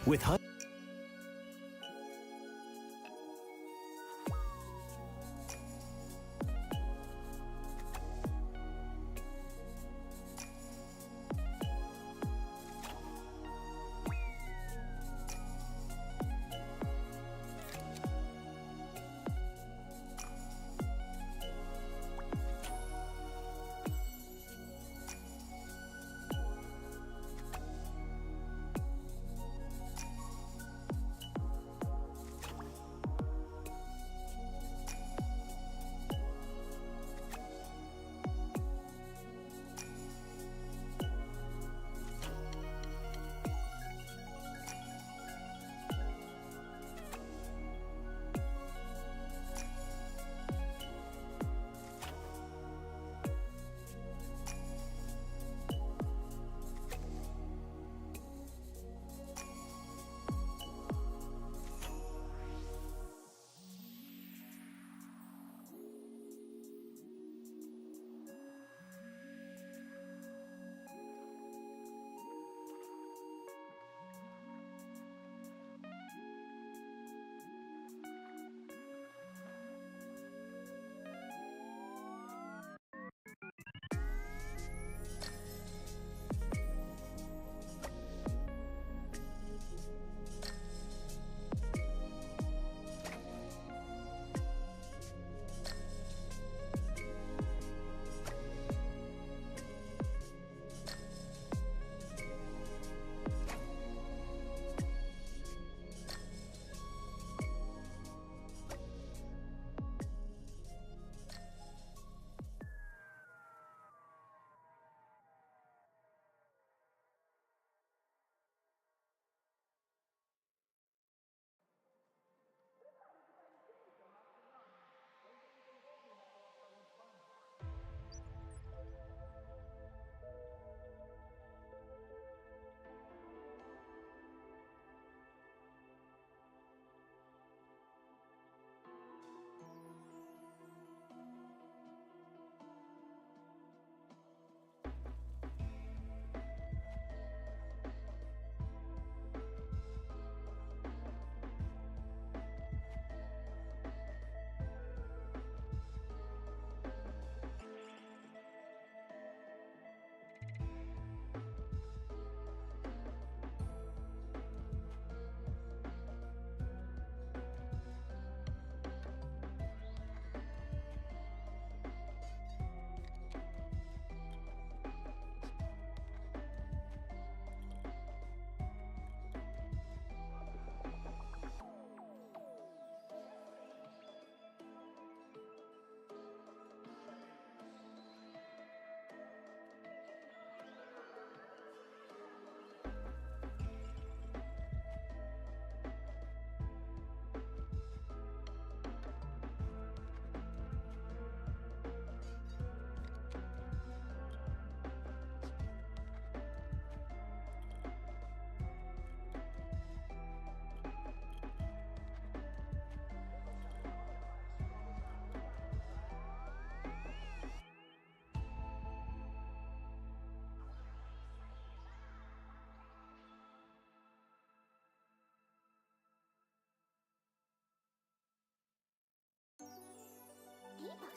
With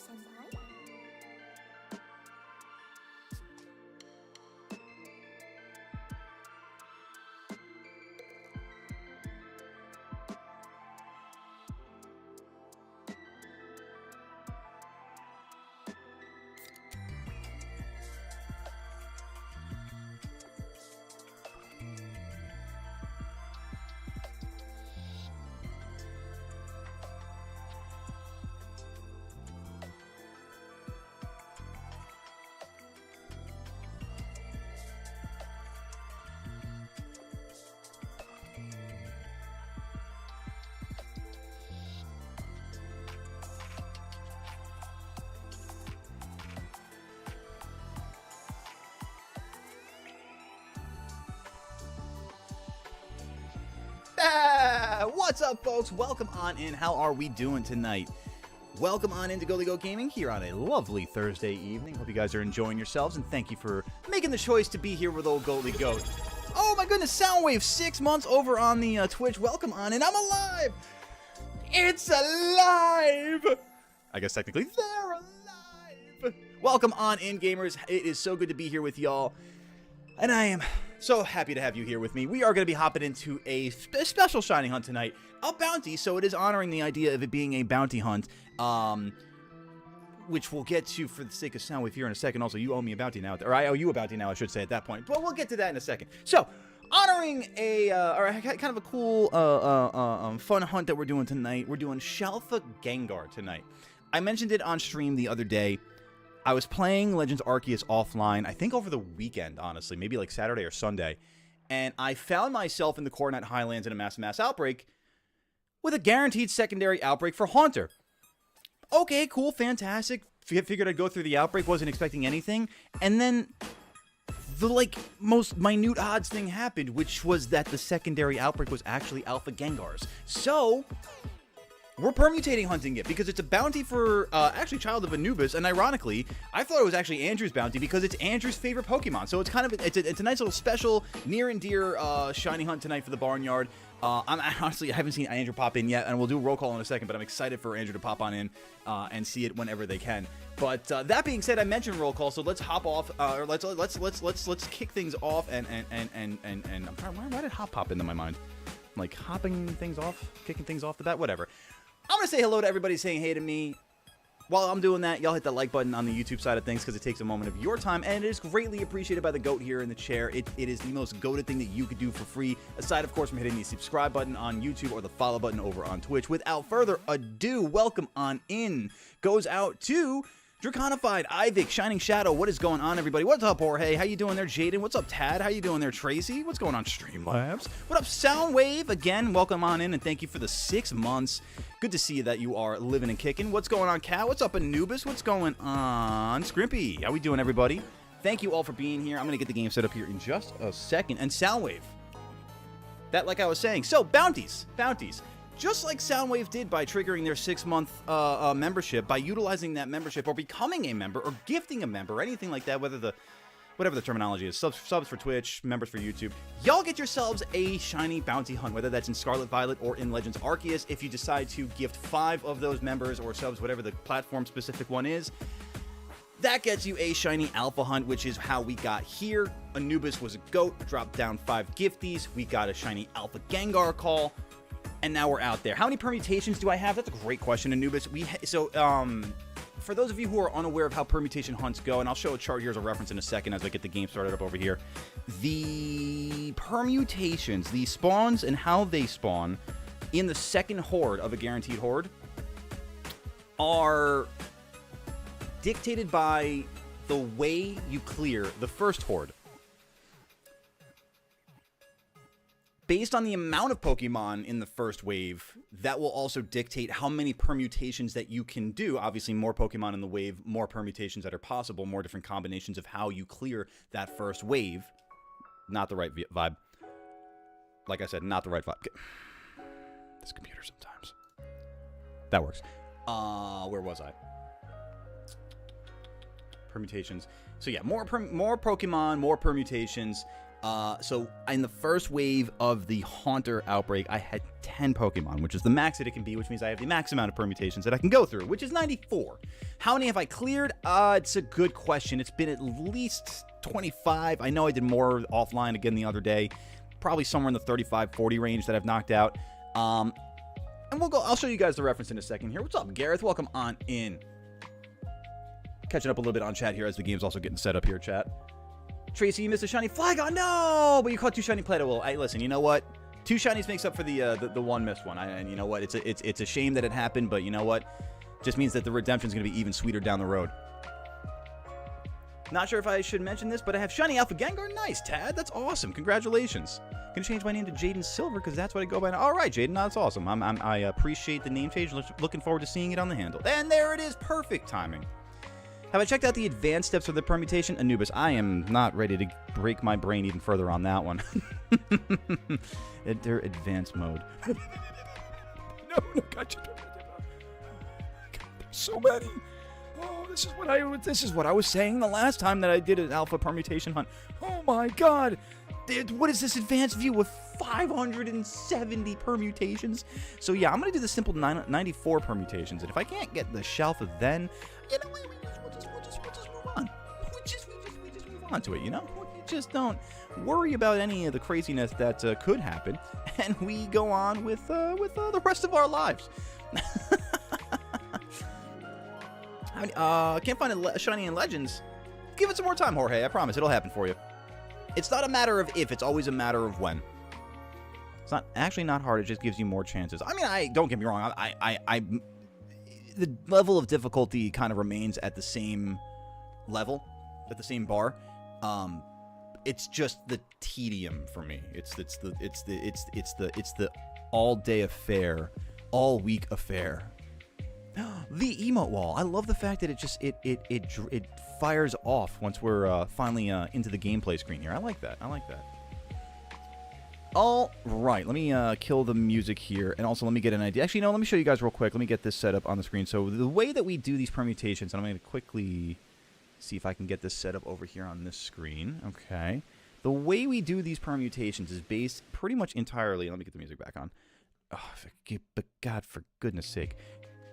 Senpai? What's up, folks? Welcome on in. How are we doing tonight? Welcome on into Goalie Goat Gaming here on a lovely Thursday evening. Hope you guys are enjoying yourselves, and thank you for making the choice to be here with old Goalie Goat. Oh my goodness, Soundwave, 6 months over on the Twitch. Welcome on, and I'm alive. It's alive. I guess technically they're alive. Welcome on in, gamers. It is so good to be here with y'all, and I am so happy to have you here with me. We are going to be hopping into a special shiny hunt tonight, a bounty. So it is honoring the idea of it being a bounty hunt, which we'll get to for the sake of Soundwave here in a second. Also, you owe me a bounty now, or I owe you a bounty now, I should say, at that point. But we'll get to that in a second. So, honoring or kind of a cool, fun hunt that we're doing tonight. We're doing Alpha Gengar tonight. I mentioned it on stream the other day. I was playing Legends Arceus offline, I think over the weekend, honestly, maybe like Saturday or Sunday, and I found myself in the Coronet Highlands in a mass outbreak with a guaranteed secondary outbreak for Haunter. Okay, cool, fantastic. Figured I'd go through the outbreak, wasn't expecting anything, and then the, most minute odds thing happened, which was that the secondary outbreak was actually Alpha Gengars. So, we're permutating hunting it, because it's a bounty for, actually, ChildOfAnubis, and ironically, I thought it was actually Andrew's bounty, because it's Andrew's favorite Pokemon. So it's kind of, it's a nice little special, near and dear, shiny hunt tonight for the Barnyard. Honestly, I haven't seen Andrew pop in yet, and we'll do a roll call in a second, but I'm excited for Andrew to pop on in and see it whenever they can. But that being said, I mentioned roll call, so let's hop off, or let's kick things off, and I'm trying, why did hop pop into my mind? Like hopping things off, kicking things off the bat, whatever. I'm gonna say hello to everybody saying hey to me. While I'm doing that, y'all hit that like button on the YouTube side of things, because it takes a moment of your time, and it is greatly appreciated by the goat here in the chair. It is the most goated thing that you could do for free, aside, of course, from hitting the subscribe button on YouTube or the follow button over on Twitch. Without further ado, welcome on in. Goes out to Draconified, Ivik, Shining Shadow. What is going on, everybody? What's up, Jorge? How you doing there, Jaden? What's up, Tad? How you doing there, Tracy? What's going on, Streamlabs? What up, Soundwave? Again, welcome on in, and thank you for the 6 months. Good to see that you are living and kicking. What's going on, Cat? What's up, Anubis? What's going on, Scrimpy? How we doing, everybody? Thank you all for being here. I'm going to get the game set up here in just a second. And Soundwave. That, like I was saying. So, bounties. Bounties. Just like Soundwave did by triggering their 6-month membership, by utilizing that membership or becoming a member or gifting a member or anything like that, whatever the terminology is, subs for Twitch, members for YouTube, y'all get yourselves a shiny bounty hunt, whether that's in Scarlet Violet or in Legends Arceus. If you decide to gift 5 of those members or subs, whatever the platform-specific one is, that gets you a shiny alpha hunt, which is how we got here. Anubis was a goat, dropped down 5 gifties. We got a shiny Alpha Gengar call. And now we're out there. How many permutations do I have? That's a great question, Anubis. For those of you who are unaware of how permutation hunts go, and I'll show a chart here as a reference in a second as I get the game started up over here. The permutations, the spawns and how they spawn in the second horde of a guaranteed horde are dictated by the way you clear the first horde. Based on the amount of Pokemon in the first wave, that will also dictate how many permutations that you can do. Obviously, more Pokemon in the wave, more permutations that are possible, more different combinations of how you clear that first wave. Not the right vibe. Like I said, not the right vibe. This computer sometimes. That works. Where was I? Permutations. So yeah, more Pokemon, more permutations. So in the first wave of the Haunter outbreak, I had 10 Pokemon, which is the max that it can be, which means I have the max amount of permutations that I can go through, which is 94. How many have I cleared? It's a good question. It's been at least 25. I know I did more offline again the other day. Probably somewhere in the 35-40 range that I've knocked out. And I'll show you guys the reference in a second here. What's up, Gareth? Welcome on in. Catching up a little bit on chat here as the game's also getting set up here, chat. Tracy, you missed a shiny Flygon. No, but you caught 2 shiny Play-Doh. Hey, listen, you know what? 2 shinies makes up for the one missed one. And you know what? It's a shame that it happened, but you know what? Just means that the redemption's going to be even sweeter down the road. Not sure if I should mention this, but I have Shiny Alpha Gengar. Nice, Tad. That's awesome. Congratulations. Gonna change my name to Jaden Silver because that's what I go by now. All right, Jaden. That's awesome. I appreciate the name change. Looking forward to seeing it on the handle. And there it is. Perfect timing. Have I checked out the advanced steps of the permutation? Anubis, I am not ready to break my brain even further on that one. Enter advanced mode. No, gotcha. There's so many. Oh, this is what I was saying the last time that I did an alpha permutation hunt. Oh my god. What is this advanced view with 570 permutations? So yeah, I'm gonna do the simple 94 permutations, and if I can't get the Shalfa, then you know we'll just move on. We just move on to it. You know, we just don't worry about any of the craziness that could happen, and we go on with the rest of our lives. Can't find a shiny in Legends. Give it some more time, Jorge. I promise it'll happen for you. It's not a matter of if, it's always a matter of when. It's not actually not hard, it just gives you more chances. I mean, don't get me wrong, the level of difficulty kind of remains at the same level, at the same bar. It's just the tedium for me. It's the all-day affair, all-week affair. The emote wall. I love the fact that it fires off once we're finally into the gameplay screen here. I like that. All right, let me kill the music here, and also let me get an idea. Actually, no, let me show you guys real quick. Let me get this set up on the screen. So the way that we do these permutations, and I'm going to quickly see if I can get this set up over here on this screen. Okay. The way we do these permutations is based pretty much entirely. Let me get the music back on. Oh, but God, for goodness sake.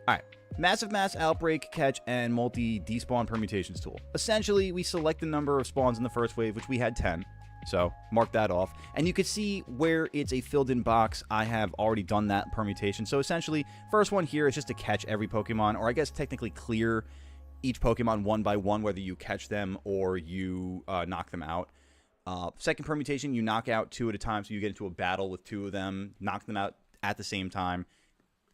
All right, massive mass outbreak, catch, and multi-despawn permutations tool. Essentially, we select the number of spawns in the first wave, which we had 10. So mark that off. And you can see where it's a filled-in box. I have already done that permutation. So essentially, first one here is just to catch every Pokemon, or I guess technically clear each Pokemon one by one, whether you catch them or you knock them out. Second permutation, you knock out 2 at a time, so you get into a battle with 2 of them, knock them out at the same time.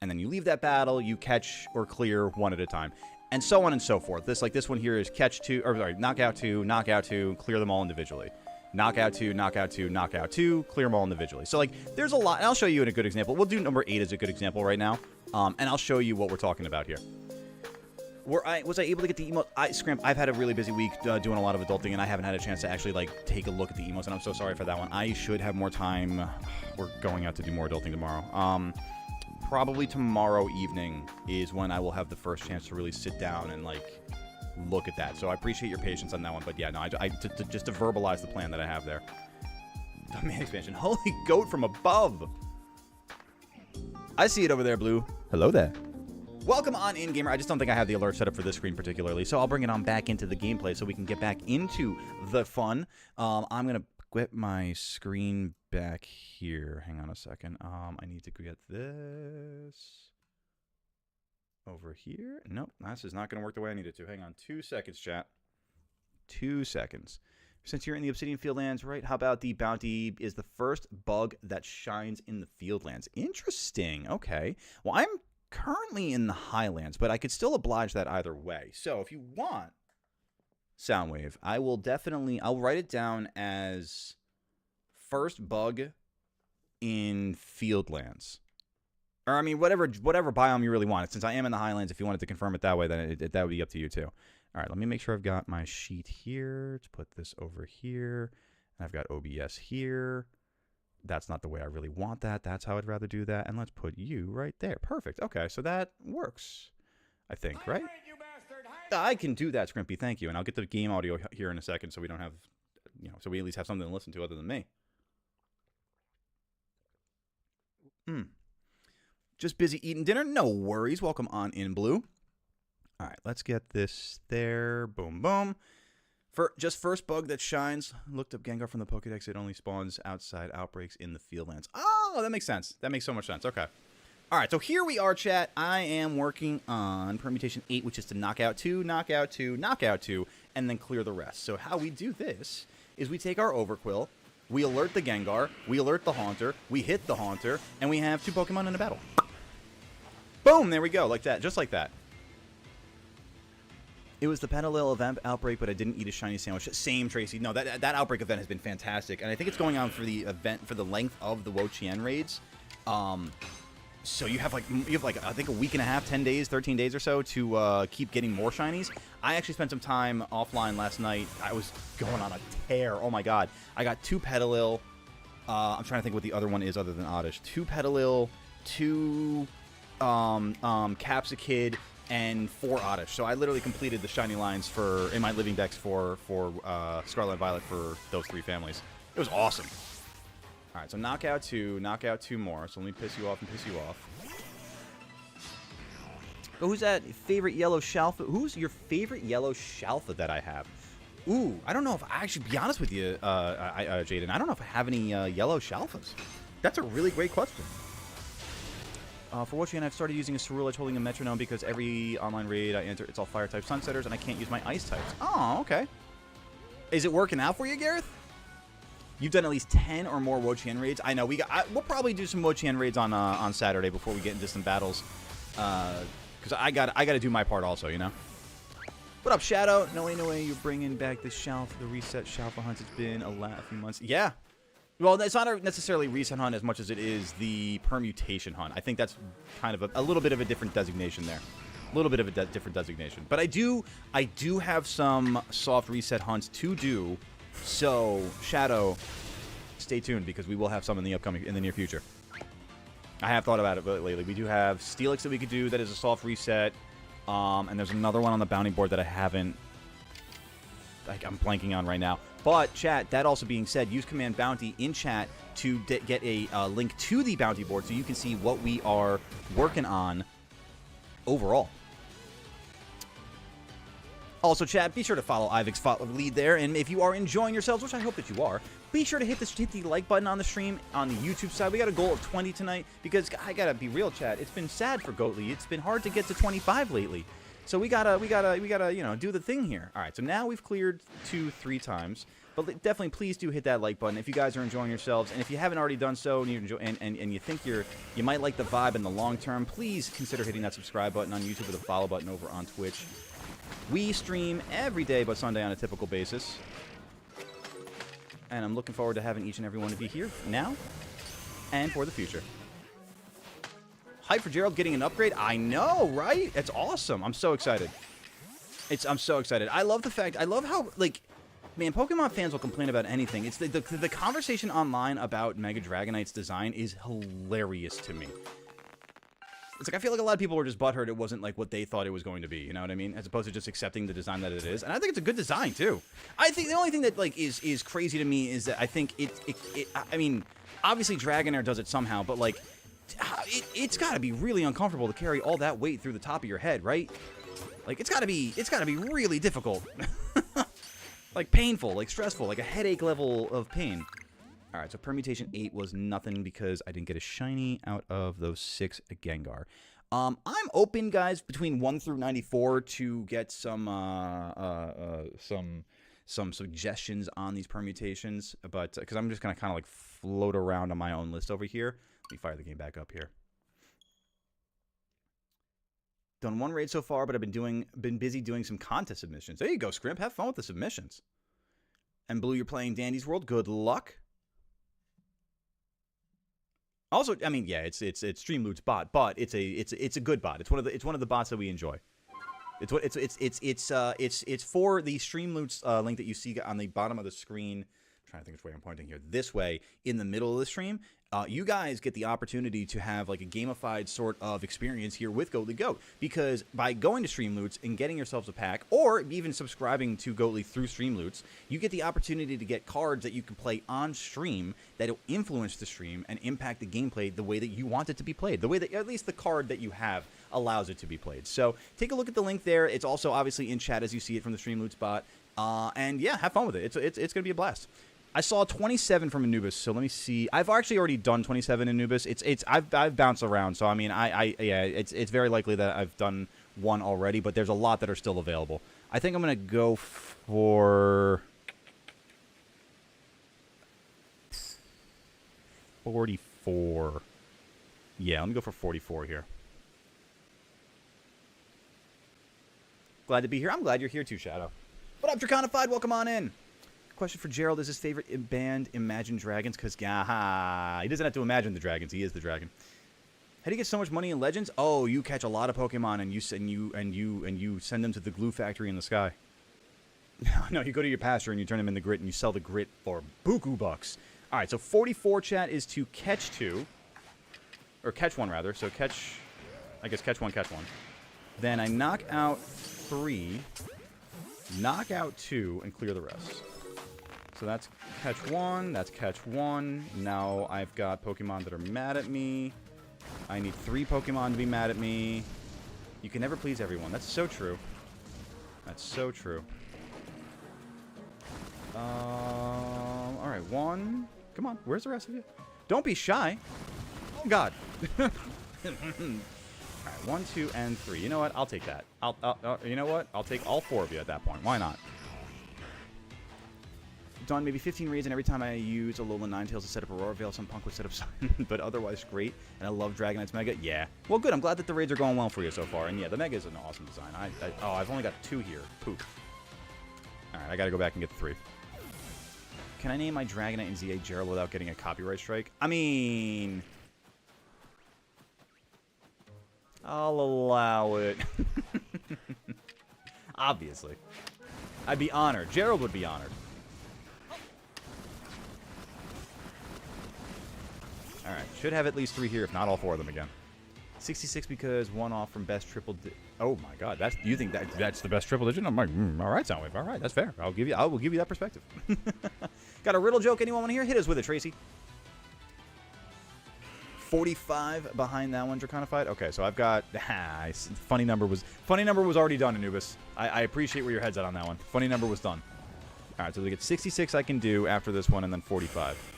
And then you leave that battle, you catch or clear 1 at a time, and so on and so forth. This one here is catch 2, or sorry, knock out 2, clear them all individually. Knock out 2, knock out 2, knock out 2, clear them all individually. So like, there's a lot, and I'll show you in a good example. We'll do number 8 as a good example right now, and I'll show you what we're talking about here. Was I able to get the emote? Scrimp, I've had a really busy week doing a lot of adulting, and I haven't had a chance to actually like take a look at the emotes, and I'm so sorry for that one. I should have more time. We're going out to do more adulting tomorrow. Probably tomorrow evening is when I will have the first chance to really sit down and like look at that. So I appreciate your patience on that one. But yeah, no, just to verbalize the plan that I have there. Domain expansion. Holy goat from above. I see it over there, Blue. Hello there. Welcome on in, gamer. I just don't think I have the alert set up for this screen particularly, so I'll bring it on back into the gameplay so we can get back into the fun. I'm gonna get my screen back here. Hang on a second. I need to get this over here. Nope, this is not gonna work the way I need it to. Hang on 2 seconds, chat. 2 seconds. Since you're in the Obsidian Fieldlands, right? How about the bounty is the first bug that shines in the Fieldlands? Interesting. Okay. Well, I'm currently in the Highlands, but I could still oblige that either way. So if you want, Soundwave, I'll write it down as first bug in Fieldlands. Or, I mean, whatever biome you really want. Since I am in the Highlands, if you wanted to confirm it that way, then that would be up to you, too. All right, let me make sure I've got my sheet here. To put this over here. And I've got OBS here. That's not the way I really want that. That's how I'd rather do that. And let's put you right there. Perfect. Okay, so that works, I think, right? I can do that, Scrimpy. Thank you. And I'll get the game audio here in a second so we don't have, so we at least have something to listen to other than me. Just busy eating dinner? No worries. Welcome on in, Blue. All right, let's get this there. Boom, boom. Just first bug that shines. Looked up Gengar from the Pokédex. It only spawns outside outbreaks in the Fieldlands. Oh, that makes sense. That makes so much sense. Okay. All right, so here we are, chat. I am working on permutation 8, which is to knock out 2, knock out 2, knock out 2, and then clear the rest. So how we do this is we take our Overquill, we alert the Gengar, we alert the Haunter, we hit the Haunter, and we have 2 Pokemon in a battle. Boom! There we go, like that, just like that. It was the Petalil event outbreak, but I didn't eat a shiny sandwich. Same, Tracy. No, that outbreak event has been fantastic, and I think it's going on for the event for the length of the Wo-Chien raids. So you have like I think a week and a half, 10 days, 13 days or so to keep getting more shinies. I actually spent some time offline last night. I was going on a tear. Oh my god! I got 2 Petalil. I'm trying to think what the other one is other than Oddish. 2 Petalil, 2 Capsicid, and 4 Oddish. So I literally completed the shiny lines in my living decks for Scarlet and Violet for those 3 families. It was awesome. All right, so knockout 2 more. So let me piss you off and piss you off. But who's that favorite yellow Shalfa? Who's your favorite yellow Shalfa that I have? Ooh, I don't know if I actually, be honest with you, Jaden, I don't know if I have any yellow Shalfas. That's a really great question. For what I've started using a Cerulege holding a metronome because every online raid I enter, it's all fire type sunsetters, and I can't use my ice types. Oh, okay. Is it working out for you, Gareth? You've done at least 10 or more Wo-Chien raids. I know we'll probably do some Wo-Chien raids on Saturday before we get into some battles, because I got to do my part also, you know. What up, Shadow? No way, you're bringing back the reset Shalfa hunt. It's been a few months. Yeah. Well, it's not necessarily reset hunt as much as it is the permutation hunt. I think that's kind of a little bit of a different designation there. A little bit of a different designation. But I do have some soft reset hunts to do. So, Shadow, stay tuned because we will have some in the near future. I have thought about it lately. We do have Steelix that we could do that is a soft reset. And there's another one on the bounty board that I haven't... I'm blanking on right now. But, chat, that also being said, use Command Bounty in chat to get a link to the bounty board so you can see what we are working on overall. Also, chat, be sure to follow Ivic's lead there, and if you are enjoying yourselves, which I hope that you are, be sure to hit the like button on the stream on the YouTube side. We got a goal of 20 tonight because I gotta be real, chat. It's been sad for Goatly. It's been hard to get to 25 lately. So we gotta, you know, do the thing here. All right, so now we've cleared 3 times, but definitely please do hit that like button if you guys are enjoying yourselves, and if you haven't already done so and you enjoy and you think you might like the vibe in the long term, please consider hitting that subscribe button on YouTube or the follow button over on Twitch. We stream every day but Sunday on a typical basis, and I'm looking forward to having each and every one of you here now and for the future. Hype for Gerald getting an upgrade? I know, right? It's awesome. I'm so excited. I'm so excited. I love how, like, man, Pokemon fans will complain about anything. It's the conversation online about Mega Dragonite's design is hilarious to me. It's like, I feel like a lot of people were just butthurt it wasn't like what they thought it was going to be, you know what I mean? As opposed to just accepting the design that it is. And I think it's a good design, too. I think the only thing that, like, is crazy to me is that I think I mean, obviously Dragonair does it somehow, but, like, it's got to be really uncomfortable to carry all that weight through the top of your head, right? Like, it's got to be really difficult. Like, painful, like, stressful, like a headache level of pain. All right, so permutation 8 was nothing because I didn't get a shiny out of those 6 Gengar. I'm open, guys, between 1 through 94 to get some suggestions on these permutations, but because I'm just gonna kind of like float around on my own list over here. Let me fire the game back up here. Done 1 raid so far, but I've been busy doing some contest submissions. There you go, Scrimp. Have fun with the submissions. And Blue, you're playing Dandy's World. Good luck. Also, I mean, yeah, it's Streamloot's bot, but it's a good bot. It's one of the bots that we enjoy. It's for the Streamloot's link that you see on the bottom of the screen. I'm trying to think which way I'm pointing here. This way, in the middle of the stream, you guys get the opportunity to have like a gamified sort of experience here with Goatly Goat, because by going to Streamloots and getting yourselves a pack, or even subscribing to Goatly through Streamloots, you get the opportunity to get cards that you can play on stream that will influence the stream and impact the gameplay the way that you want it to be played, the way that at least the card that you have allows it to be played. So take a look at the link there. It's also obviously in chat as you see it from the Streamloots bot, and yeah, have fun with it. It's gonna be a blast. I saw 27 from Anubis, so let me see. I've actually already done 27 Anubis. I've bounced around, so I mean, yeah, it's very likely that I've done 1 already, but there's a lot that are still available. I think I'm gonna go for 44. Yeah, let me go for 44 here. Glad to be here. I'm glad you're here too, Shadow. What up, Draconified? Welcome on in. Question for Gerald: is his favorite band Imagine Dragons? Because he doesn't have to imagine the dragons; he is the dragon. How do you get so much money in Legends? Oh, you catch a lot of Pokemon and you send them to the glue factory in the sky. No, you go to your pasture and you turn them in the grit and you sell the grit for buku bucks. All right, so 44 chat is to catch 2, or catch 1 rather. So catch, I guess catch 1, catch 1. Then I knock out 3, knock out 2, and clear the rest. So So that's catch 1. That's catch 1. Now I've got Pokemon that are mad at me. I need 3 Pokemon to be mad at me. You can never please everyone. That's so true. That's so true. Alright, 1. Come on, where's the rest of you? Don't be shy. Oh, God. Alright, 1, 2, and 3. You know what? I'll take that. You know what? I'll take all 4 of you at that point. Why not? Done maybe 15 raids, and every time I use Alolan Ninetales to set up Aurora Veil, some punk would set up Sun, but otherwise great. And I love Dragonite's Mega. Yeah. Well, good. I'm glad that the raids are going well for you so far. And yeah, the Mega is an awesome design. I've only got 2 here. Poop. Alright, I gotta go back and get the 3. Can I name my Dragonite and ZA Gerald without getting a copyright strike? I mean... I'll allow it. Obviously. I'd be honored. Gerald would be honored. Alright, should have at least 3 here, if not all 4 of them again. 66 because 1 off from best triple oh my god, you think that's the best triple digit? I'm like, alright, Soundwave, alright, that's fair. I will give you that perspective. Got a riddle joke anyone want to hear? Hit us with it, Tracy. 45 behind that one, Draconified. Okay, so I've got funny number was already done, Anubis. I appreciate where your head's at on that one. Funny number was done. Alright, so we get 66 I can do after this one, and then 45.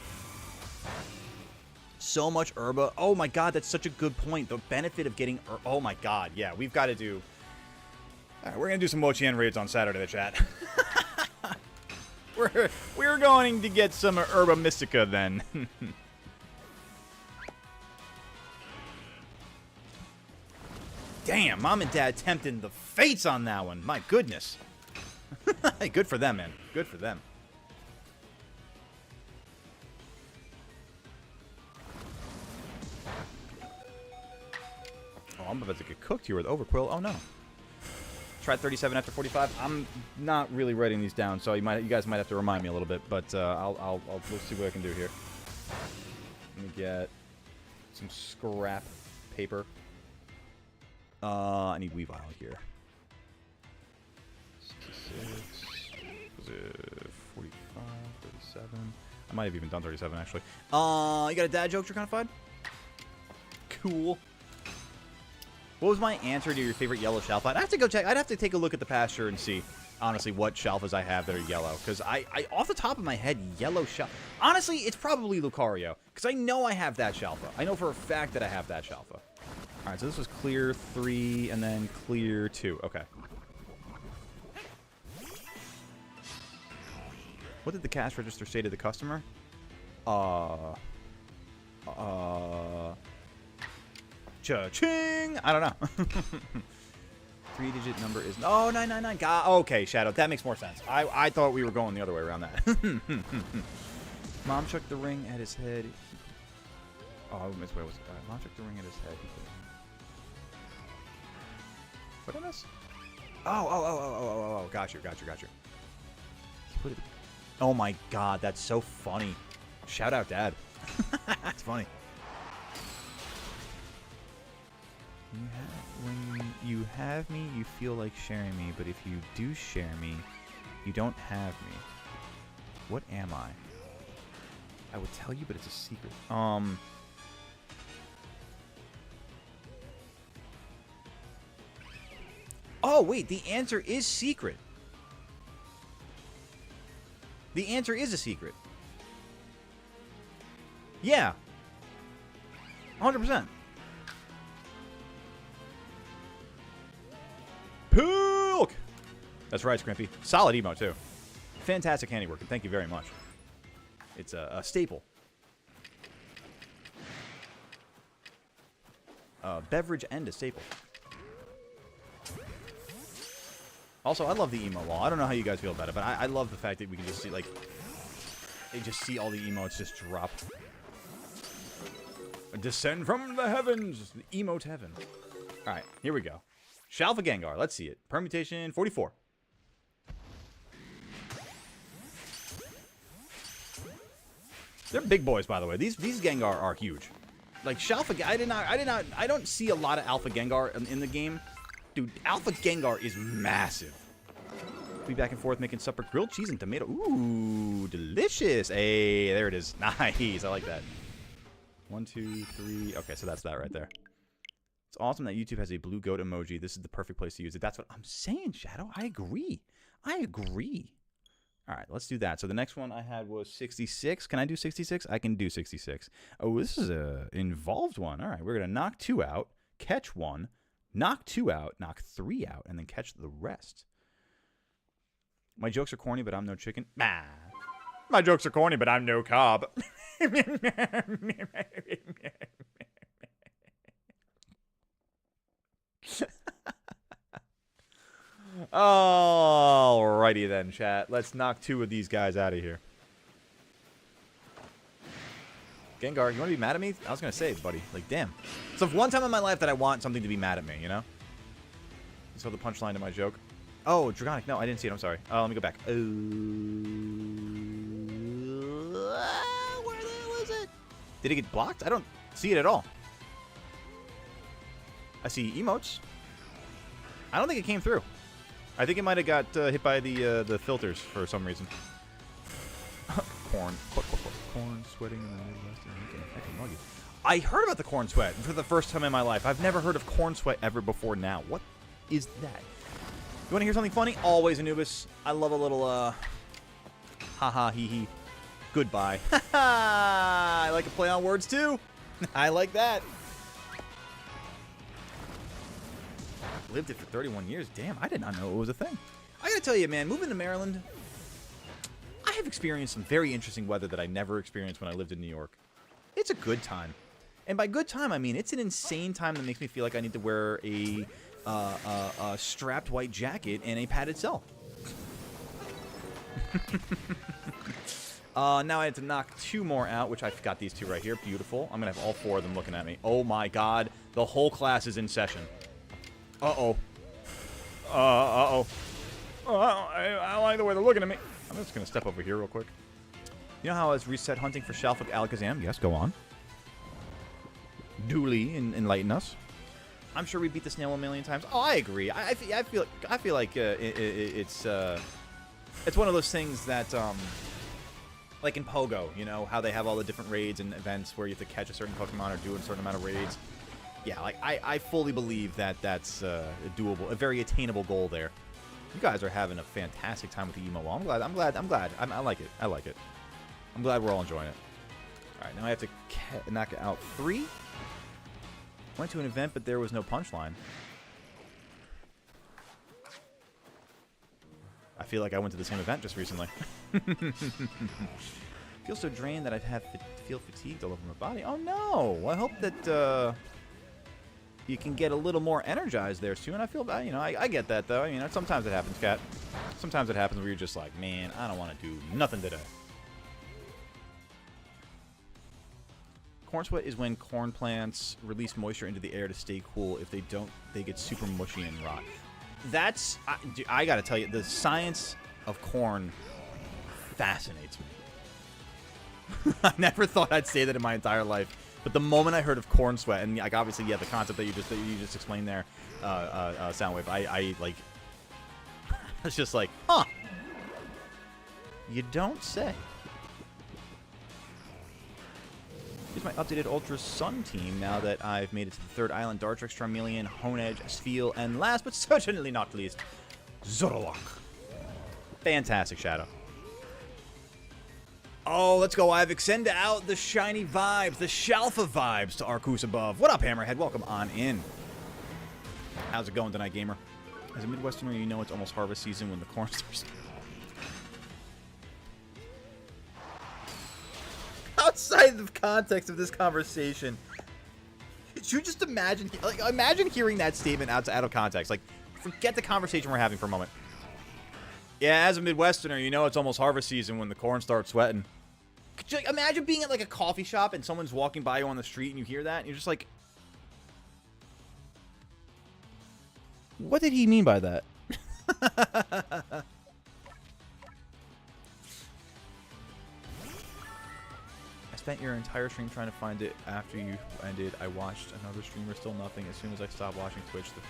So much Herba. Oh my god, that's such a good point. The benefit of getting oh my god, yeah, we've got to do... Alright, we're going to do some Mochien raids on Saturday, the chat. we're going to get some Herba Mystica then. Damn, Mom and Dad tempting the fates on that one. My goodness. Hey, good for them, man. Good for them. Oh, I'm about to get cooked here with Overquill. Oh, no. Tried 37 after 45. I'm not really writing these down, so you guys might have to remind me a little bit, but we'll see what I can do here. Let me get some scrap paper. I need Weavile here. 66. Was it 45, 37? I might have even done 37, actually. You got a dad joke, Draconified? Cool. What was my answer to your favorite yellow Shalfa? I'd have to go check. I'd have to take a look at the pasture and see, honestly, what Shalfas I have that are yellow. Because I off the top of my head, yellow Shalfa. Honestly, it's probably Lucario. Because I know I have that Shalfa. I know for a fact that I have that Shalfa. Alright, so this was clear 3 and then clear 2. Okay. What did the cash register say to the customer? Cha-ching! I don't know. 3-digit number is... Oh, 999. God, okay, Shadow. That makes more sense. I thought we were going the other way around that. Mom chucked the ring at his head. Oh, I missed where was it? Mom chucked the ring at his head. What did I miss? Oh. Got you. Put it... Oh my god, that's so funny. Shout out, Dad. That's funny. When you have me, you feel like sharing me, but if you do share me, you don't have me. What am I? I would tell you, but it's a secret. Oh, wait, the answer is secret. The answer is a secret. Yeah. 100%. Pook! That's right, Scrimpy. Solid emo, too. Fantastic handiwork, and thank you very much. It's a staple. Beverage and a staple. Also, I love the emo wall. I don't know how you guys feel about it, but I love the fact that we can just see, like... They just see all the emotes just drop. Descend from the heavens! The emote heaven. Alright, here we go. Alpha Gengar, let's see it. Permutation 44. They're big boys, by the way. These Gengar are huge. Like Alpha, I don't see a lot of Alpha Gengar in the game. Dude, Alpha Gengar is massive. Be back and forth making supper. Grilled cheese and tomato. Ooh, delicious. Hey, there it is. Nice. I like that. 1, 2, 3. Okay, so that's that right there. It's awesome that YouTube has a blue goat emoji. This is the perfect place to use it. That's what I'm saying, Shadow. I agree. I agree. All right, let's do that. So the next one I had was 66. Can I do 66? I can do 66. Oh, this is a involved one. All right, we're going to knock 2 out, catch 1, knock 2 out, knock 3 out, and then catch the rest. My jokes are corny, but I'm no chicken. Bah. My jokes are corny, but I'm no cob. Alrighty then, chat. Let's knock 2 of these guys out of here. Gengar, you want to be mad at me? I was going to say, buddy. Like, damn. So one time in my life that I want something to be mad at me, you know? So the punchline to my joke. Oh, Dragonic. No, I didn't see it. I'm sorry. Let me go back. Where the hell is it? Did it get blocked? I don't see it at all. I see emotes. I don't think it came through. I think it might have got hit by the filters for some reason. Corn. Corn sweating in the Midwest. I heard about the corn sweat for the first time in my life. I've never heard of corn sweat ever before now. What is that? You want to hear something funny? Always Anubis. I love a little, ha-ha, hee-hee. Goodbye. I like to play on words, too. I like that. Lived it for 31 years. Damn, I did not know it was a thing. I gotta tell you, man, moving to Maryland, I have experienced some very interesting weather that I never experienced when I lived in New York. It's a good time. And by good time, I mean it's an insane time that makes me feel like I need to wear a strapped white jacket and a padded cell. Now I had to knock 2 more out, which I've got these 2 right here. Beautiful. I'm going to have all 4 of them looking at me. Oh my god. The whole class is in session. Uh-oh. Uh-oh. I don't like the way they're looking at me. I'm just going to step over here real quick. You know how I was reset hunting for Shalfik Alakazam? Yes, go on. Duly enlighten us. I'm sure we beat the snail 1 million times. Oh, I agree. I feel like it's one of those things that like in Pogo, you know, how they have all the different raids and events where you have to catch a certain Pokemon or do a certain amount of raids. Yeah, like I fully believe that that's a doable, a very attainable goal there. You guys are having a fantastic time with the emo wall. I'm glad. I like it. I like it. I'm glad we're all enjoying it. All right, now I have to knock out 3. Went to an event, but there was no punchline. I feel like I went to the same event just recently. Feel so drained that I feel fatigued all over my body. Oh no! I hope that you can get a little more energized there soon. I feel bad, you know. I get that though. You know, sometimes it happens, Cat. Sometimes it happens where you're just like, man, I don't want to do nothing today. Corn sweat is when corn plants release moisture into the air to stay cool. If they don't, they get super mushy and rot. That's, I gotta tell you, the science of corn fascinates me. I never thought I'd say that in my entire life, but the moment I heard of corn sweat, and like obviously, yeah, the concept that you just explained there, Soundwave, I like, it's just like, huh? You don't say. Here's my updated Ultra Sun team now that I've made it to the 3rd island. Dartrix, Charmeleon, Honedge, Spheal, and last but certainly not least, Zoroark. Fantastic, Shadow. Oh, let's go. I've extended out the shiny vibes, the Shalfa vibes to Arceus above. What up, Hammerhead? Welcome on in. How's it going tonight, gamer? As a Midwesterner, you know it's almost harvest season when the corn starts. Outside the context of this conversation, could you just imagine, like, imagine hearing that statement out of context? Like, forget the conversation we're having for a moment. Yeah, as a Midwesterner, you know it's almost harvest season when the corn starts sweating. Could you, like, imagine being at, like, a coffee shop and someone's walking by you on the street and you hear that and you're just like, what did he mean by that? Spent your entire stream trying to find it after you ended. I watched another streamer, still nothing. As soon as I stopped watching Twitch, the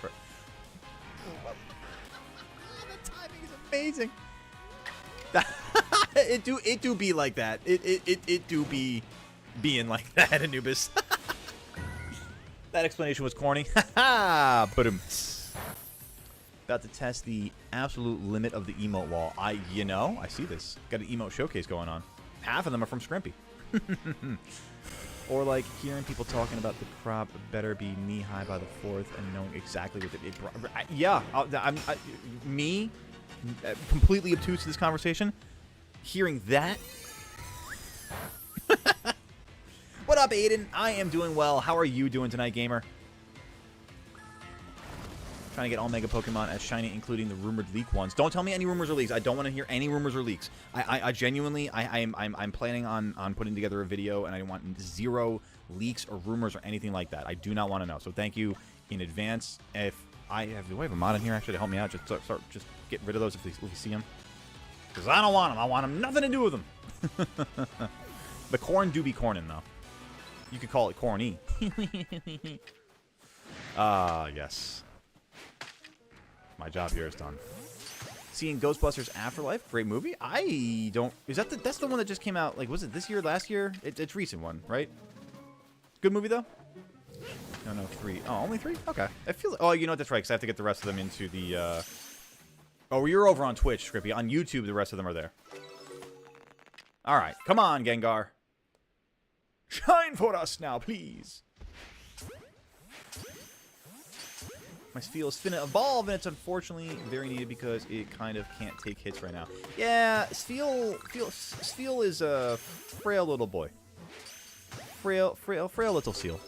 timing is Amazing. It do be like that. It do be being like that, Anubis. That explanation was corny. Ha Boom. About to test the absolute limit of the emote wall. I see this. Got an emote showcase going on. Half of them are from Scrimpy. Or like hearing people talking about the crop better be knee-high by the 4th and knowing exactly what me, completely obtuse to this conversation, hearing that. What up, Aiden? I am doing well. How are you doing tonight, gamer? Trying to get all Mega Pokemon as shiny, including the rumored leak ones. Don't tell me any rumors or leaks. I don't want to hear any rumors or leaks. I genuinely, I'm planning on putting together a video, and I want 0 leaks or rumors or anything like that. I do not want to know. So thank you in advance. Do I have a mod in here actually to help me out? Just get rid of those if we see them. Because I don't want them. I want them nothing to do with them. The corn do be cornin' though. You could call it corny. Yes. My job here is done. Seeing Ghostbusters Afterlife, great movie. I don't. Is that that's the one that just came out? Like, was it this year, last year? It's a recent one, right? Good movie though. No, 3. Oh, only 3. Okay. I feel. Oh, you know what? That's right. Because I have to get the rest of them into the. Oh, you're over on Twitch, Scrippy. On YouTube, the rest of them are there. All right, come on, Gengar. Shine for us now, please. My Spheal is finna evolve, and it's unfortunately very needed because it kind of can't take hits right now. Yeah, Spheal is a frail little boy. Frail little seal.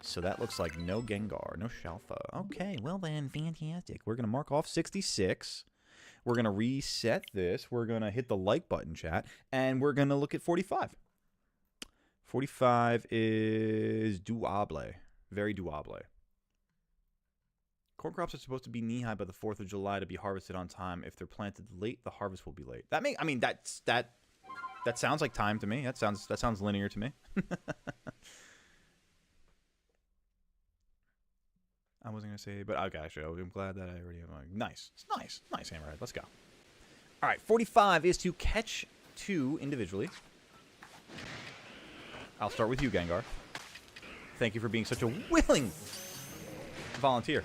So that looks like no Gengar, no Shalfa. Okay, well then, fantastic. We're gonna mark off 66. We're going to reset this. We're going to hit the like button, chat. And we're going to look at 45. 45 is doable. Very doable. Corn crops are supposed to be knee-high by the 4th of July to be harvested on time. If they're planted late, the harvest will be late. That sounds like time to me. That sounds linear to me. I wasn't going to say, but okay, actually, I'm glad that I already have a... Nice, Hammerhead. Let's go. All right, 45 is to catch 2 individually. I'll start with you, Gengar. Thank you for being such a willing volunteer.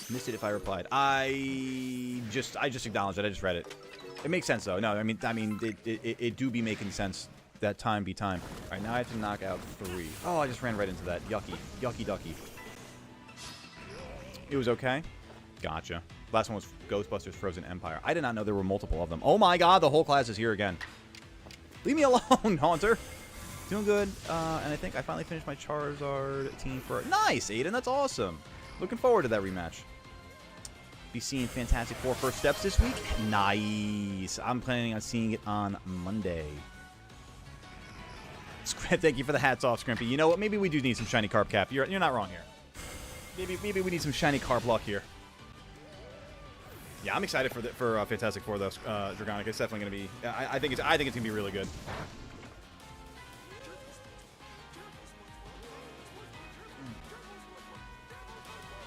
Missed it if I replied. I just acknowledged it. I just read it. It makes sense, though. No, I mean, it do be making sense. That time be time. All right, now I have to knock out 3. Oh, I just ran right into that. Yucky ducky. It was okay. Gotcha. Last one was Ghostbusters Frozen Empire. I did not know there were multiple of them. Oh my god, the whole class is here again. Leave me alone, Haunter. Doing good. And I think I finally finished my Charizard team for... Nice, Aiden. That's awesome. Looking forward to that rematch. Be seeing Fantastic Four First Steps this week. Nice. I'm planning on seeing it on Monday. Thank you for the hats off, Scrimpy. You know what? Maybe we do need some shiny carp cap. You're not wrong here. Maybe we need some shiny carp luck here. Yeah, I'm excited for Fantastic Four though. Dragonic. It's definitely gonna be. I think it's gonna be really good.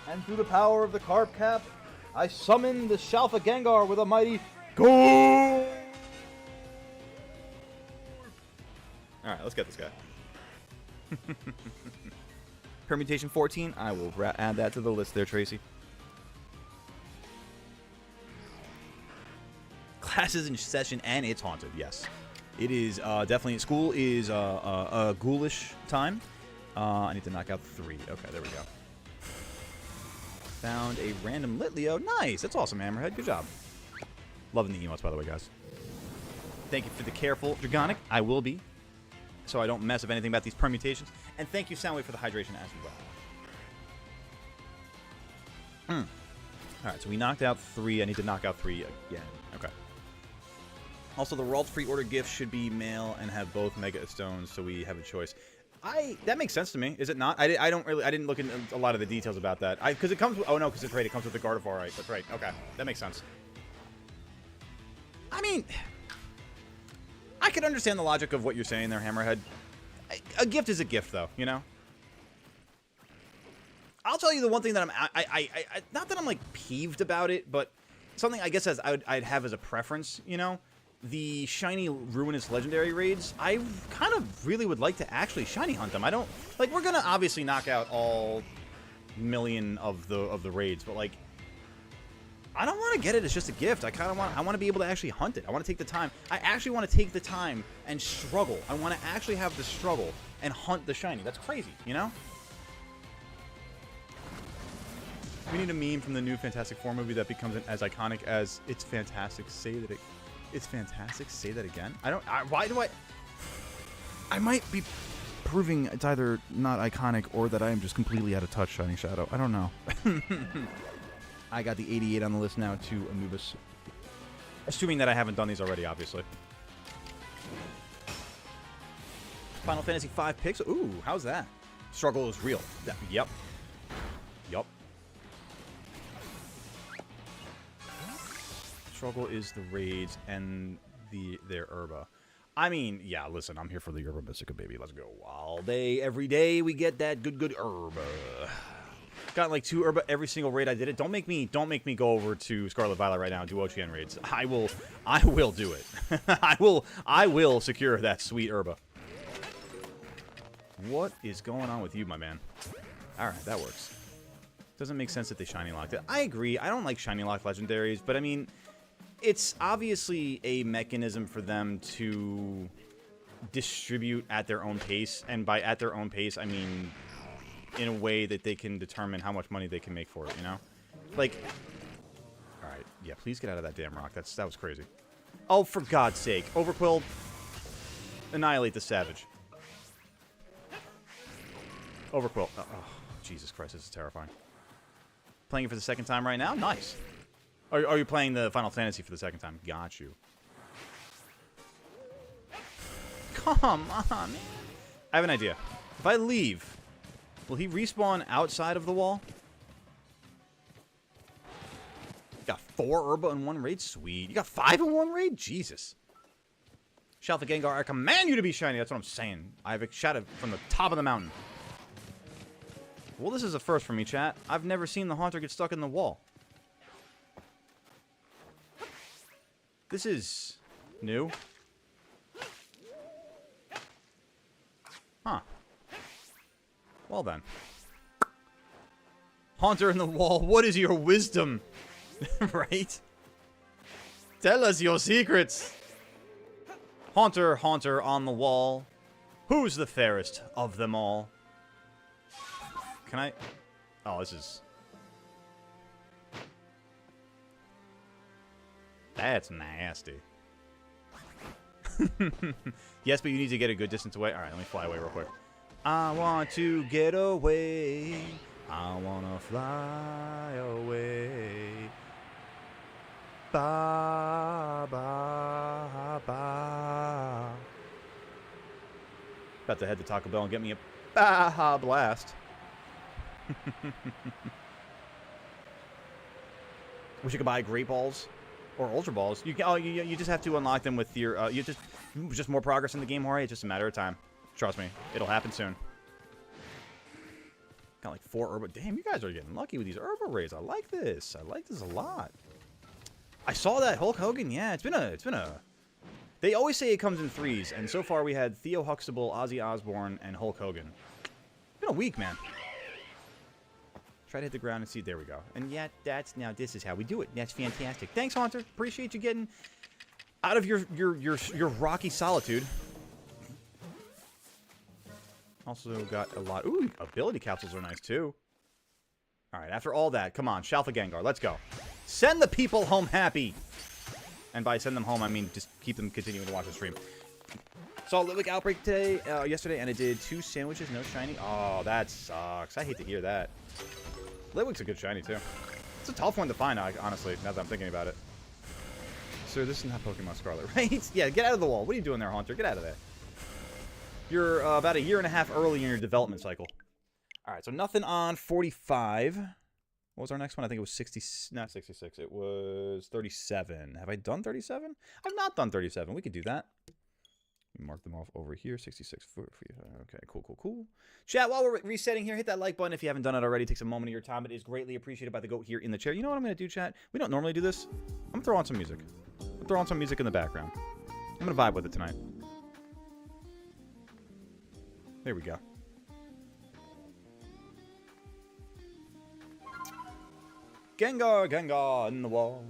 And through the power of the carp cap, I summon the Alpha Gengar with a mighty go. Alright, let's get this guy. Permutation 14. I will add that to the list there, Tracy. Class is in session and it's haunted, yes. It is definitely... School is a ghoulish time. I need to knock out 3. Okay, there we go. Found a random Litleo. Nice! That's awesome, Hammerhead. Good job. Loving the emotes, by the way, guys. Thank you for the careful Dragonic. I will be. So I don't mess up anything about these permutations. And thank you, Soundwave, for the hydration as well. Alright, so we knocked out 3. I need to knock out 3 again. Okay. Also, the Rolf pre-order gift should be male and have both Mega Stones, so we have a choice. That makes sense to me. Is it not? I didn't look into a lot of the details about that. Because it comes with... Oh, no, because it's right. It comes with the Gardevoir, right? That's right. Okay. That makes sense. I mean... I can understand the logic of what you're saying there, Hammerhead. A gift is a gift, though, you know? I'll tell you the one thing that not that I'm like peeved about it, but something I guess I'd have as a preference, you know, the shiny ruinous legendary raids. I kind of really would like to actually shiny hunt them. I don't like. We're gonna obviously knock out all million of the raids, but like, I don't want to get it as just a gift. I want to be able to actually hunt it. I want to take the time. I actually want to take the time and struggle. I want to actually have the struggle and hunt the shiny. That's crazy, you know? We need a meme from the new Fantastic Four movie that becomes as iconic as "It's fantastic." Say that it's fantastic. Say that again. Why do I? I might be proving it's either not iconic or that I am just completely out of touch, Shining Shadow. I don't know. I got the 88 on the list now to Anubis. Assuming that I haven't done these already, obviously. Final Fantasy V picks. Ooh, how's that? Struggle is real. Yep. Yup. Struggle is the raids and their Herba. I mean, yeah, listen, I'm here for the Herba Mystica, baby. Let's go. All day, every day, we get that good Herba. Got like 2 Herba every single raid I did it. Don't make me go over to Scarlet Violet right now and do Ocean raids. I will do it. I will secure that sweet Herba. What is going on with you, my man? Alright, that works. Doesn't make sense that they shiny locked it. I agree. I don't like shiny locked legendaries, but I mean, it's obviously a mechanism for them to distribute at their own pace, and by at their own pace, I mean in a way that they can determine how much money they can make for it, you know? Like, alright, yeah, please get out of that damn rock. That was crazy. Oh, for God's sake. Overquill, annihilate the savage. Overquill. Oh, Jesus Christ, this is terrifying. Playing it for the second time right now? Nice. Are you playing the Final Fantasy for the second time? Got you. Come on, man. I have an idea. If I leave, will he respawn outside of the wall? You got 4 Herba in 1 raid? Sweet. You got 5 in 1 raid? Jesus. Shiny Alpha Gengar, I command you to be shiny. That's what I'm saying. I have shot it from the top of the mountain. Well, this is a first for me, chat. I've never seen the Haunter get stuck in the wall. This is new. Huh. Well then. Haunter in the wall, what is your wisdom? Right? Tell us your secrets. Haunter, Haunter on the wall. Who's the fairest of them all? Can I? Oh, this is... That's nasty. Yes, but you need to get a good distance away. Alright, let me fly away real quick. I want to get away. I want to fly away. Ba, ba, ba. About to head to Taco Bell and get me a Baja Blast. Wish you could buy Great Balls or Ultra Balls. You just have to unlock them with your just more progress in the game, Jorge. It's just a matter of time. Trust me, it'll happen soon. Got like 4 Herba. Damn, you guys are getting lucky with these Herba raids. I like this. I like this a lot. I saw that Hulk Hogan. Yeah, it's been a. They always say it comes in 3s, and so far we had Theo Huxtable, Ozzy Osbourne, and Hulk Hogan. It's been a week, man. Try to hit the ground and see. There we go. And yeah, now this is how we do it. That's fantastic. Thanks, Haunter. Appreciate you getting out of your rocky solitude. Also got a lot. Ooh, ability capsules are nice too. All right, after all that, come on, Alpha Gengar, let's go. Send the people home happy. And by send them home, I mean just keep them continuing to watch the stream. Saw Litwick Outbreak yesterday, and I did 2 sandwiches, no shiny. Oh, that sucks. I hate to hear that. Litwick's a good shiny, too. It's a tough one to find, honestly, now that I'm thinking about it. Sir, this is not Pokemon Scarlet, right? Yeah, get out of the wall. What are you doing there, Haunter? Get out of there. You're about 1.5 years early in your development cycle. All right, so nothing on 45. What was our next one? I think it was 60, not 66. It was 37. Have I done 37? I've not done 37. We could do that. mark them off over here. 66 foot. Okay, cool. Chat, while we're resetting here, hit that like button if you haven't done it already. It takes a moment of your time. It is greatly appreciated by the goat here in the chair. You know what I'm going to do, chat? We don't normally do this. I'm going to throw on some music. I'm throw on some music in the background. I'm going to vibe with it tonight. There we go. Gengar in the wall.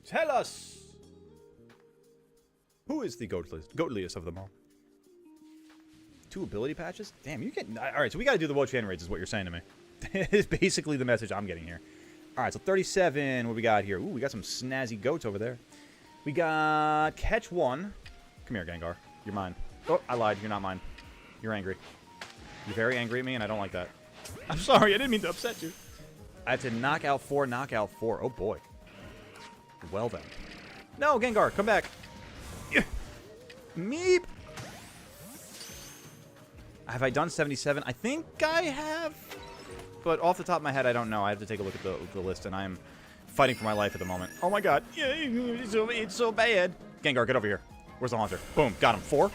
Tell us, who is the goatliest of them all? 2 ability patches? Damn, you're getting... Alright, so we gotta do the Wo-Chan raids is what you're saying to me. It's basically the message I'm getting here. Alright, so 37, what we got here? Ooh, we got some snazzy goats over there. We got Catch 1. Come here, Gengar. You're mine. Oh, I lied. You're not mine. You're angry. You're very angry at me, and I don't like that. I'm sorry, I didn't mean to upset you. I have to knock out 4. Oh, boy. Well, then. No, Gengar, come back. Meep. Have I done 77? I think I have. But off the top of my head, I don't know. I have to take a look at the list, and I am fighting for my life at the moment. Oh, my God. It's so bad. Gengar, get over here. Where's the launcher? Boom. Got him. 4.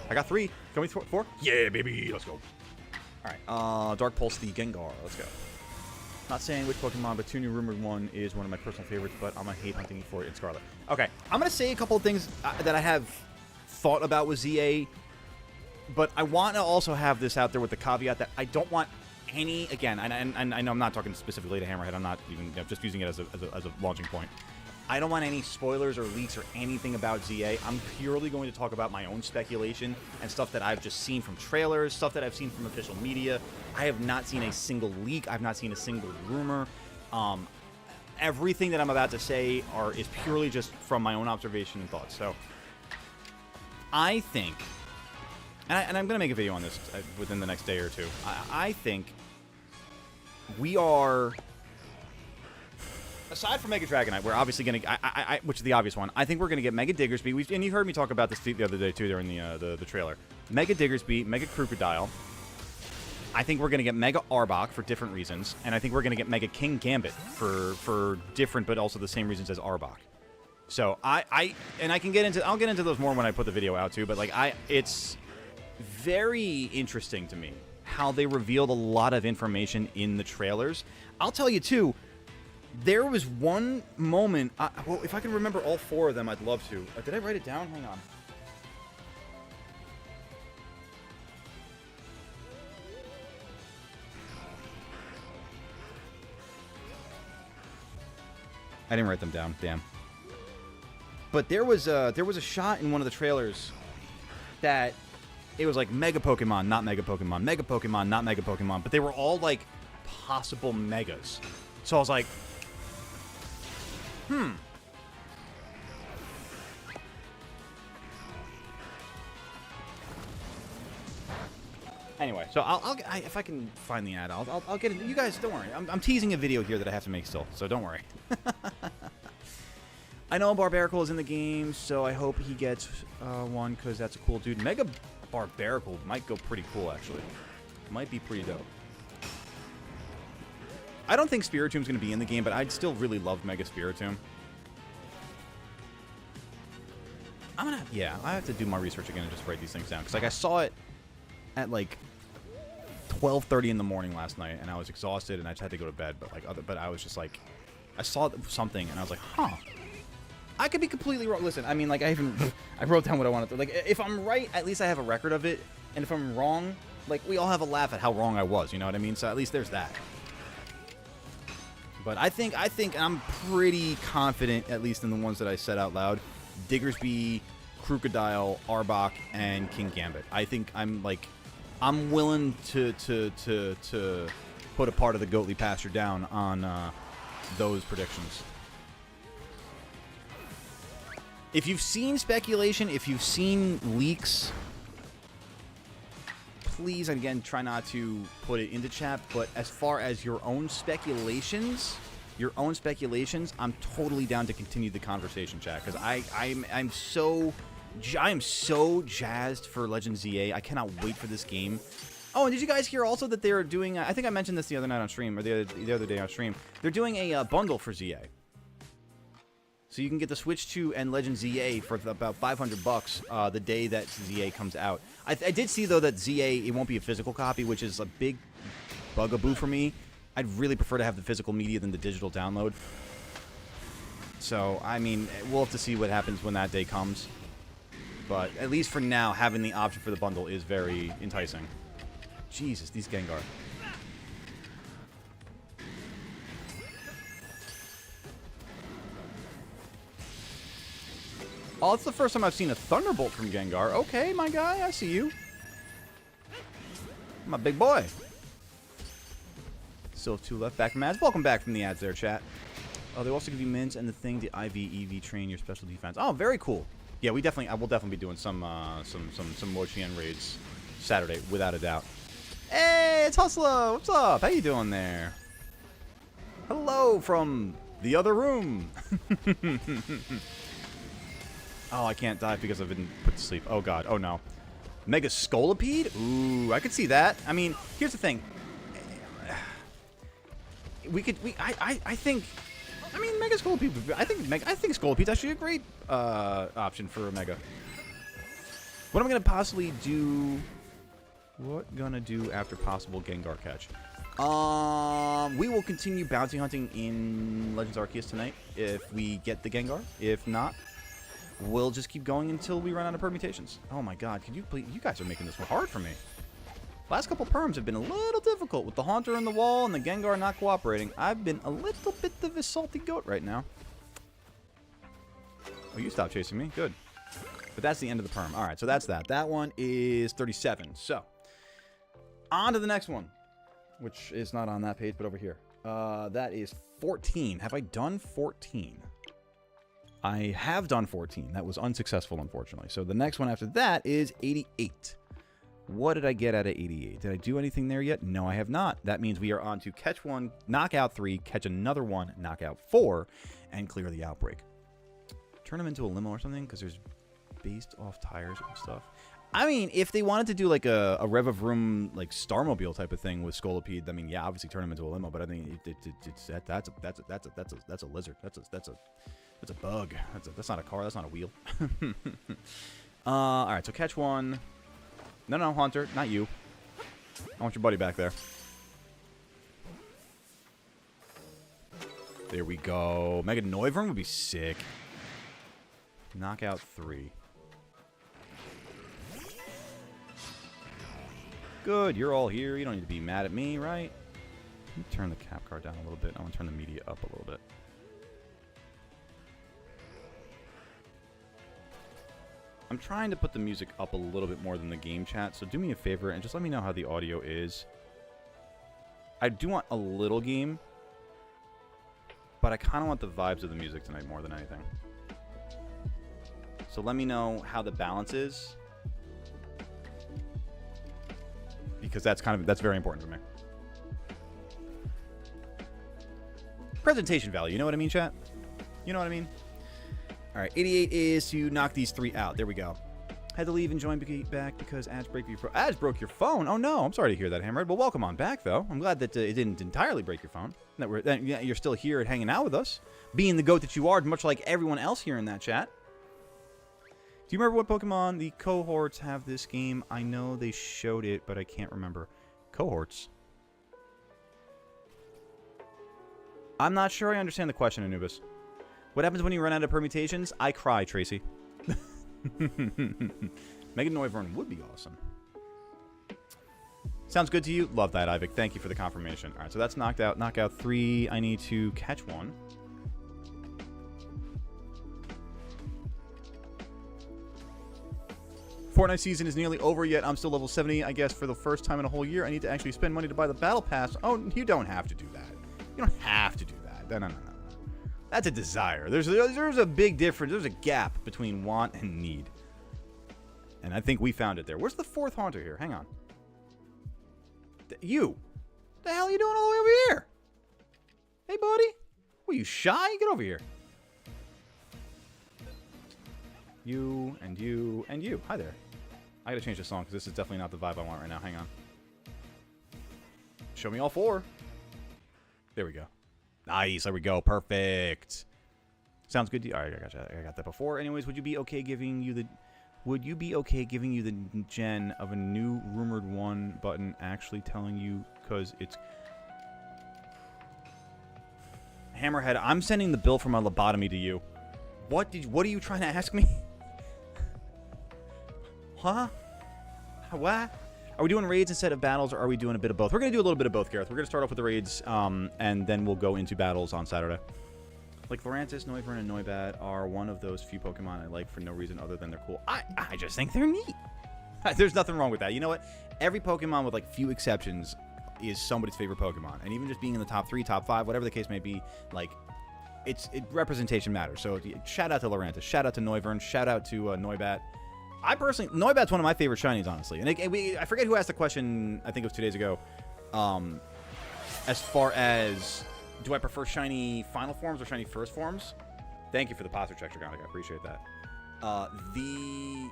I got 3. Can we 4? Yeah, baby. Let's go. All right. Dark Pulse the Gengar. Let's go. Not saying which Pokemon, but 2 new rumored one is one of my personal favorites, but I'm going to hate hunting for it in Scarlet. Okay. I'm going to say a couple of things that I have thought about with ZA, but I want to also have this out there with the caveat that I don't want any, again, and I know I'm not talking specifically to Hammerhead, I'm not even, just using it as a launching point. I don't want any spoilers or leaks or anything about ZA. I'm purely going to talk about my own speculation and stuff that I've just seen from trailers, stuff that I've seen from official media. I have not seen a single leak. I've not seen a single rumor. Everything that I'm about to say is purely just from my own observation and thoughts. So I think, and I'm going to make a video on this within the next day or two. I think we are... Aside from Mega Dragonite, we're obviously going to... which is the obvious one. I think we're going to get Mega Diggersby. And you heard me talk about this the other day, too, during the trailer. Mega Diggersby, Mega Crocodile. I think we're going to get Mega Arbok for different reasons. And I think we're going to get Mega King Gambit for different, but also the same reasons as Arbok. So, I'll get into those more when I put the video out, too. But, like, it's very interesting to me how they revealed a lot of information in the trailers. I'll tell you, too... There was one moment... well, if I can remember all 4 of them, I'd love to. Did I write it down? Hang on. I didn't write them down. Damn. But there was a shot in one of the trailers that it was like Mega Pokemon, not Mega Pokemon, Mega Pokemon, not Mega Pokemon, but they were all like possible Megas. So I was like... Anyway, so if I can find the ad, I'll get it. You guys, don't worry. I'm teasing a video here that I have to make still, so don't worry. I know Barbaracle is in the game, so I hope he gets one because that's a cool dude. Mega Barbaracle might go pretty cool, actually. Might be pretty dope. I don't think Spiritom's going to be in the game, but I'd still really love Mega Spiritomb. I have to do my research again and just write these things down. Because, like, I saw it at, like, 12:30 in the morning last night, and I was exhausted, and I just had to go to bed. But I was just, like, I saw something, and I was like, huh. I could be completely wrong. Listen, I mean, like, I wrote down what I wanted to. Like, if I'm right, at least I have a record of it. And if I'm wrong, like, we all have a laugh at how wrong I was, you know what I mean? So at least there's that. But I think I'm pretty confident, at least in the ones that I said out loud. Diggersby, Crocodile, Arbok, and King Gambit. I think I'm willing to put a part of the Goatly pasture down on those predictions. If you've seen speculation, if you've seen leaks, please, again, try not to put it into chat, but as far as your own speculations, I'm totally down to continue the conversation, chat, because I am so jazzed for Legends ZA. I cannot wait for this game. Oh, and did you guys hear also that they're doing, I think I mentioned this the other night on stream, or the other day on stream, they're doing a bundle for ZA. So you can get the Switch 2 and Legend ZA for about $500 the day that ZA comes out. I did see, though, that ZA, it won't be a physical copy, which is a big bugaboo for me. I'd really prefer to have the physical media than the digital download. So, I mean, we'll have to see what happens when that day comes. But at least for now, having the option for the bundle is very enticing. Jesus, these Gengar. Oh, it's the first time I've seen a Thunderbolt from Gengar. Okay, my guy, I see you. I'm a big boy. Still have 2 left. Back from ads. Welcome back from the ads there, chat. Oh, they also give you mints and the thing, the IV, EV, train your special defense. Oh, very cool. Yeah, I will definitely be doing some Mochian raids Saturday, without a doubt. Hey, it's Hustler. What's up? How you doing there? Hello from the other room. Oh, I can't dive because I've been put to sleep. Oh, God. Oh, no. Mega Scolipede? Ooh, I could see that. I mean, here's the thing. I think... I mean, Mega Scolipede... I think Scolipede's actually a great option for a Mega. What am I going to possibly do... What gonna do after possible Gengar catch? We will continue bounty hunting in Legends Arceus tonight if we get the Gengar. If not... We'll just keep going until we run out of permutations. Oh my god, could you please... You guys are making this hard for me. Last couple perms have been a little difficult with the Haunter in the wall and the Gengar not cooperating. I've been a little bit of a salty goat right now. Oh, you stopped chasing me. Good. But that's the end of the perm. Alright, so that's that. That one is 37. So, on to the next one. Which is not on that page, but over here. That is 14. Have I done 14? I have done 14. That was unsuccessful, unfortunately. So the next one after that is 88. What did I get out of 88? Did I do anything there yet? No, I have not. That means we are on to catch 1, knock out 3, catch another 1, knock out 4, and clear the outbreak. Turn them into a limo or something, because there's based off tires and stuff. I mean, if they wanted to do like a Rev of Room, like Starmobile type of thing with Scolipede, I mean, yeah, obviously turn them into a limo. But I think that's a lizard. That's a bug. That's not a car. That's not a wheel. All right, so catch 1. No, Haunter, not you. I want your buddy back there. There we go. Mega Noivern would be sick. Knockout 3. Good, you're all here. You don't need to be mad at me, right? Let me turn the cap card down a little bit. I want to turn the media up a little bit. I'm trying to put the music up a little bit more than the game chat, so do me a favor and just let me know how the audio is. I do want a little game, but I kind of want the vibes of the music tonight more than anything. So let me know how the balance is, because that's very important for me. Presentation value, you know what I mean, chat? You know what I mean? All right, 88 is to knock these 3 out. There we go. Had to leave and join back because ads broke your phone. Ads broke your phone? Oh, no. I'm sorry to hear that, Hammered. Well, welcome on back, though. I'm glad that it didn't entirely break your phone. That you're still here and hanging out with us. Being the goat that you are, much like everyone else here in that chat. Do you remember what Pokemon the cohorts have this game? I know they showed it, but I can't remember. Cohorts? I'm not sure I understand the question, Anubis. What happens when you run out of permutations? I cry, Tracy. Mega Noivern would be awesome. Sounds good to you? Love that, Ivic. Thank you for the confirmation. All right, so that's knocked out. Knockout 3. I need to catch 1. Fortnite season is nearly over, yet I'm still level 70, I guess, for the first time in a whole year. I need to actually spend money to buy the battle pass. Oh, you don't have to do that. You don't have to do that. No. That's a desire. There's a big difference. There's a gap between want and need. And I think we found it there. Where's the 4th Haunter here? Hang on. You. What the hell are you doing all the way over here? Hey, buddy. Were you shy? Get over here. You, and you, and you. Hi there. I gotta change the song because this is definitely not the vibe I want right now. Hang on. Show me all 4. There we go. Nice. There we go. Perfect. Sounds good to you. All right, I got that before. Anyways, would you be okay giving you the gen of a new rumored one button actually telling you because it's Hammerhead? I'm sending the bill for my lobotomy to you. What are you trying to ask me? Huh? What? Are we doing raids instead of battles, or are we doing a bit of both? We're going to do a little bit of both, Gareth. We're going to start off with the raids, and then we'll go into battles on Saturday. Like, Lurantis, Noivern, and Noibat are one of those few Pokemon I like for no reason other than they're cool. I just think they're neat. There's nothing wrong with that. You know what? Every Pokemon, with, like, few exceptions, is somebody's favorite Pokemon. And even just being in the top 3, top 5, whatever the case may be, like, representation matters. So, shout out to Lurantis. Shout out to Noivern. Shout out to Noibat. I personally, Noibat's one of my favorite shinies, honestly. And I forget who asked the question, I think it was 2 days ago, as far as, do I prefer shiny final forms or shiny first forms? Thank you for the posture check, Dragonic. I appreciate that. The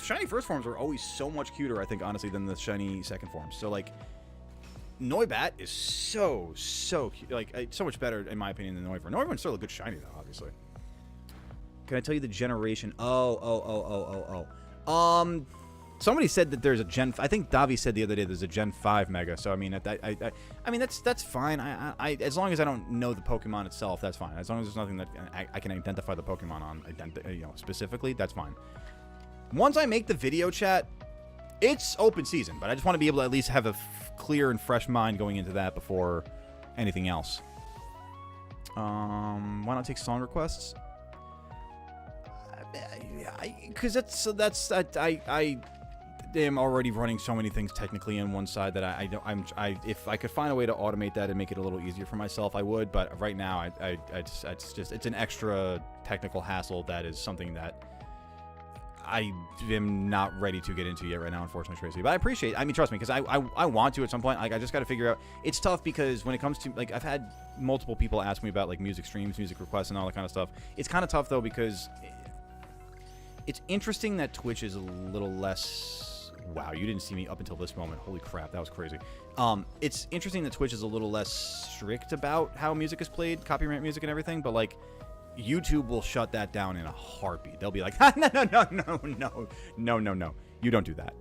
shiny first forms are always so much cuter, I think, honestly, than the shiny second forms. So, like, Noibat is so cute. Like, so much better, in my opinion, than Noivern. Noivern's still a good shiny, though, obviously. Can I tell you the generation? Somebody said that there's a Gen. I think Davi said the other day there's a Gen 5 Mega. So I mean, I mean that's fine. I as long as I don't know the Pokemon itself, that's fine. As long as there's nothing that I can identify the Pokemon on, specifically, that's fine. Once I make the video, chat, it's open season. But I just want to be able to at least have a clear and fresh mind going into that before anything else. Why not take song requests? Because I am already running so many things technically on one side that if I could find a way to automate that and make it a little easier for myself, I would. But right now, it's an extra technical hassle that is something that I am not ready to get into yet right now, unfortunately, Tracy. But I appreciate it. I mean, trust me, because I want to at some point. Like, I just got to figure out. It's tough because when it comes to, like, I've had multiple people ask me about, like, music streams, music requests, and all that kind of stuff. It's kind of tough, though, because it's interesting that Twitch is a little less... Wow, you didn't see me up until this moment. Holy crap, that was crazy. It's interesting that Twitch is a little less strict about how music is played, copyright music and everything, but, like, YouTube will shut that down in a heartbeat. They'll be like, no. You don't do that.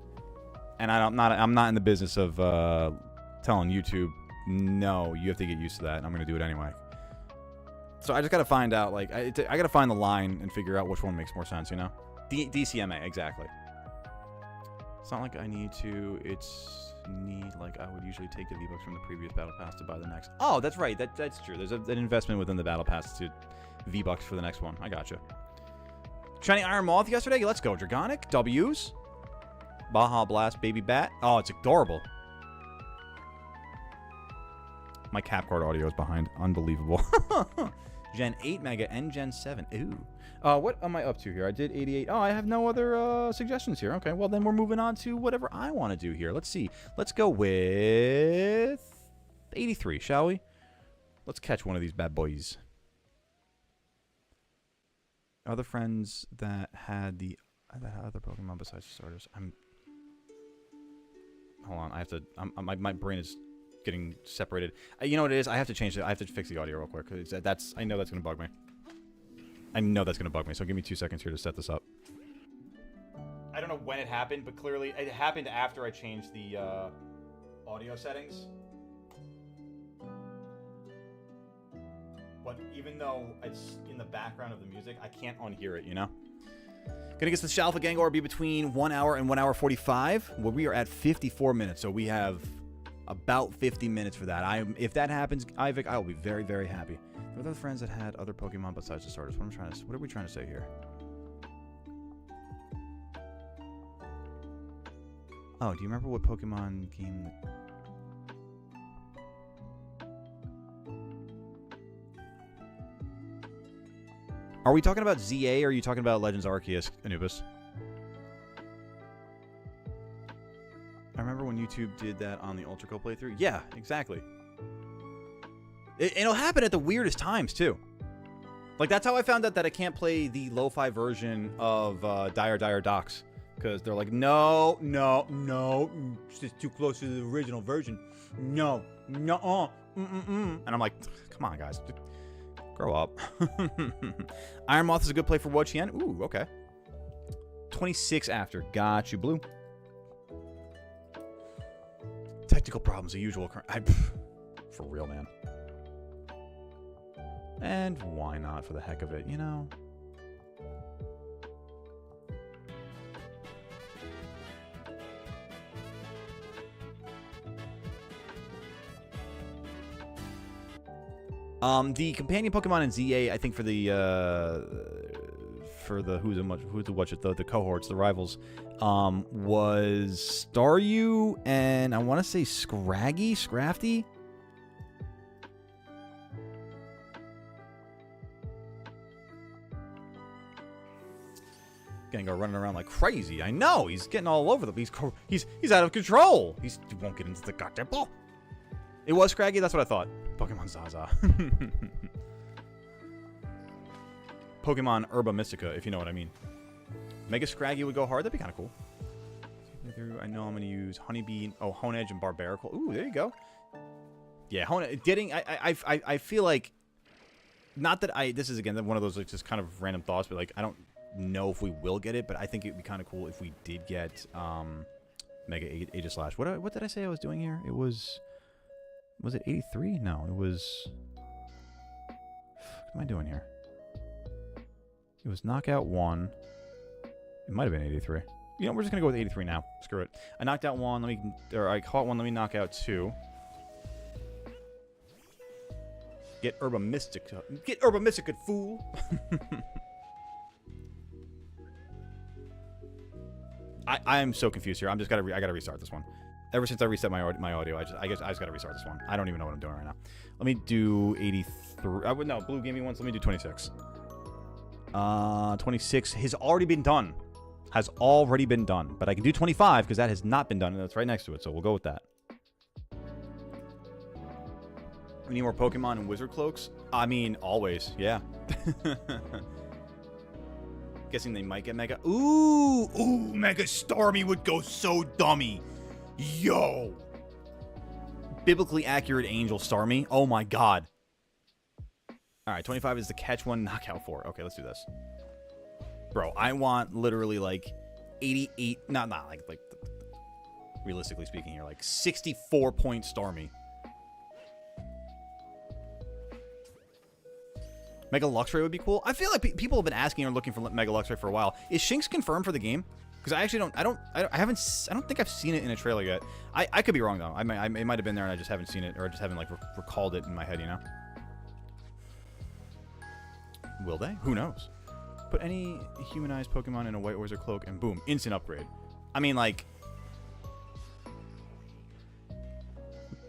And I'm not in the business of telling YouTube, no, you have to get used to that, and I'm going to do it anyway. So I just got to find out, like, I got to find the line and figure out which one makes more sense, you know? DCMA, exactly. It's not like I need to, it's neat, like I would usually take the V-Bucks from the previous Battle Pass to buy the next. Oh, that's right, that's true. There's an investment within the Battle Pass to V-Bucks for the next one. I gotcha. Shiny Iron Moth yesterday? Let's go. Dragonic, W's. Baja Blast, Baby Bat. Oh, it's adorable. My cap card audio is behind. Unbelievable. Gen 8 Mega and Gen 7. Ooh. What am I up to here? I did 88. Oh, I have no other suggestions here. Okay, well, then we're moving on to whatever I want to do here. Let's see. Let's go with 83, shall we? Let's catch one of these bad boys. Other friends that had other Pokemon besides starters. Hold on. I have to... my brain is getting separated. You know what it is? I have to change it. I have to fix the audio real quick. Cause I know that's going to bug me. I know that's going to bug me. So give me 2 seconds here to set this up. I don't know when it happened, but clearly it happened after I changed the audio settings. But even though it's in the background of the music, I can't unhear it, you know? Gonna get the Shiny Alpha Gengar be between 1 hour and 1 hour 45. Well, we are at 54 minutes, so we have about 50 minutes for that. If that happens, Ivik, I will be very, very happy. There were other friends that had other Pokemon besides the starters. What are we trying to say here? Oh, do you remember what Pokemon game? Are we talking about ZA or are you talking about Legends Arceus, Anubis? I remember when YouTube did that on the Ultra Co playthrough. Yeah, exactly. It'll happen at the weirdest times, too. Like, that's how I found out that I can't play the lo-fi version of Dire Docks. Because they're like, no. It's just too close to the original version. No. And I'm like, come on, guys. Grow up. Iron Moth is a good play for Wo-Chien. Ooh, okay. 26 after. Got you, Blue. Technical problems, the usual. For real, man. And why not for the heck of it, you know? The companion Pokemon in ZA, I think for the the cohorts, the rivals, was Staryu and I want to say Scrafty. Gengar running around like crazy. I know he's getting all over the place. He's out of control. He won't get into the goddamn ball. It was Scraggy. That's what I thought. Pokemon Zaza. Pokemon Herba Mystica, if you know what I mean. Mega Scraggy would go hard. That'd be kind of cool. I know I'm going to use Honeybee. Oh, Honedge and Barbaracle. Ooh, there you go. Yeah, I feel like, not that this is again one of those like just kind of random thoughts, but like I don't know if we will get it, but I think it'd be kind of cool if we did get Mega Aegislash. What did I say I was doing here? It was it 83? No, it was. What am I doing here? It was Knockout 1. It might have been 83. You know, we're just gonna go with 83 now. Screw it. I knocked out 1. I caught 1. Let me knock out 2. Get Herba Mystica. Get Herba Mystica, fool. I am so confused here. I gotta restart this one. Ever since I reset my audio, I just gotta restart this one. I don't even know what I'm doing right now. Let me do 83. No, Blue gave me one, so let me do 26. 26 has already been done. But I can do 25 because that has not been done, and that's right next to it. So we'll go with that. We need more Pokemon and Wizard Cloaks. I mean, always, yeah. Guessing they might get Mega. Ooh, Mega Starmie would go so dummy. Yo. Biblically accurate Angel Starmie. Oh my god. All right, 25 is the catch one, knockout 4. Okay, let's do this. Bro, I want literally like 88, not like realistically speaking here, like 64-point Starmie. Mega Luxray would be cool. I feel like people have been asking or looking for Mega Luxray for a while. Is Shinx confirmed for the game? Because I actually I don't think I've seen it in a trailer yet. I could be wrong though. It might have been there and I just haven't seen it, or I just haven't like recalled it in my head, you know. Will they? Who knows? Put any humanized Pokemon in a White Wizard Cloak and boom, instant upgrade. I mean, like,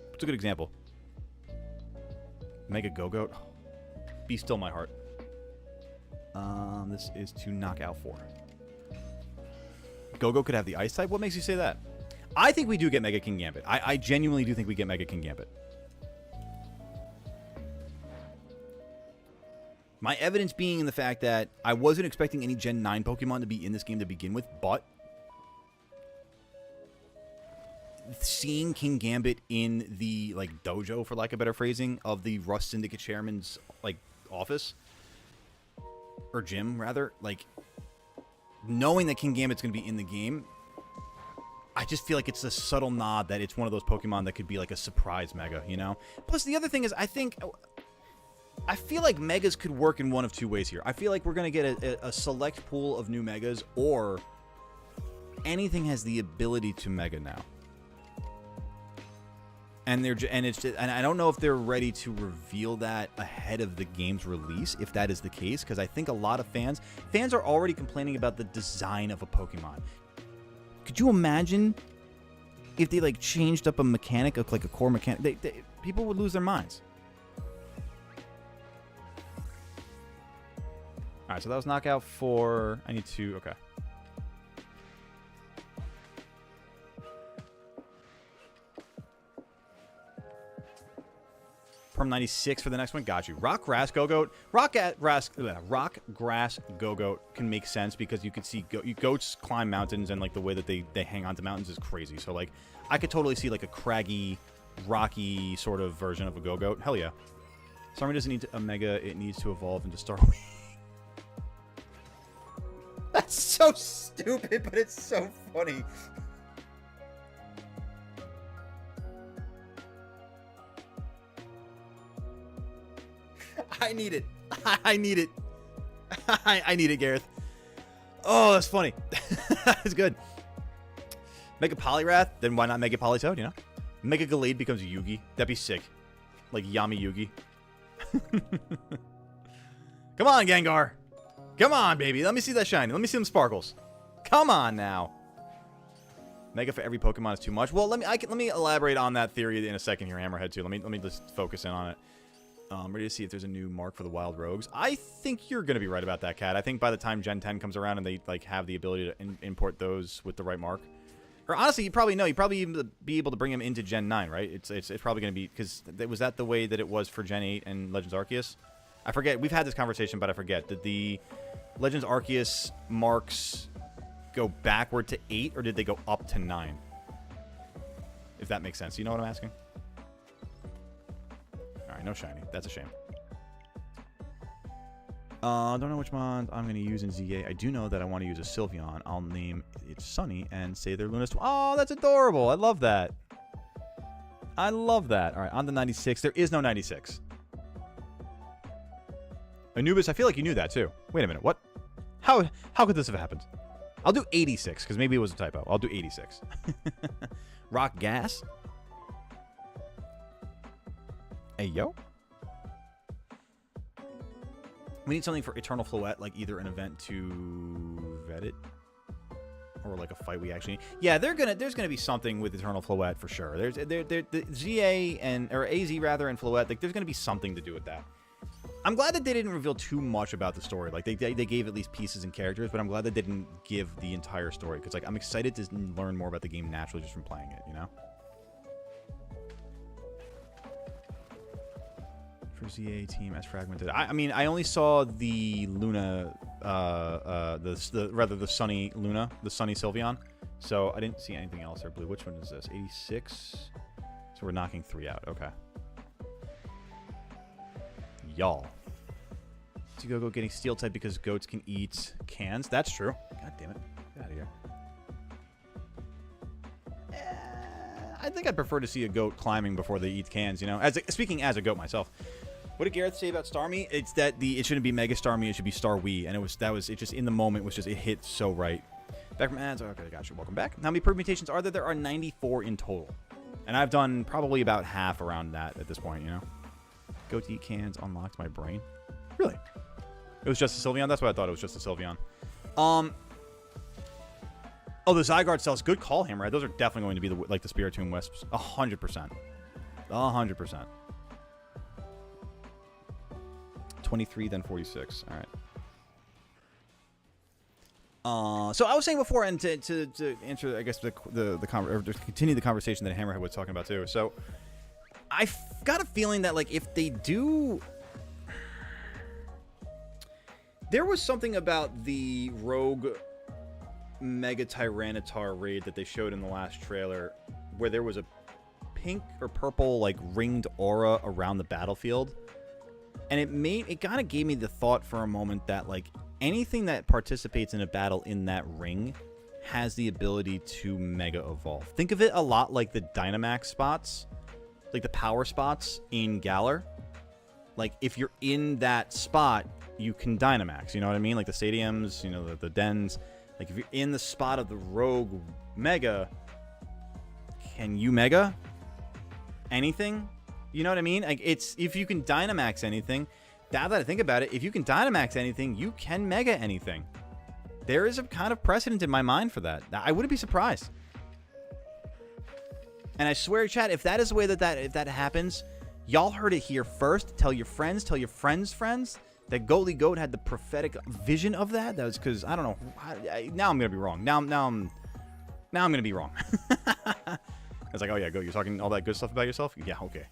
what's a good example? Mega Go-Goat. Be still my heart. This is to knock out 4. Go-Go could have the Ice type? What makes you say that? I think we do get Mega King Gambit. I genuinely do think we get Mega King Gambit. My evidence being in the fact that I wasn't expecting any Gen 9 Pokemon to be in this game to begin with, but seeing King Gambit in the, like, dojo, for lack of better phrasing, of the Rust Syndicate Chairman's, like, office, or gym, rather, like, knowing that King Gambit's going to be in the game, I just feel like it's a subtle nod that it's one of those Pokemon that could be, like, a surprise Mega, you know? Plus, the other thing is, I feel like Megas could work in one of two ways here. I feel like we're going to get a select pool of new Megas, or anything has the ability to Mega now. And I don't know if they're ready to reveal that ahead of the game's release, if that is the case, because I think a lot of fans are already complaining about the design of a Pokemon. Could you imagine if they like changed up a mechanic, like a core mechanic? People would lose their minds. All right, so that was knockout 4. I need to, okay. Perm 96 for the next one. Got you. Rock Grass Go-Goat. Rock Grass Go-Goat can make sense because you can see goats climb mountains, and like the way that they hang onto mountains is crazy. So like I could totally see like a craggy, rocky sort of version of a Go-Goat. Hell yeah. Starmie doesn't need a Mega. It needs to evolve into Star. That's so stupid, but it's so funny. I need it. I need it. I need it, Gareth. Oh, that's funny. That's good. Mega Poliwrath, then why not Mega Politoed, you know? Mega Gallade becomes Yugi. That'd be sick. Like Yami Yugi. Come on, Gengar. Come on, baby. Let me see that shiny. Let me see them sparkles. Come on now. Mega for every Pokemon is too much. Well, let me elaborate on that theory in a second here, Hammerhead, too. Let me just focus in on it. Ready to see if there's a new mark for the Wild Rogues. I think you're going to be right about that, Cat. I think by the time Gen 10 comes around and they like have the ability to import those with the right mark. Or honestly, you probably know. You probably even be able to bring them into Gen 9, right? It's probably going to be... Because was that the way that it was for Gen 8 and Legends Arceus? I forget. We've had this conversation, but I forget. Did the Legends Arceus marks go backward to 8, or did they go up to 9? If that makes sense. You know what I'm asking? Alright, no shiny. That's a shame. Don't know which mon I'm going to use in ZA. I do know that I want to use a Sylveon. I'll name it Sunny and say they're Luna's... Oh, that's adorable. I love that. I love that. Alright, on to 96. There is no 96. Anubis, I feel like you knew that too. Wait a minute. What? How could this have happened? I'll do 86, because maybe it was a typo. I'll do 86. Rock Gas. Hey, yo. We need something for Eternal Floette, like either an event to vet it, or like a fight we actually need. Yeah, there's gonna be something with Eternal Floette for sure. The ZA or AZ rather and Floette, like there's gonna be something to do with that. I'm glad that they didn't reveal too much about the story. Like they gave at least pieces and characters, but I'm glad they didn't give the entire story because like I'm excited to learn more about the game naturally just from playing it, you know. For ZA team as fragmented. I mean, I only saw the Luna, the Sunny Luna, the Sunny Sylveon. So I didn't see anything else there. Blue. Which one is this? 86. So we're knocking 3 out. Okay. Y'all. To go getting Steel type because goats can eat cans. That's true. God damn it. Get out of here. I think I'd prefer to see a goat climbing before they eat cans, you know? Speaking as a goat myself. What did Gareth say about Starmie? It's that it shouldn't be Mega Starmie, it should be Starwii. And it just in the moment was just, it hit so right. Back from ads. Okay, gotcha. Welcome back. How many permutations are there? There are 94 in total. And I've done probably about half around that at this point, you know? Goat eat cans unlocked my brain. Really? It was just a Sylveon? That's what I thought. It was just a Sylveon. Oh, the Zygarde cells. Good call, Hammerhead. Those are definitely going to be the Spiritomb Wisps. 100%. 100%. 23, then 46. All right. So I was saying before, and to answer, I guess, to continue the conversation that Hammerhead was talking about too. So I've got a feeling that like if they do, there was something about the Rogue Mega Tyranitar raid that they showed in the last trailer where there was a pink or purple like ringed aura around the battlefield. And it kind of gave me the thought for a moment that like anything that participates in a battle in that ring has the ability to mega evolve. Think of it a lot like the Dynamax spots, like the power spots in Galar. Like if you're in that spot, you can Dynamax, you know what I mean? Like the stadiums, you know, the dens. Like if you're in the spot of the Rogue Mega, can you Mega anything? You know what I mean? Like it's if you can Dynamax anything. Now that I think about it, if you can Dynamax anything, you can Mega anything. There is a kind of precedent in my mind for that. I wouldn't be surprised. And I swear, chat, if that is the way that if that happens, y'all heard it here first. Tell your friends, tell your friends' friends that Goatly Goat had the prophetic vision of that. That was because I don't know. Now I'm gonna be wrong. Now I'm gonna be wrong. I was like, oh yeah, Goat, you're talking all that good stuff about yourself? Yeah, okay.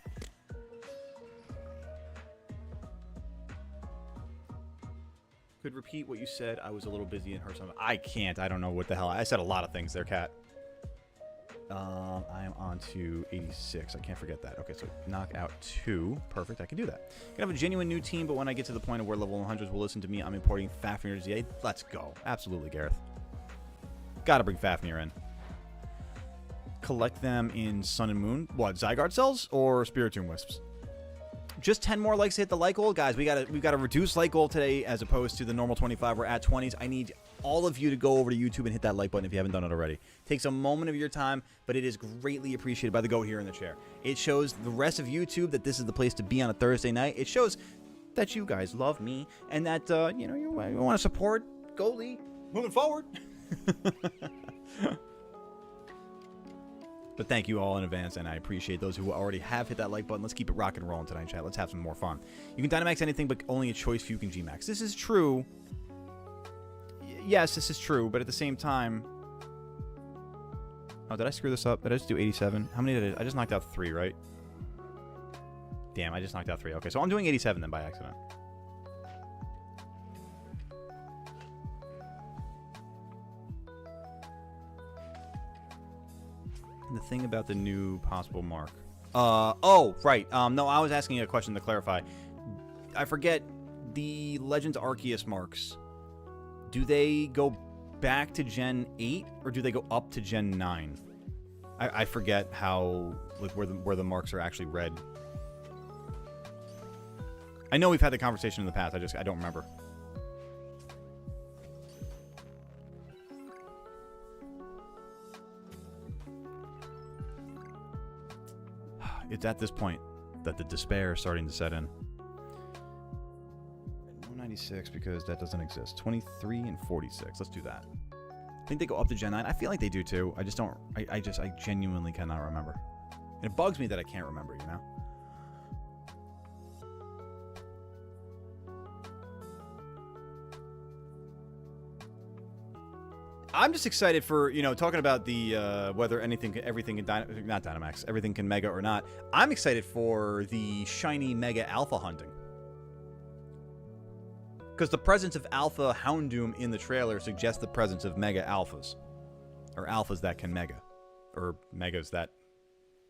Could repeat what you said. I was a little busy and heard something. I can't. I don't know what the hell. I said a lot of things there, Cat. I am on to 86. I can't forget that. Okay, so knock out 2. Perfect, I can do that. Can have a genuine new team, but when I get to the point of where level 100s will listen to me, I'm importing Fafnir to ZA. Let's go. Absolutely, Gareth. Gotta bring Fafnir in. Collect them in Sun and Moon. What, Zygarde cells or Spiritomb Wisps? Just 10 more likes to hit the like goal. Guys, we've got a reduced like goal today as opposed to the normal 25. We're at 20s. I need all of you to go over to YouTube and hit that like button if you haven't done it already. Takes a moment of your time, but it is greatly appreciated by the goat here in the chair. It shows the rest of YouTube that this is the place to be on a Thursday night. It shows that you guys love me and that, you know, you want to support Goalie moving forward. But thank you all in advance, and I appreciate those who already have hit that like button. Let's keep it rocking and rolling tonight, chat. Let's have some more fun. You can Dynamax anything, but only a choice few can Gmax. This is true. Yes, this is true, but at the same time... Oh, did I screw this up? Did I just do 87? How many did I just knocked out 3, right? Damn, I just knocked out 3. Okay, so I'm doing 87 then by accident. The thing about the new possible mark. Oh, right. No, I was asking a question to clarify. I forget the Legends Arceus marks. Do they go back to Gen 8 or do they go up to Gen 9? I forget how, like, where the marks are actually read. I know we've had the conversation in the past. I don't remember. It's at this point that the despair is starting to set in. 196 because that doesn't exist. 23 and 46. Let's do that. I think they go up to Gen 9. I feel like they do too. I just don't. I genuinely cannot remember. And it bugs me that I can't remember, you know? I'm just excited for, you know, talking about the whether everything can not Dynamax, everything can Mega or not. I'm excited for the shiny Mega Alpha hunting. Because the presence of Alpha Houndoom in the trailer suggests the presence of Mega Alphas. Or Alphas that can Mega. Or Megas that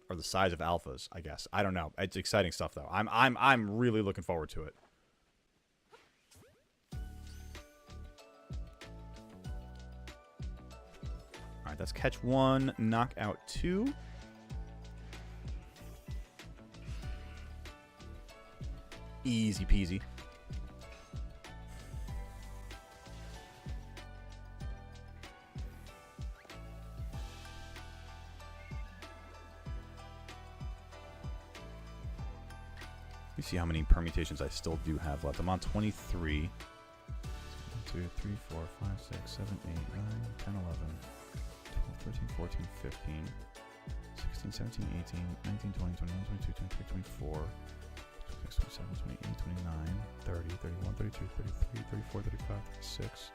are the size of Alphas, I guess. I don't know. It's exciting stuff, though. I'm really looking forward to it. Alright, that's catch 1, knock out 2. Easy peasy. Let me see how many permutations I still do have left. I'm on 23. 1, 2, 3, 4, 5, 6, 7, 8, 9, 10, 11, 12, 13, 14, 15, 16, 17, 18, 19, 20, 21, 22, 23, 24, 26, 27, 28, 29, 30, 31, 32, 33, 34, 35, 36,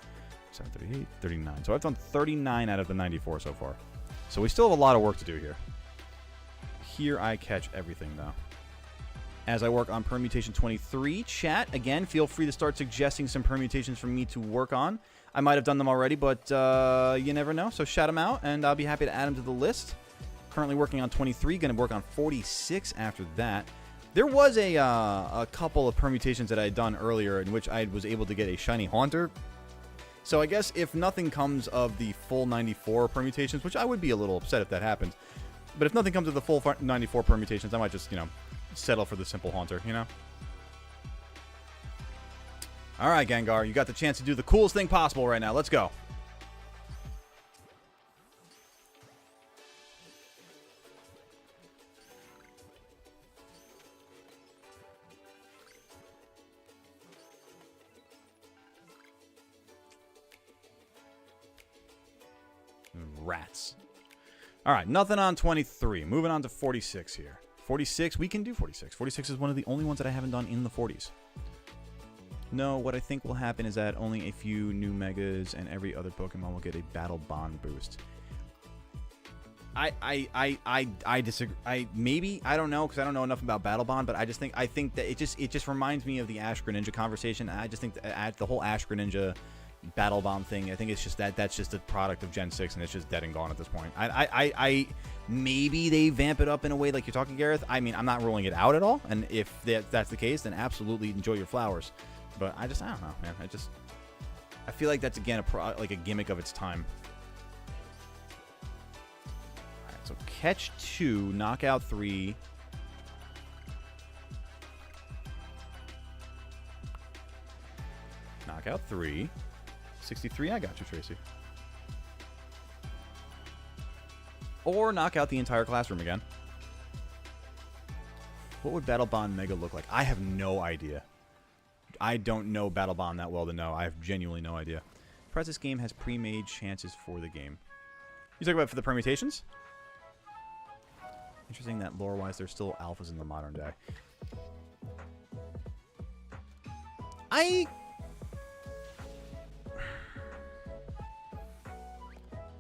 37, 38, 39. So I've done 39 out of the 94 so far. So we still have a lot of work to do here. Here I catch everything, though. As I work on permutation 23, chat, again, feel free to start suggesting some permutations for me to work on. I might have done them already, but you never know. So shout them out, and I'll be happy to add them to the list. Currently working on 23, going to work on 46 after that. There was a couple of permutations that I had done earlier in which I was able to get a shiny Haunter. So I guess if nothing comes of the full 94 permutations, which I would be a little upset if that happened, but if nothing comes of the full 94 permutations, I might just, you know, settle for the simple Haunter, you know? Alright, Gengar, you got the chance to do the coolest thing possible right now. Let's go. Rats. Alright, nothing on 23. Moving on to 46 here. 46, we can do 46. 46 is one of the only ones that I haven't done in the 40s. No, what I think will happen is that only a few new Megas and every other Pokemon will get a Battle Bond boost. I disagree. I don't know, because I don't know enough about Battle Bond, but I think that it just reminds me of the Ash Greninja conversation. I just think that the whole Ash Greninja Battle Bomb thing. I think it's just that's just a product of Gen 6, and it's just dead and gone at this point. Maybe they vamp it up in a way like you're talking, Gareth. I mean, I'm not ruling it out at all, and if that's the case, then absolutely enjoy your flowers. But I don't know, man. I feel like that's, again, like a gimmick of its time. All right, so catch 2, knockout 3. Knockout 3. 63, I got you, Tracy. Or knock out the entire classroom again. What would Battle Bond Mega look like? I have no idea. I don't know Battle Bond that well to know. I have genuinely no idea. Press this game has pre-made chances for the game. You talking about for the permutations? Interesting that lore-wise there's still alphas in the modern day.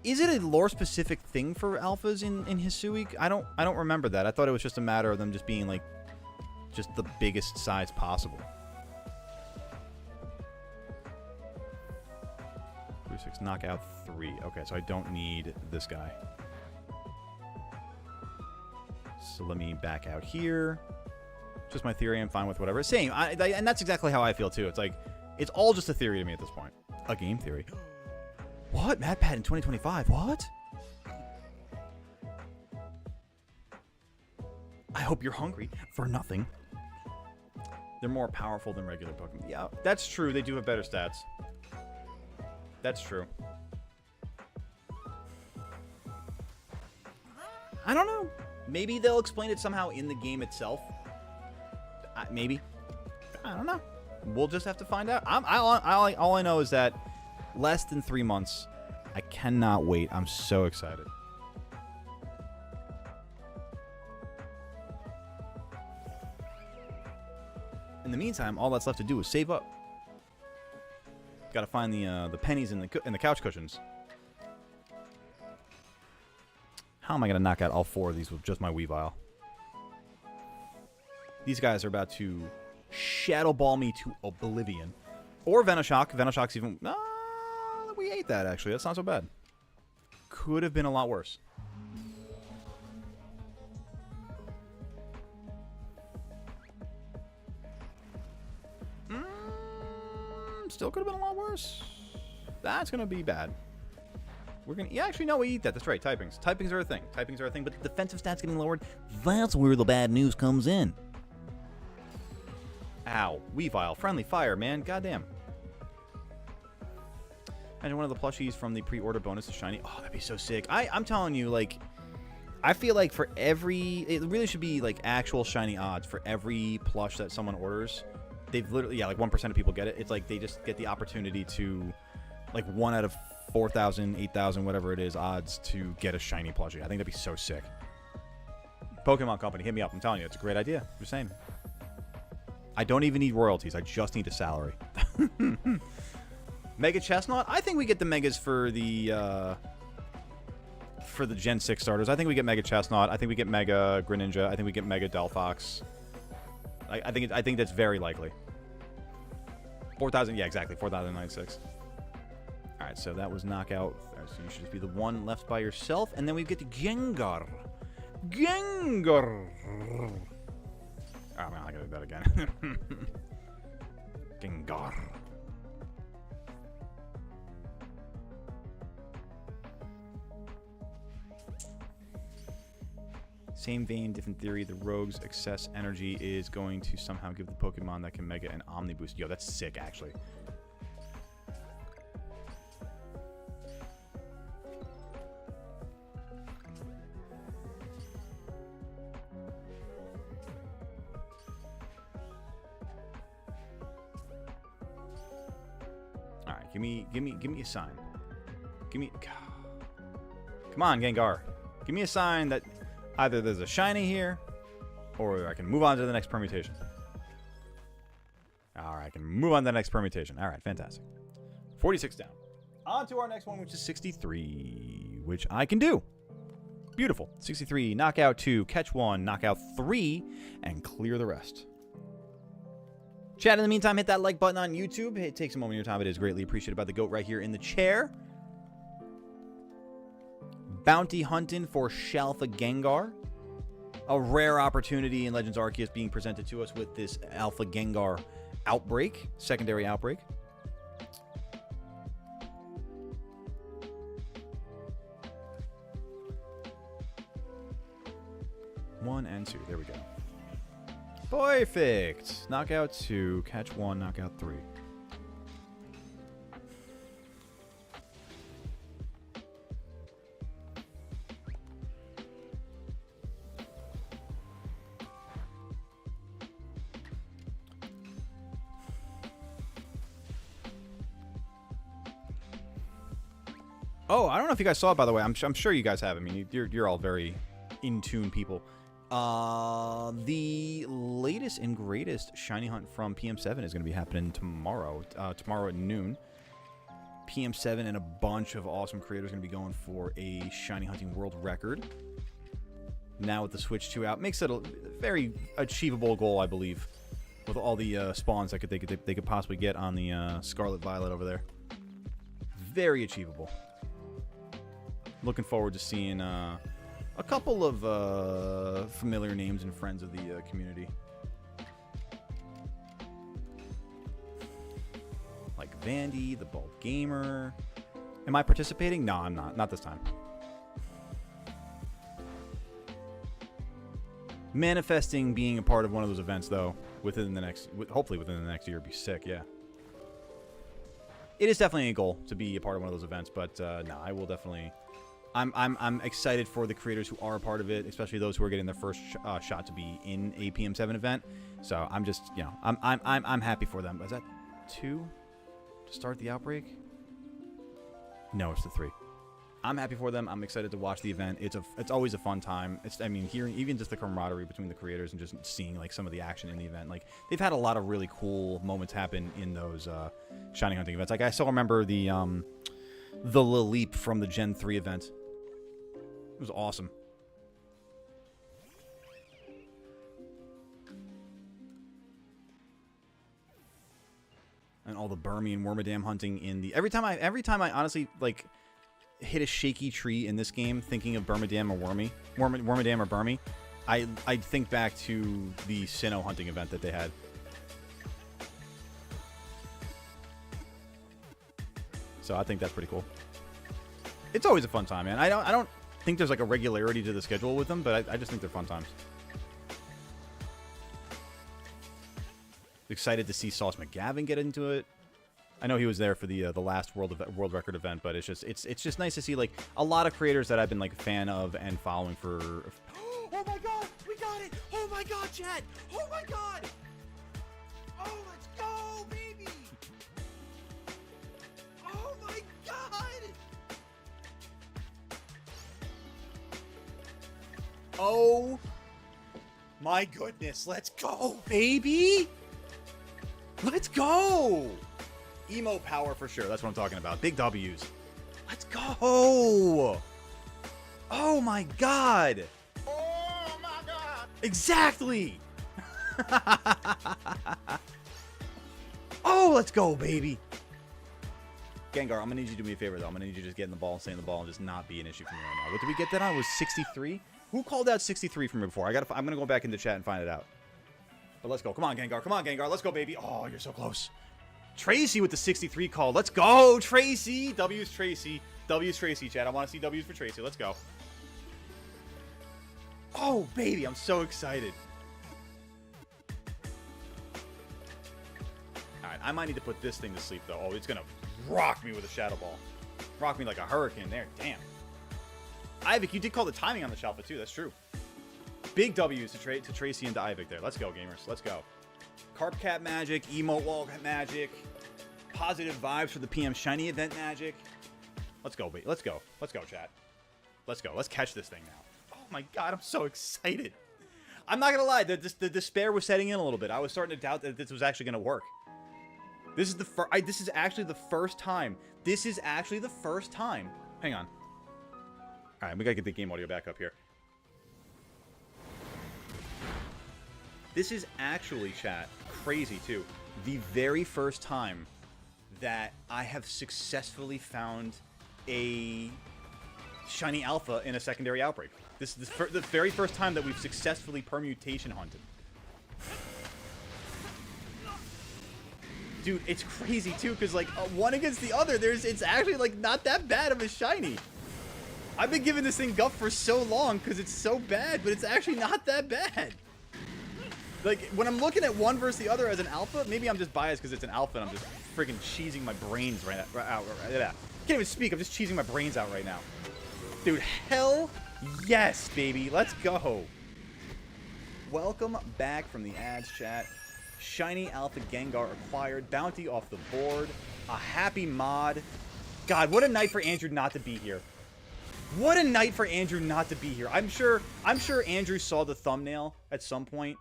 Is it a lore-specific thing for alphas in Hisui? I don't remember that. I thought it was just a matter of them just being, like, just the biggest size possible. 36, knockout 3. Okay, so I don't need this guy. So let me back out here. Just my theory. I'm fine with whatever. Same. And that's exactly how I feel, too. It's like, it's all just a theory to me at this point. A game theory. What? MatPat in 2025? What? I hope you're hungry for nothing. They're more powerful than regular Pokemon. Yeah, that's true. They do have better stats. That's true. I don't know. Maybe they'll explain it somehow in the game itself. Maybe. I don't know. We'll just have to find out. All I know is that less than 3 months. I cannot wait. I'm so excited. In the meantime, all that's left to do is save up. Got to find the pennies in the couch cushions. How am I going to knock out all 4 of these with just my Weavile? These guys are about to Shadow Ball me to oblivion. Or Venoshock. Venoshock's even... we ate that, actually. That's not so bad. Could have been a lot worse. Still could have been a lot worse. That's going to be bad. We're going to... Yeah, actually, no, we eat that. That's right. Typings. Typings are a thing. Typings are a thing, but the defensive stats getting lowered, that's where the bad news comes in. Ow. Weavile. Friendly fire, man. Goddamn. Imagine one of the plushies from the pre-order bonus is shiny. Oh, that'd be so sick. I'm telling you, like, I feel like for every... It really should be, like, actual shiny odds for every plush that someone orders. They've literally... Yeah, like, 1% of people get it. It's like they just get the opportunity to, like, 1 out of 4,000, 8,000, whatever it is, odds to get a shiny plushie. I think that'd be so sick. Pokemon Company, hit me up. I'm telling you, it's a great idea. Just saying. I don't even need royalties. I just need a salary. Mega Chestnut? I think we get the Megas for the Gen 6 starters. I think we get Mega Chestnut. I think we get Mega Greninja. I think we get Mega Delphox. I think that's very likely. 4,000. Yeah, exactly. 4,096. All right, so that was knockout. So you should just be the one left by yourself, and then we get the Gengar. Gengar. Oh man, I gotta do that again. Gengar. Same vein, different theory. The Rogue's excess energy is going to somehow give the Pokemon that can Mega an Omni Boost. Yo, that's sick, actually. All right, give me a sign. Come on, Gengar. Give me a sign that either there's a shiny here, or I can move on to the next permutation. All right, I can move on to the next permutation. All right, fantastic. 46 down. On to our next one, which is 63, which I can do. Beautiful. 63, knockout 2, catch 1, knockout 3, and clear the rest. Chat, in the meantime, hit that like button on YouTube. It takes a moment of your time. It is greatly appreciated by the goat right here in the chair. Bounty hunting for Shiny Alpha Gengar. A rare opportunity in Legends Arceus being presented to us with this Alpha Gengar outbreak, secondary outbreak. One and two. There we go. Perfect. Knockout 2, catch 1, knockout 3. Oh, I don't know if you guys saw it, by the way. I'm sure you guys have. I mean, you're all very in-tune people. The latest and greatest shiny hunt from PM7 is going to be happening tomorrow. Tomorrow at noon. PM7 and a bunch of awesome creators are going to be going for a shiny hunting world record. Now with the Switch 2 out, makes it a very achievable goal, I believe, with all the spawns that they could possibly get on the Scarlet Violet over there. Very achievable. Looking forward to seeing a couple of familiar names and friends of the community. Like Vandy, the Bald Gamer. Am I participating? No, I'm not. Not this time. Manifesting being a part of one of those events, though, hopefully within the next year, would be sick, yeah. It is definitely a goal to be a part of one of those events, but no, I will definitely... I'm excited for the creators who are a part of it, especially those who are getting their first shot to be in a PM7 event. So I'm just, you know, I'm happy for them. Is that 2 to start the outbreak? No, it's the 3. I'm happy for them. I'm excited to watch the event. It's always a fun time. I mean, hearing even just the camaraderie between the creators and just seeing like some of the action in the event. Like they've had a lot of really cool moments happen in those shiny hunting events. Like I still remember the Leap from the Gen 3 event. It was awesome. And all the Burmy and Wormadam hunting in the every time I honestly like hit a shaky tree in this game thinking of Wormadam or Burmy, I think back to the Sinnoh hunting event that they had. So I think that's pretty cool. It's always a fun time, man. I don't think there's like a regularity to the schedule with them, but I just think they're fun times. Excited to see Sauce McGavin get into it. I know he was there for the last world record event, but it's just nice to see like a lot of creators that I've been like a fan of and following for. Oh my god, we got it! Oh my god, chat! Oh my god! Oh, let's go, baby! Oh my god! Oh my goodness, let's go, baby! Let's go! Emo power for sure. That's what I'm talking about. Big W's. Let's go! Oh my god! Oh my god! Exactly! Oh, let's go, baby! Gengar, I'm gonna need you to do me a favor, though. I'm gonna need you to just get in the ball and stay in the ball and just not be an issue for me right now. What did we get that on? It was 63? Who called out 63 from me before? I'm gonna go back into chat and find it out. But let's go. Come on, Gengar. Come on, Gengar. Let's go, baby. Oh, you're so close. Tracy with the 63 call. Let's go, Tracy. W's Tracy. W's Tracy, chat. I want to see W's for Tracy. Let's go. Oh, baby. I'm so excited. All right. I might need to put this thing to sleep, though. Oh, it's going to rock me with a Shadow Ball. Rock me like a hurricane there. Damn. Ivik, you did call the timing on the Shalfa, too. That's true. Big W's to Tracy and to Ivik there. Let's go, gamers. Let's go. Carp Cat magic, emote wall magic, positive vibes for the PM Shiny event magic. Let's go, baby. Let's go. Let's go, chat. Let's go. Let's catch this thing now. Oh my god, I'm so excited. I'm not gonna lie, the despair was setting in a little bit. I was starting to doubt that this was actually gonna work. This is this is actually the first time. This is actually the first time. Hang on. All right, we gotta get the game audio back up here. This is actually, chat, crazy, too. The very first time that I have successfully found a Shiny Alpha in a secondary outbreak. This is the very first time that we've successfully permutation hunted. Dude, it's crazy, too, because, like, one against the other, it's actually, like, not that bad of a Shiny. I've been giving this thing guff for so long because it's so bad, but it's actually not that bad. Like, when I'm looking at one versus the other as an alpha, maybe I'm just biased because it's an alpha and I'm just friggin' cheesing my brains right out. Can't even speak, I'm just cheesing my brains out right now. Dude, hell yes, baby. Let's go. Welcome back from the ads, chat. Shiny Alpha Gengar acquired. Bounty off the board. A happy mod. God, what a night for Andrew not to be here. What a night for Andrew not to be here. I'm sure Andrew saw the thumbnail at some point,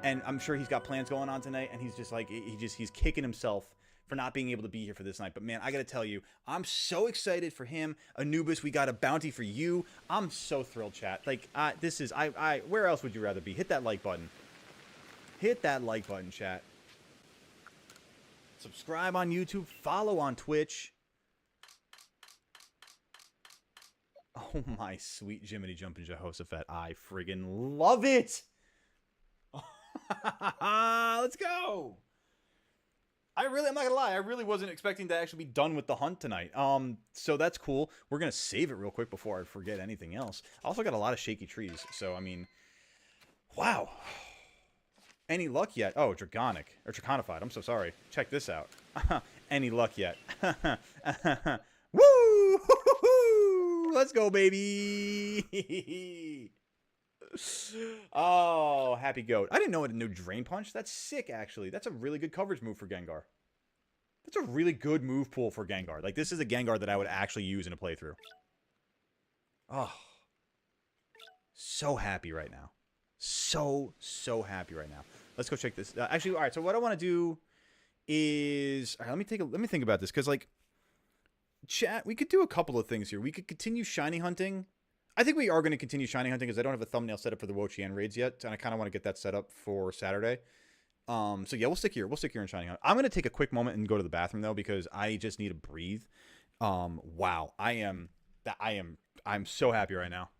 and I'm sure he's got plans going on tonight, and he's just like, he's kicking himself for not being able to be here for this night. But man, I gotta tell you, I'm so excited for him. Anubis, we got a bounty for you. I'm so thrilled, chat. Like, this is, where else would you rather be? Hit that like button. Hit that like button, chat. Subscribe on YouTube. Follow on Twitch. Oh my sweet Jiminy Jumpin' Jehoshaphat. I friggin' love it. Let's go. I'm not gonna lie, I really wasn't expecting to actually be done with the hunt tonight. So that's cool. We're gonna save it real quick before I forget anything else. I also got a lot of shaky trees, so I mean, wow. Any luck yet? Oh, Dragonic. Or Draconified. I'm so sorry. Check this out. Any luck yet? Woo! Let's go, baby! Oh, happy goat. I didn't know it knew Drain Punch. That's sick, actually. That's a really good coverage move for Gengar. That's a really good move pool for Gengar. Like, this is a Gengar that I would actually use in a playthrough. Oh. So happy right now. So happy right now. Let's go check this. Actually, all right. So what I want to do is, all right, let me think about this, because like, chat, we could do a couple of things here. We could continue shiny hunting. I think we are going to continue shiny hunting because I don't have a thumbnail set up for the Wo-Chien raids yet, and I kind of want to get that set up for Saturday. So yeah, we'll stick here. We'll stick here in shiny hunt. I'm going to take a quick moment and go to the bathroom though, because I just need to breathe. Wow, I'm so happy right now.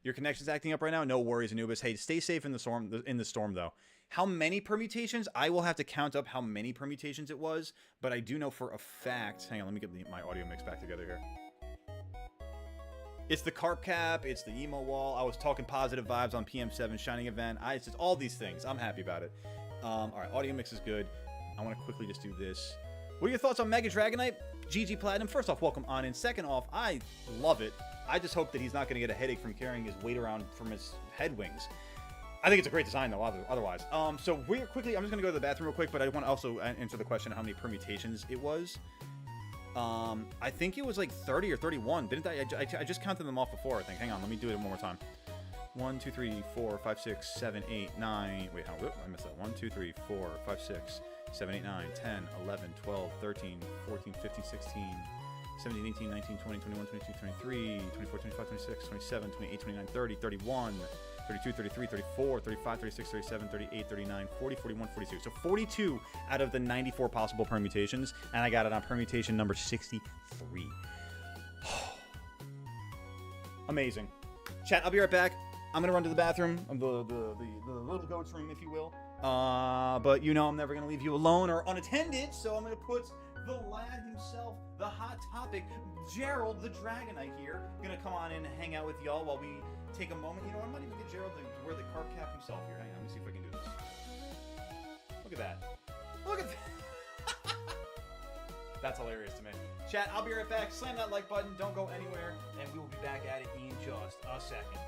Your connection's acting up right now? No worries, Anubis. Hey, stay safe in the storm, though. How many permutations? I will have to count up how many permutations it was, but I do know for a fact... Hang on, let me get my audio mix back together here. It's the carp cap. It's the emo wall. I was talking positive vibes on PM7 Shining event. It's just all these things. I'm happy about it. All right, audio mix is good. I want to quickly just do this. What are your thoughts on Mega Dragonite? GG Platinum. First off, welcome on in. Second off, I love it. I just hope that he's not going to get a headache from carrying his weight around from his head wings. I think it's a great design, though, otherwise. So we're quickly, I'm just going to go to the bathroom real quick, but I want to also answer the question of how many permutations it was. I think it was like 30 or 31. Didn't I just counted them off before, I think. Hang on, let me do it one more time. 1, 2, 3, 4, 5, 6, 7, 8, 9. Wait, hold on. I missed that. 1, 2, 3, 4, 5, 6, 7, 8, 9, 10, 11, 12, 13, 14, 15, 16, 17, 18, 19, 20, 21, 22, 23, 24, 25, 26, 27, 28, 29, 30, 31, 32, 33, 34, 35, 36, 37, 38, 39, 40, 41, 42. So 42 out of the 94 possible permutations, and I got it on permutation number 63. Amazing. Chat, I'll be right back. I'm going to run to the bathroom, the little goat's room, if you will. But you know I'm never going to leave you alone or unattended, so I'm going to put the lad himself, the hot topic, Gerald the Dragonite here, going to come on in and hang out with y'all while we take a moment. You know, I might even get Gerald to wear the carp cap himself here. Hang on, let me see if I can do this. Look at that. Look at that. That's hilarious to me. Chat, I'll be right back. Slam that like button. Don't go anywhere. And we will be back at it in just a second.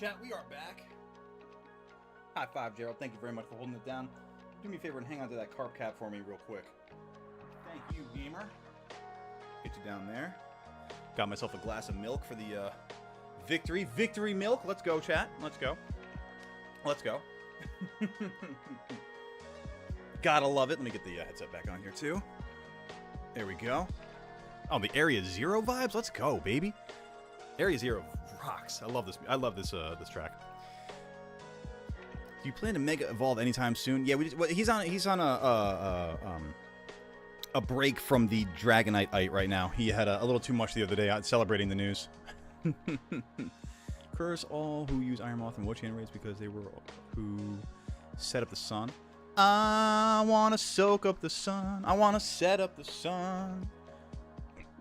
chat, we are back. High five, Gerald. Thank you very much for holding it down. Do me a favor and hang on to that carb cap for me real quick. Thank you, gamer. Get you down there. Got myself a glass of milk for the victory milk. Let's go, chat. Let's go. Let's go. Gotta love it. Let me get the headset back on here too. There we go. Oh, the Area Zero vibes. Let's go, baby. Area Zero rocks. I love this. I love this this track. Do you plan to Mega Evolve anytime soon? Yeah, he's on a break from the Dragonite right now. He had a little too much the other day celebrating the news. Curse all who use Iron Moth and Wo-Chien raids because they were who set up the sun. I wanna soak up the sun. I wanna set up the sun.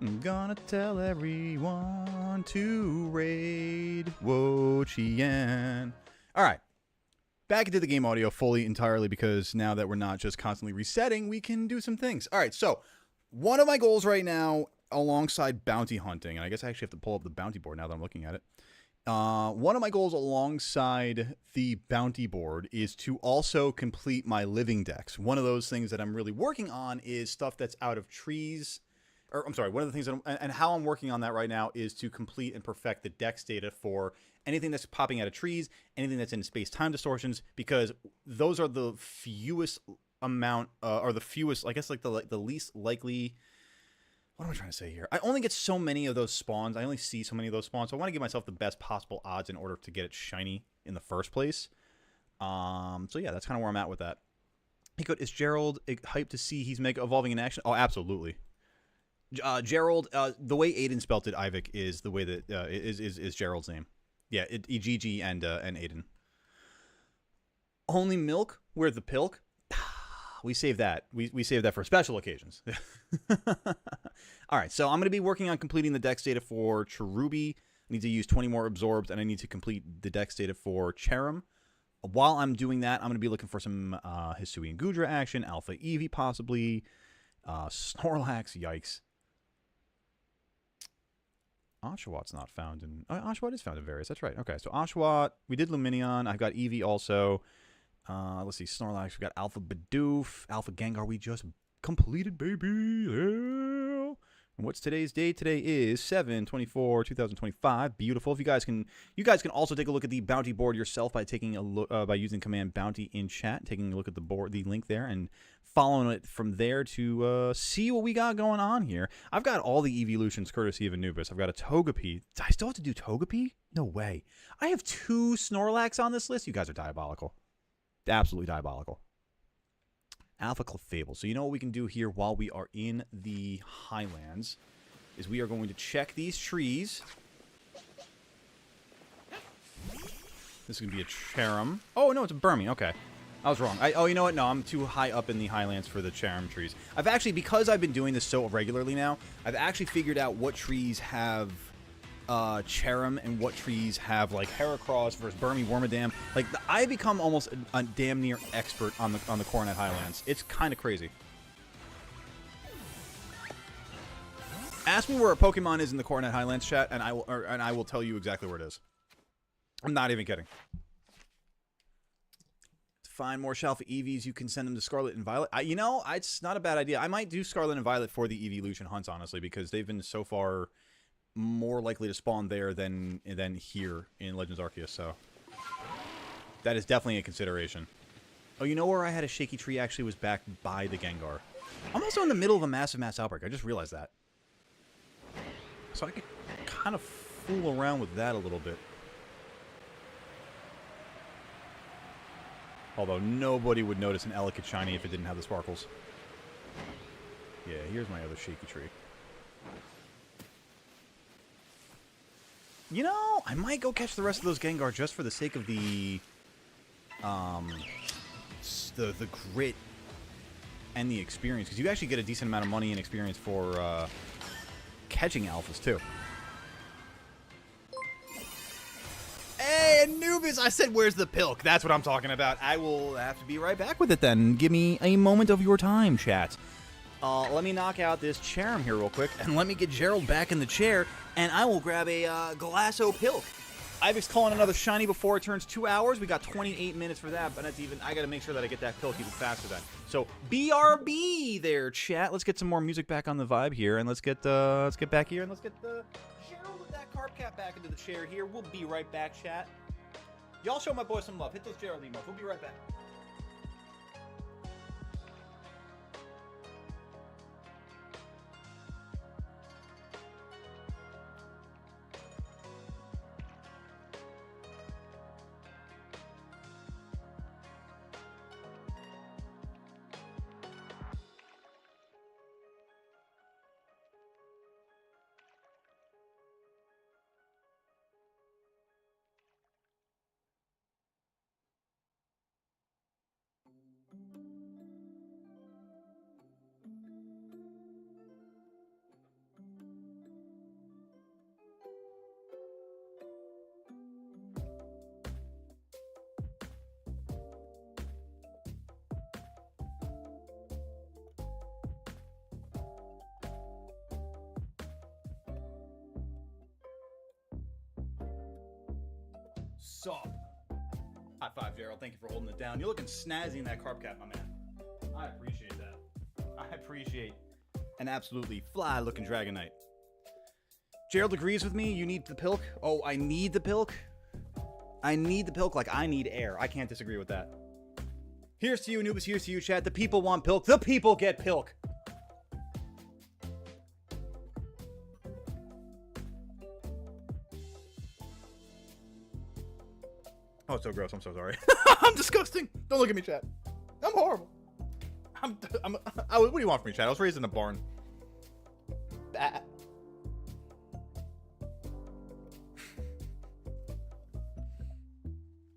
I'm gonna tell everyone to raid Wo-Chien. All right. Back into the game audio fully, entirely, because now that we're not just constantly resetting, we can do some things. All right, so one of my goals right now, alongside bounty hunting, and I guess I actually have to pull up the bounty board now that I'm looking at it. One of my goals alongside the bounty board is to also complete my living decks. One of those things that I'm really working on is stuff that's out of trees. Or, I'm sorry, one of the things that and how I'm working on that right now is to complete and perfect the dex data for anything that's popping out of trees, anything that's in space-time distortions, because those are the fewest amount, or the fewest, I guess, like the least likely. What am I trying to say here? I only get so many of those spawns. I only see so many of those spawns. So I want to give myself the best possible odds in order to get it shiny in the first place. So yeah, that's kind of where I'm at with that. Hey, good. Is Gerald hyped to see he's Mega Evolving in action? Oh, absolutely. Gerald, the way Aiden spelt it, Ivik, is the way that is Gerald's name. Yeah, Gigi and Aiden. Only milk? Where's the pilk? We save that. We save that for special occasions. All right, so I'm going to be working on completing the dex data for Cherubi. I need to use 20 more absorbs, and I need to complete the dex data for Cherim. While I'm doing that, I'm going to be looking for some Hisui and Gudra action, Alpha Eevee possibly, Snorlax, yikes. Oshawott not found in... Oshawott is found in various. That's right. Okay, so Oshawott. We did Lumineon. I've got Eevee also. Let's see. Snorlax. We got Alpha Bidoof. Alpha Gengar we just completed, baby. Yeah. And what's today's date? Today is 7/24/2025. Beautiful. If you guys can also take a look at the bounty board yourself by taking a look by using command bounty in chat, taking a look at the board, the link there, and following it from there to see what we got going on here. I've got all the evolutions courtesy of Anubis. I've got a Togepi. I still have to do Togepi? No way. I have 2 Snorlax on this list. You guys are diabolical. Absolutely diabolical. Alpha Clefable. So you know what we can do here while we are in the Highlands is we are going to check these trees. This is going to be a Cherim. Oh, no, it's a Burmy. Okay. I was wrong. Oh, you know what? No, I'm too high up in the Highlands for the Cherim trees. I've actually, because I've been doing this so regularly now, I've actually figured out what trees have Cherim and what trees have like Heracross versus Burmy, Wormadam. Like I become almost a damn near expert on the Coronet Highlands. It's kind of crazy. Ask me where a Pokemon is in the Coronet Highlands chat, and I will tell you exactly where it is. I'm not even kidding. To find more Shalfa Eevees, you can send them to Scarlet and Violet. You know, it's not a bad idea. I might do Scarlet and Violet for the evolution hunts, honestly, because they've been so far more likely to spawn there than here in Legends Arceus, so that is definitely a consideration. Oh, you know where I had a shaky tree actually was back by the Gengar. I'm also in the middle of a massive mass outbreak. I just realized that. So I could kind of fool around with that a little bit. Although nobody would notice an Elekid shiny if it didn't have the sparkles. Yeah, here's my other shaky tree. You know, I might go catch the rest of those Gengar just for the sake of the grit and the experience, because you actually get a decent amount of money and experience for catching alphas too. Hey, Anubis! I said, where's the pilk? That's what I'm talking about. I will have to be right back with it then. Give me a moment of your time, chat. Let me knock out this Cherim here real quick, and let me get Gerald back in the chair, and I will grab a Glasso Pilk. Ivy's calling another shiny before it turns 2 hours. We got 28 minutes for that, but that's even. I gotta make sure that I get that pilk even faster then. So BRB there, chat. Let's get some more music back on the vibe here, and let's get back here and let's get the Cheryl with that carp cat back into the chair here. We'll be right back, chat. Y'all show my boy some love. Hit those Gerald emotes. We'll be right back. Sup? High five, Gerald. Thank you for holding it down. You're looking snazzy in that carp cap, my man. I appreciate that. I appreciate an absolutely fly-looking Dragonite. Gerald agrees with me. You need the pilk. Oh, I need the pilk. I need the pilk like I need air. I can't disagree with that. Here's to you, Anubis. Here's to you, chat. The people want pilk. The people get pilk. Oh, it's so gross. I'm so sorry. I'm disgusting. Don't look at me, chat. I'm horrible. What do you want from me, chat? I was raised in a barn. Bah.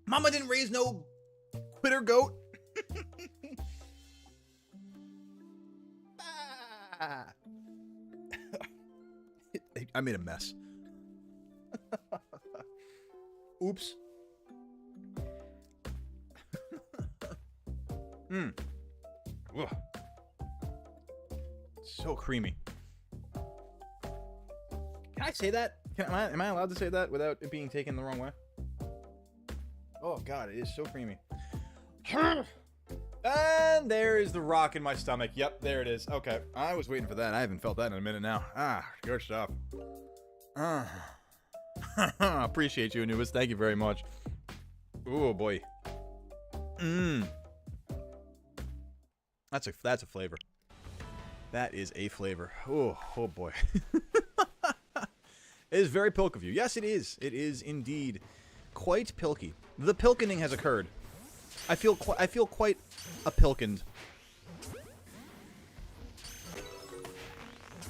Mama didn't raise no quitter goat. I made a mess. Oops. Ugh. So creamy. Can I say that? Am I allowed to say that without it being taken the wrong way? Oh god, it is so creamy. And there is the rock in my stomach. Yep, there it is. Okay, I was waiting for that. I haven't felt that in a minute now. Ah, good stuff. Appreciate you, Anubis. Thank you very much. Oh boy. That's a flavor. That is a flavor. Oh boy. It is very pilk of you. Yes, it is. It is indeed quite pilky. The pilkening has occurred. I feel quite a pilkened.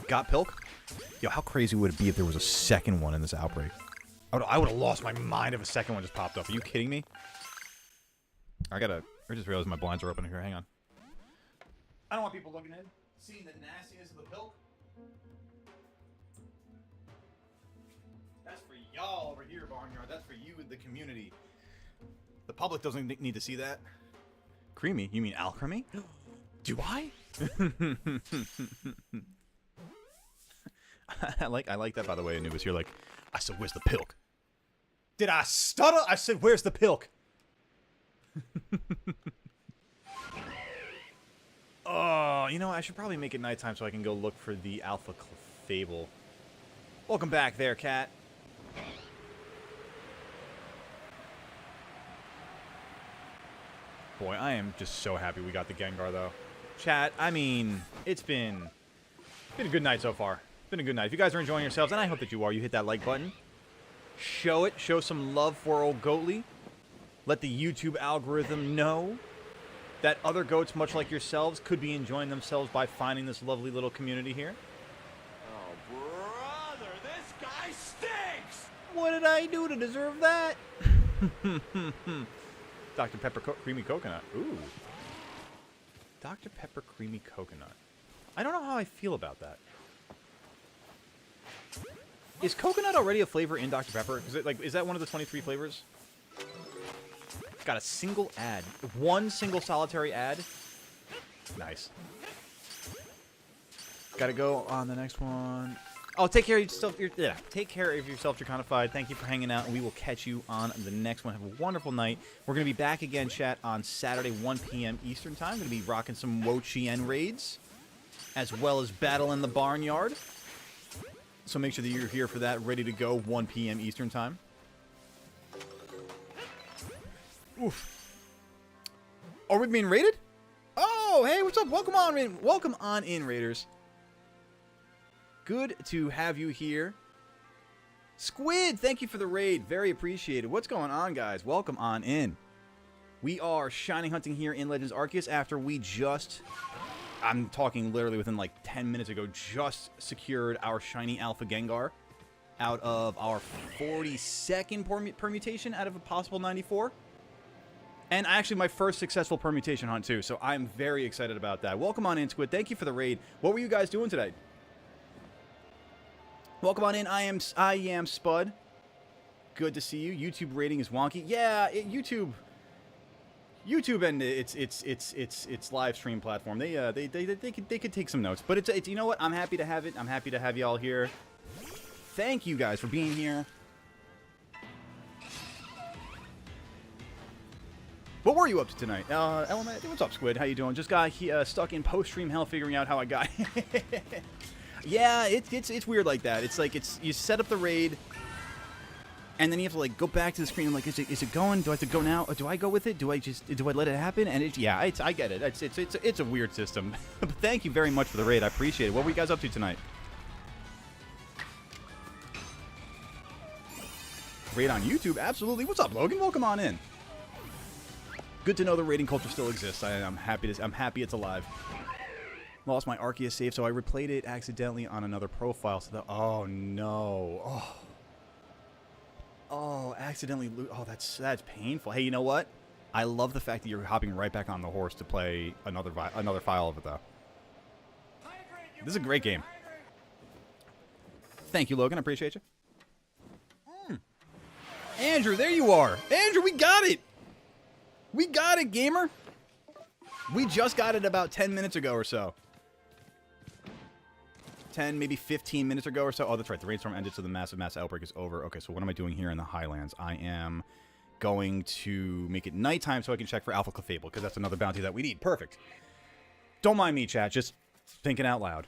Got pilk? Yo, how crazy would it be if there was a second one in this outbreak? I would have lost my mind if a second one just popped up. Are you kidding me? I just realized my blinds are open here. Hang on. I don't want people looking in, seeing the nastiness of the pilk. That's for y'all over here, Barnyard. That's for you, the community. The public doesn't need to see that. Creamy? You mean alchemy? Do I? I like that, by the way, Anubis. You're like, I said, where's the pilk? Did I stutter? I said, where's the pilk? Oh, you know, I should probably make it nighttime so I can go look for the Alpha Fable. Welcome back there, cat. Boy, I am just so happy we got the Gengar, though. Chat, I mean, it's been a good night so far. It's been a good night. If you guys are enjoying yourselves, and I hope that you are, you hit that like button. Show it. Show some love for old Goatly. Let the YouTube algorithm know that other goats, much like yourselves, could be enjoying themselves by finding this lovely little community here. Oh, brother, this guy stinks! What did I do to deserve that? Dr. Pepper Creamy Coconut. Ooh. Dr. Pepper Creamy Coconut. I don't know how I feel about that. Is coconut already a flavor in Dr. Pepper? Is that one of the 23 flavors? Got a single ad. One single solitary ad. Nice. Gotta go on the next one. Oh, take care of yourself. Take care of yourself, Draconified. Thank you for hanging out, and we will catch you on the next one. Have a wonderful night. We're going to be back again, chat, on Saturday, 1 p.m. Eastern Time. Going to be rocking some Wo-Chien raids, as well as Battle in the Barnyard. So make sure that you're here for that, ready to go, 1 p.m. Eastern Time. Oof. Are we being raided? Oh, hey, what's up? Welcome on in, Raiders. Good to have you here. Squid, thank you for the raid. Very appreciated. What's going on, guys? Welcome on in. We are shiny hunting here in Legends Arceus after we just, I'm talking literally within like 10 minutes ago, just secured our Shiny Alpha Gengar out of our 42nd permutation out of a possible 94. And actually my first successful permutation hunt too, so I'm very excited about that. Welcome on in, Squid. Thank you for the raid. What were you guys doing today? Welcome on in. I am Spud. Good to see you. YouTube rating is wonky. Yeah, YouTube and its live stream platform. They could take some notes, but it's you know what? I'm happy to have it. I'm happy to have y'all here. Thank you guys for being here. What were you up to tonight? Element, what's up, Squid? How you doing? Just got stuck in post-stream hell figuring out how I got. Yeah, it's weird like that. It's like you set up the raid, and then you have to like go back to the screen. I'm like, is it going? Do I have to go now? Or do I go with it? Do I let it happen? And I get it. It's a weird system. But thank you very much for the raid. I appreciate it. What were you guys up to tonight? Raid on YouTube, absolutely. What's up, Logan? Welcome on in. Good to know the raiding culture still exists. I'm happy it's alive. Lost my Arceus save, so I replayed it accidentally on another profile. So that, oh no, accidentally. Oh, that's painful. Hey, you know what? I love the fact that you're hopping right back on the horse to play another file of it, though. This is a great game. Thank you, Logan. I appreciate you. Andrew, there you are. Andrew, we got it. We got it, gamer. We just got it about 10 minutes ago or so. 10, maybe 15 minutes ago or so. Oh, that's right. The rainstorm ended, so the massive outbreak is over. Okay, so what am I doing here in the Highlands? I am going to make it nighttime so I can check for Alpha Clefable, because that's another bounty that we need. Perfect. Don't mind me, chat. Just thinking out loud.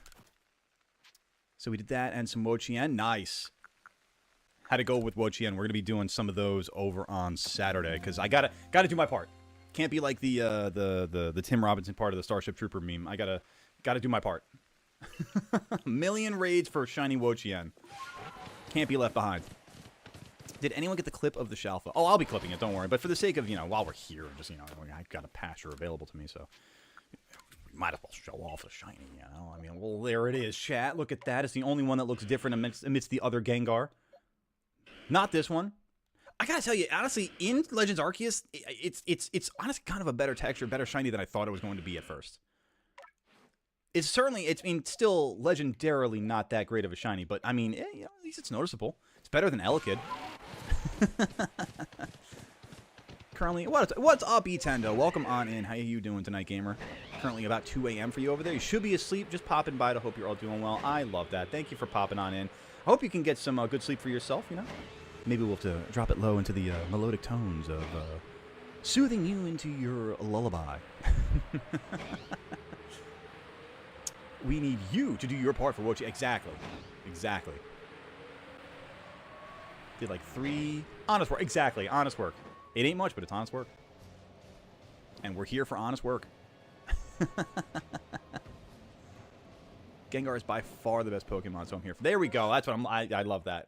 So we did that and some Wo-Chien. Nice. Had to go with Wo-Chien. We're going to be doing some of those over on Saturday, because I gotta do my part. Can't be like the Tim Robinson part of the Starship Trooper meme. I gotta do my part. A million raids for shiny Wo-Chien. Can't be left behind. Did anyone get the clip of the Shalfa? Oh, I'll be clipping it, don't worry. But for the sake of, while we're here, just, I've got a pasture available to me, so might as well show off the shiny, I mean, well, there it is, chat. Look at that. It's the only one that looks different amidst the other Gengar. Not this one. I gotta tell you, honestly, in Legends Arceus, it's honestly kind of a better texture, better shiny than I thought it was going to be at first. It's certainly, still legendarily not that great of a shiny, but I mean, at least it's noticeable. It's better than Elekid. Currently, what's up, Etendo? Welcome on in. How you doing tonight, gamer? Currently about 2 a.m. for you over there. You should be asleep. Just popping by to hope you're all doing well. I love that. Thank you for popping on in. I hope you can get some good sleep for yourself, Maybe we'll have to drop it low into the melodic tones of soothing you into your lullaby. We need you to do your part for Wo-Chien. Exactly. Did like 3 honest work. Exactly, honest work. It ain't much, but it's honest work. And we're here for honest work. Gengar is by far the best Pokemon, so I'm here for. There we go. That's what I love that.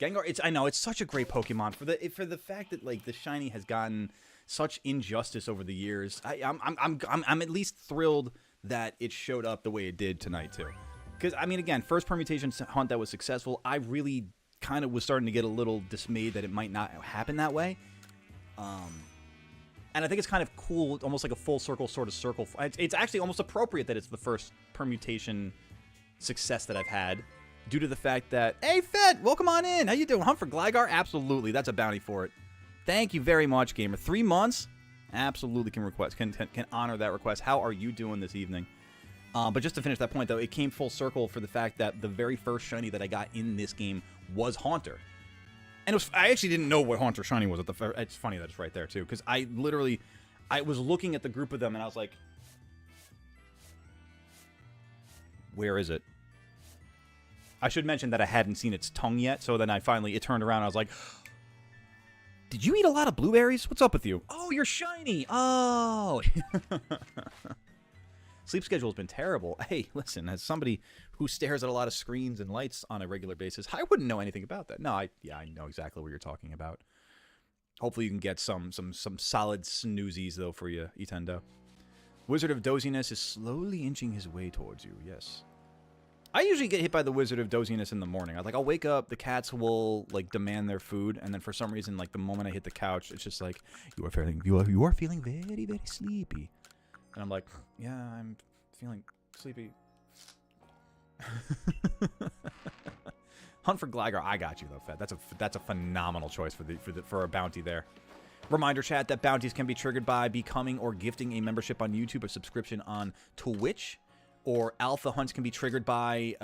Gengar, I know it's such a great Pokemon for the fact that like the shiny has gotten such injustice over the years. I'm at least thrilled that it showed up the way it did tonight too. Because I mean, again, first permutation hunt that was successful. I really kind of was starting to get a little dismayed that it might not happen that way. And I think it's kind of cool, almost like a full circle sort of circle. It's actually almost appropriate that it's the first permutation success that I've had, due to the fact that, hey, Fed, welcome on in. How you doing? Hunt for Gligar? Absolutely. That's a bounty for it. Thank you very much, gamer. 3 months? Absolutely can honor that request. How are you doing this evening? But just to finish that point, though, it came full circle for the fact that the very first shiny that I got in this game was Haunter. And I actually didn't know what Haunter shiny was at the first. It's funny that it's right there, too, because I was looking at the group of them, and I was like, where is it? I should mention that I hadn't seen its tongue yet, so then it turned around, and I was like, did you eat a lot of blueberries? What's up with you? Oh, you're shiny. Oh. Sleep schedule has been terrible. Hey, listen, as somebody who stares at a lot of screens and lights on a regular basis, I wouldn't know anything about that. No, I know exactly what you're talking about. Hopefully you can get some solid snoozies, though, for you, Itendo. Wizard of Doziness is slowly inching his way towards you, yes. I usually get hit by the Wizard of Doziness in the morning. I'll wake up, the cats will, demand their food, and then for some reason, the moment I hit the couch, it's just like, you are feeling very, very sleepy. And I'm like, yeah, I'm feeling sleepy. Hunt for Gligar. I got you, though, Fed. That's a phenomenal choice for a bounty there. Reminder, chat, that bounties can be triggered by becoming or gifting a membership on YouTube, a subscription on Twitch, or alpha hunts can be triggered by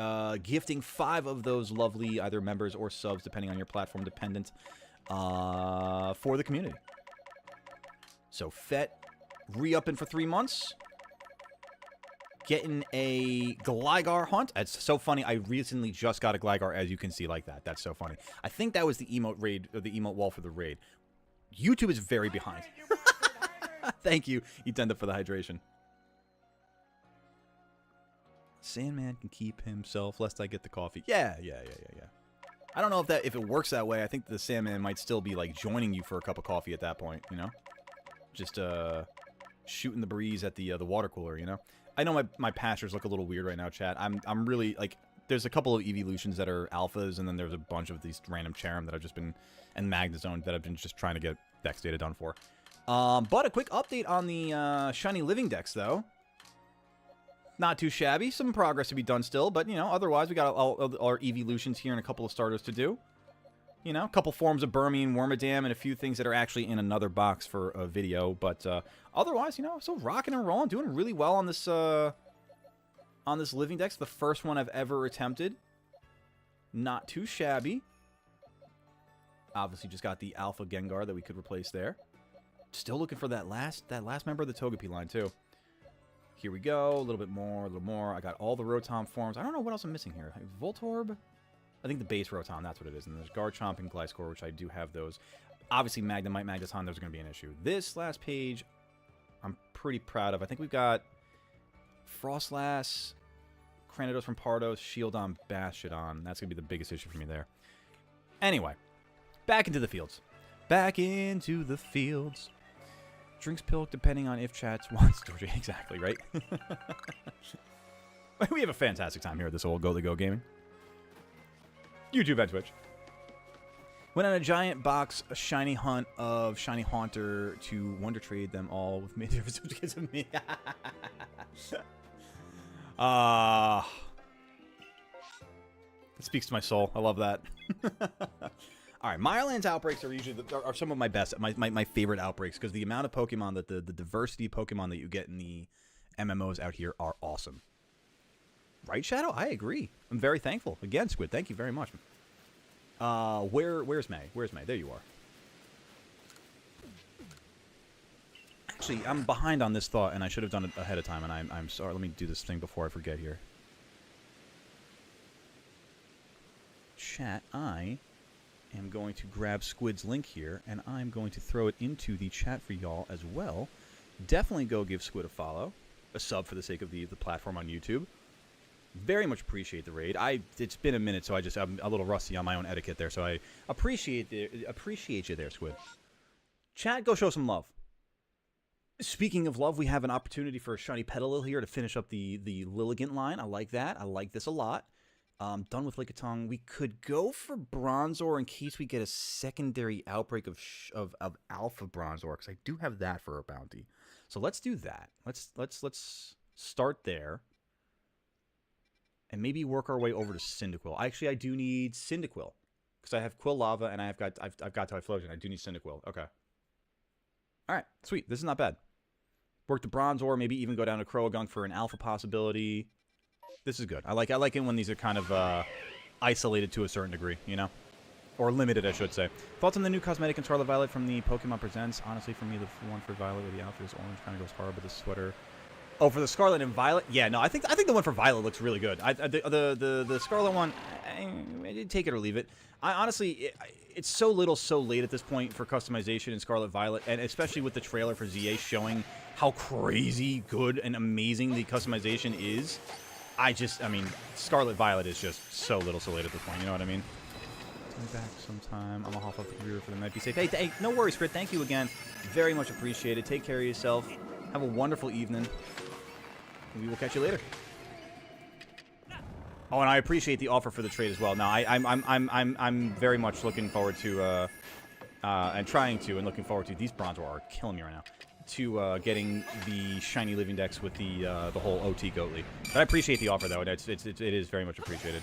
gifting 5 of those lovely either members or subs, depending on your platform dependent, for the community. So, Fet re-upping for 3 months. Getting a Gligar hunt. It's so funny. I recently just got a Gligar, as you can see, like that. That's so funny. I think that was the emote raid, or the emote wall for the raid. YouTube is very behind. Thank you, Itenda, for the hydration. Sandman can keep himself, lest I get the coffee. Yeah. I don't know if it works that way. I think the Sandman might still be, joining you for a cup of coffee at that point, you know? Just, shooting the breeze at the water cooler, you know? I know my pastures look a little weird right now, chat. I'm really, there's a couple of evolutions that are alphas, and then there's a bunch of these random Charum that I've just been, and Magnezone that I've been just trying to get Dex data done for. But a quick update on the Shiny Living Dex, though. Not too shabby. Some progress to be done still, but, you know, otherwise we got all our evolutions here and a couple of starters to do. You know, a couple forms of Burmy and Wormadam and a few things that are actually in another box for a video. But otherwise, you know, still rocking and rolling, doing really well on this Living Dex. The first one I've ever attempted. Not too shabby. Obviously, just got the Alpha Gengar that we could replace there. Still looking for that last member of the Togepi line too. Here we go. A little bit more, a little more. I got all the Rotom forms. I don't know what else I'm missing here. Voltorb. I think the base Rotom, that's what it is. And there's Garchomp and Gliscor, which I do have those. Obviously, Magnemite, Magneton, those are going to be an issue. This last page, I'm pretty proud of. I think we've got Frostlass, Cranidos from Pardos, Shieldon, Bastiodon. That's going to be the biggest issue for me there. Anyway, back into the fields. Back into the fields. Drinks Pilk, depending on if chats wants to. Exactly, right? We have a fantastic time here at this old Go Gaming. YouTube and Twitch. Went on a giant box, a shiny hunt of Shiny Haunter to Wonder Trade them all with me. Because of me. That speaks to my soul. I love that. All right, Mireland's outbreaks are usually are some of my best, my favorite outbreaks, because the amount of Pokemon that the diversity of Pokemon that you get in the MMOs out here are awesome. Right, Shadow? I agree. I'm very thankful. Again, Squid, thank you very much. Where's May? Where's May? There you are. Actually, I'm behind on this thought, and I should have done it ahead of time, and I'm sorry. Let me do this thing before I forget here. Chat, I am going to grab Squid's link here, and I'm going to throw it into the chat for y'all as well. Definitely go give Squid a follow, a sub for the sake of the platform on YouTube. Very much appreciate the raid. It's been a minute, so I'm a little rusty on my own etiquette there, so I appreciate you there, Squid. Chat, go show some love. Speaking of love, we have an opportunity for a Shiny Petalil here to finish up the Lilligant line. I like that. I like this a lot. Done with Lickitung. We could go for Bronzor in case we get a secondary outbreak of Alpha Bronzor, because I do have that for a bounty. So let's do that. Let's start there. And maybe work our way over to Cyndaquil. Actually, I do need Cyndaquil, because I have Quilava and I've got Typhlosion. I do need Cyndaquil. Okay. All right, sweet. This is not bad. Work the Bronzor, maybe even go down to Croagunk for an Alpha possibility. This is good. I like it when these are kind of isolated to a certain degree, you know? Or limited, I should say. Thoughts on the new cosmetic in Scarlet Violet from the Pokemon Presents? Honestly, for me, the one for Violet with the outfit is orange, kind of goes hard, but the sweater... Oh, for the Scarlet and Violet? Yeah, no, I think the one for Violet looks really good. The Scarlet one, I take it or leave it. I honestly, it's so little, so late at this point for customization in Scarlet Violet, and especially with the trailer for ZA showing how crazy good and amazing the customization is. I mean, Scarlet Violet is just so little, so late at this point. You know what I mean? Back sometime. I'm gonna hop off the computer for the night. Be safe. Hey, no worries, Crit. Thank you again. Very much appreciated. Take care of yourself. Have a wonderful evening. We will catch you later. Oh, and I appreciate the offer for the trade as well. Now, I'm very much looking forward to and trying to and looking forward to. These Bronzor are killing me right now. To getting the shiny living decks with the whole OT Goatly. But I appreciate the offer though. It is very much appreciated.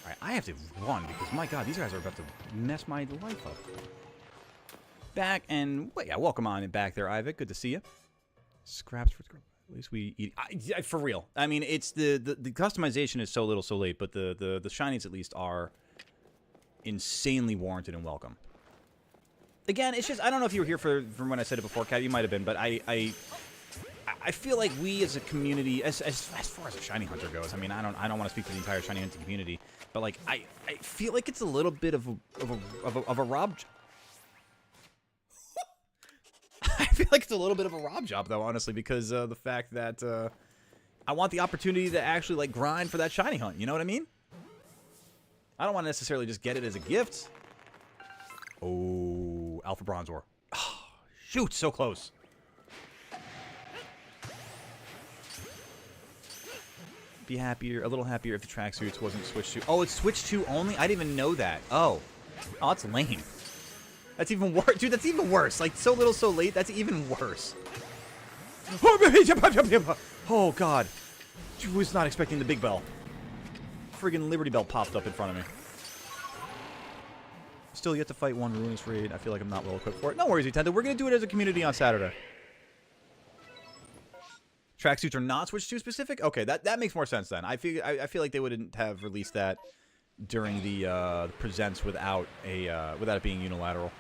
Alright, I have to run because, my god, these guys are about to mess my life up. Back and... Well, yeah, welcome on back there, Ivik. Good to see you. Scraps for... At least we eat... for real. I mean, it's the customization is so little, so late, but the shinies at least are insanely warranted and welcome. Again, it's just... I don't know if you were here from when I said it before, Kat. You might have been, but I feel like we as a community, as far as a shiny hunter goes, I mean, I don't want to speak for the entire shiny hunting community, but like I feel like it's a little bit of a rob. I feel like it's a little bit of a rob job though, honestly, because the fact that I want the opportunity to actually like grind for that shiny hunt. You know what I mean? I don't want to necessarily just get it as a gift. Oh, Alpha Bronzor. Oh, shoot, so close. Be happier, a little happier if the tracksuits wasn't switched to. Oh, it's switched to only? I didn't even know that. Oh, that's lame. That's even worse, dude. That's even worse. Like so little, so late. That's even worse. Oh god, I was not expecting the big bell. Friggin' Liberty Bell popped up in front of me. Still yet to fight one Ruinous Raid. I feel like I'm not well equipped for it. No worries, Nintendo. We're gonna do it as a community on Saturday. Tracksuits are not switched to specific? Okay, that makes more sense then. I feel like they wouldn't have released that during the presents without it being unilateral.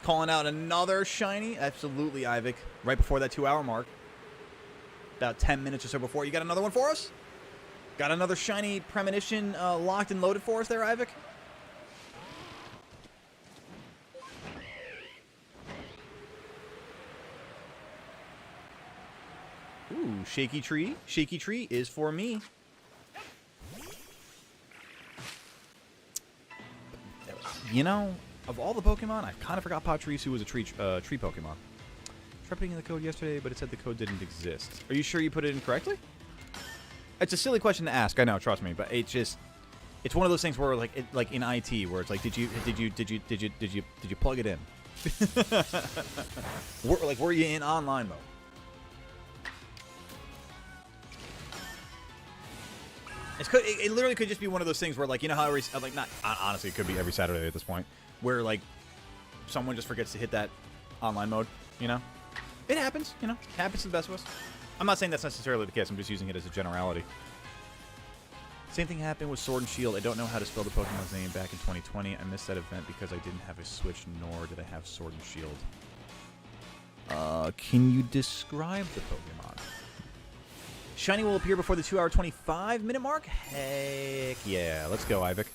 Calling out another shiny? Absolutely, Ivik. Right before that 2-hour mark. About 10 minutes or so before. You got another one for us? Got another shiny premonition locked and loaded for us there, Ivik? Ooh, Shaky Tree. Shaky Tree is for me. You know, of all the Pokemon, I kind of forgot Patrice, who was a tree Pokemon. Tried putting in the code yesterday, but it said the code didn't exist. Are you sure you put it in correctly? It's a silly question to ask, I know, trust me, but it's just, it's one of those things where like in IT, where it's like, did you plug it in? Were you in online mode? It literally could just be one of those things where, like, you know how honestly, it could be every Saturday at this point, where like someone just forgets to hit that online mode. You know, it happens. You know, it happens to the best of us. I'm not saying that's necessarily the case. I'm just using it as a generality. Same thing happened with Sword and Shield. I don't know how to spell the Pokemon's name back in 2020. I missed that event because I didn't have a Switch, nor did I have Sword and Shield. Can you describe the Pokemon? Shiny will appear before the 2-hour 25-minute mark? Heck yeah. Let's go, Ivik.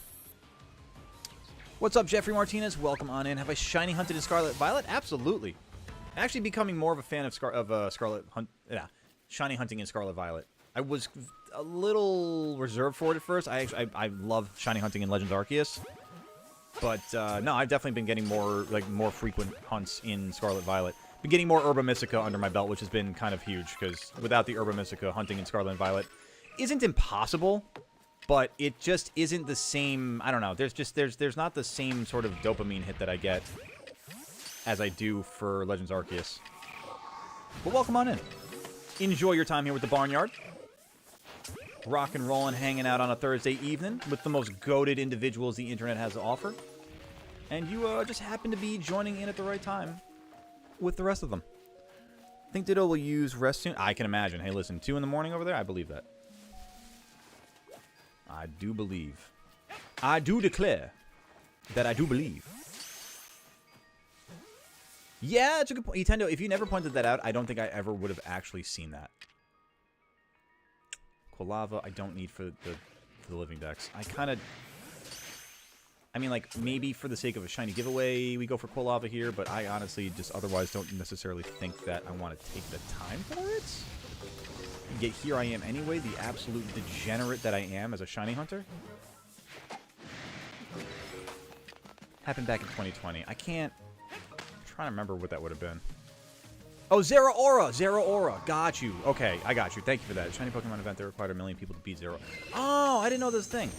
What's up, Jeffrey Martinez? Welcome on in. Have I shiny hunted in Scarlet Violet? Absolutely. Actually becoming more of a fan of shiny hunting in Scarlet Violet. I was a little reserved for it at first. I love shiny hunting in Legends Arceus. But no, I've definitely been getting more frequent hunts in Scarlet Violet. Been getting more Herba Mystica under my belt, which has been kind of huge, because without the Herba Mystica, hunting in Scarlet and Violet isn't impossible, but it just isn't the same. I don't know. There's not the same sort of dopamine hit that I get as I do for Legends Arceus. But welcome on in. Enjoy your time here with the Barnyard. Rock and rollin', hanging out on a Thursday evening with the most goated individuals the internet has to offer. And you just happen to be joining in at the right time with the rest of them. Think Ditto will use rest soon? I can imagine. Hey, listen, 2 in the morning over there? I believe that. I do believe. I do declare that I do believe. Yeah, it's a good point. Nintendo, if you never pointed that out, I don't think I ever would have actually seen that. Quilava, I don't need for the living decks. I mean, like, maybe for the sake of a shiny giveaway, we go for Quilava here, but I honestly just otherwise don't necessarily think that I want to take the time for it. Yet here I am anyway, the absolute degenerate that I am as a shiny hunter. Happened back in 2020. I can't... I'm trying to remember what that would have been. Oh, Zeraora! Zeraora! Got you. Okay, I got you. Thank you for that. Shiny Pokemon event that required 1 million people to beat Zero. Oh, I didn't know this thing.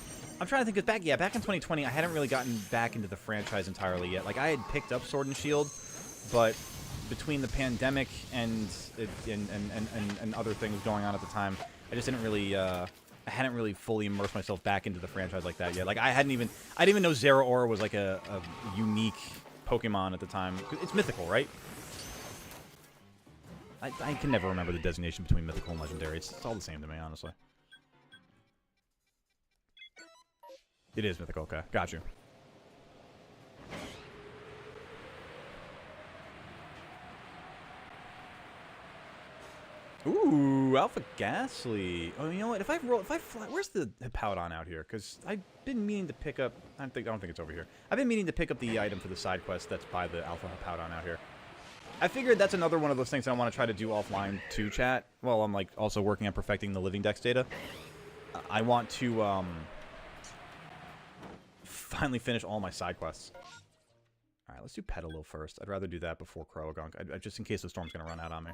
I'm trying to think of back. Yeah, back in 2020, I hadn't really gotten back into the franchise entirely yet. Like, I had picked up Sword and Shield, but between the pandemic and other things going on at the time, I just didn't really, I hadn't really fully immersed myself back into the franchise like that yet. Like, I didn't even know Zeraora was like a unique Pokemon at the time. It's mythical, right? I can never remember the designation between mythical and legendary. It's all the same to me, honestly. It is mythical, okay. Got you. Ooh, Alpha Ghastly. Oh, you know what? If I fly, where's the Hippowdon out here? Because I've been meaning to pick up. I don't think it's over here. I've been meaning to pick up the item for the side quest that's by the Alpha Hippowdon out here. I figured that's another one of those things I want to try to do offline too, chat. While I'm like also working on perfecting the living dex data. I want to finally finish all my side quests. All right, let's do Petalil first. I'd rather do that before Croagunk, just in case the storm's gonna run out on me.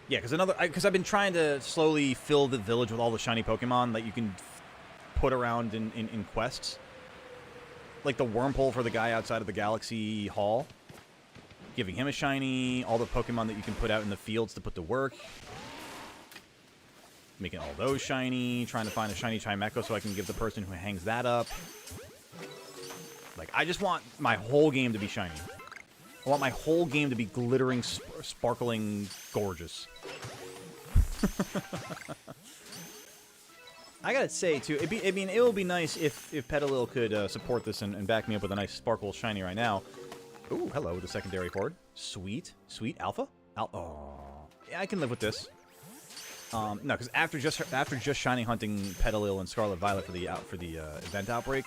Yeah, because I've been trying to slowly fill the village with all the shiny Pokemon that you can put around in quests. Like the Wormpole for the guy outside of the Galaxy Hall. Giving him a shiny, all the Pokemon that you can put out in the fields to put to work. Making all those shiny, trying to find a shiny Chimecho so I can give the person who hangs that up. Like, I just want my whole game to be shiny. I want my whole game to be glittering, sparkling, gorgeous. I gotta say, too, it would be nice if Petalil could support this and back me up with a nice sparkle shiny right now. Ooh, hello, the secondary horde. Sweet. Sweet. Alpha? Oh. Yeah, I can live with this. No, because after just shiny hunting Petalil and Scarlet Violet for the event outbreak,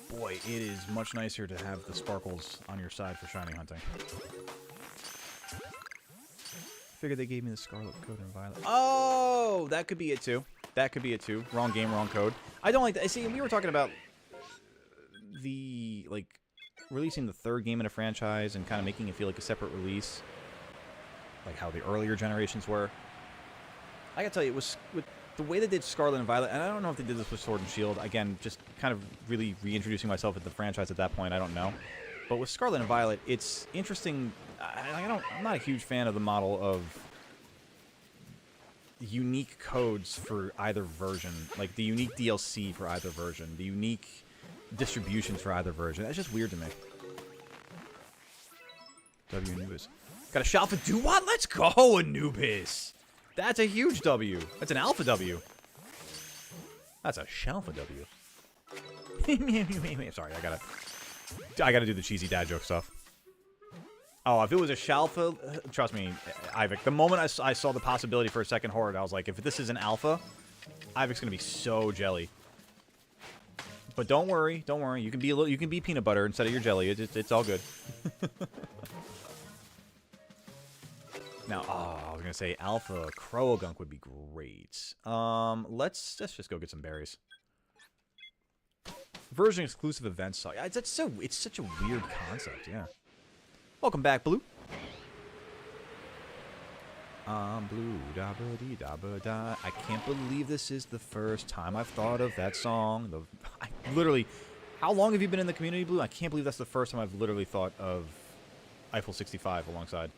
boy, it is much nicer to have the sparkles on your side for shiny hunting. Figured they gave me the Scarlet code and Violet. Oh, that could be it too. That could be it too. Wrong game, wrong code. I don't like that. See, we were talking about the releasing the third game in a franchise and kind of making it feel like a separate release, like how the earlier generations were. I gotta tell you, it was with the way they did Scarlet and Violet, and I don't know if they did this with Sword and Shield. Again, just kind of really reintroducing myself at the franchise at that point. I don't know, but with Scarlet and Violet, it's interesting. I'm not a huge fan of the model of unique codes for either version, like the unique DLC for either version, the unique distributions for either version. That's just weird to me. Anubis. Got a Shalfa Duat? Let's go, Anubis! That's a huge W. That's an Alpha W. That's a Shalfa W. Sorry, I gotta do the cheesy dad joke stuff. Oh, if it was a Shalfa, trust me, Ivik, the moment I saw the possibility for a second horde, I was like, if this is an Alpha, Ivik's gonna be so jelly. But don't worry, don't worry. You can be peanut butter instead of your jelly. It's all good. Now, I was gonna say Alpha Croagunk would be great. Let's just go get some berries. Version exclusive events. It's such a weird concept. Yeah. Welcome back, Blue. Blue, da ba dee da ba da. I can't believe this is the first time I've thought of that song. Literally, how long have you been in the community, Blue? I can't believe that's the first time I've literally thought of Eiffel 65 alongside.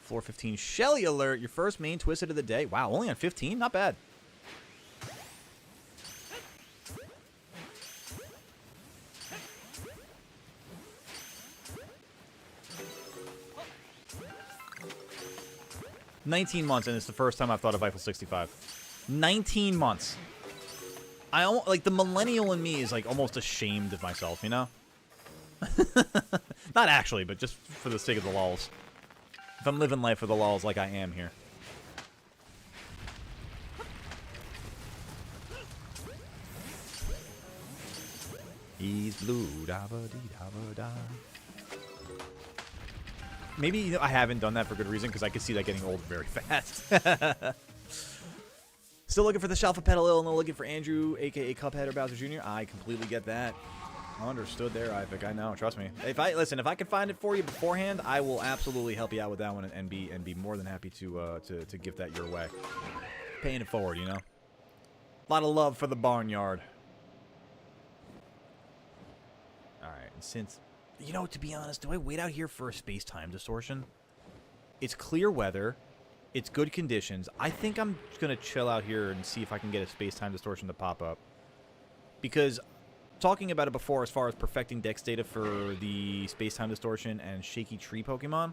Floor 15, Shelly alert! Your first main twisted of the day. Wow, only on 15? Not bad. 19 months, and it's the first time I've thought of Eiffel 65. 19 months. I almost, like, the millennial in me is, like, almost ashamed of myself, you know? Not actually, but just for the sake of the lulz. If I'm living life for the lulz like I am here. He's blue, da ba dee da ba da. Maybe, you know, I haven't done that for good reason, because I could see that getting old very fast. Still looking for the Shalfa Petal, and looking for Andrew, a.k.a. Cuphead or Bowser Jr.? I completely get that. Understood there, Isaac. I know. Trust me. If I can find it for you beforehand, I will absolutely help you out with that one, and be more than happy to give that your way. Paying it forward, you know. A lot of love for the Barnyard. All right, and since, you know, to be honest, do I wait out here for a space-time distortion? It's clear weather. It's good conditions. I think I'm just gonna chill out here and see if I can get a space-time distortion to pop up, because talking about it before, as far as perfecting dex data for the space-time distortion and shaky tree Pokemon,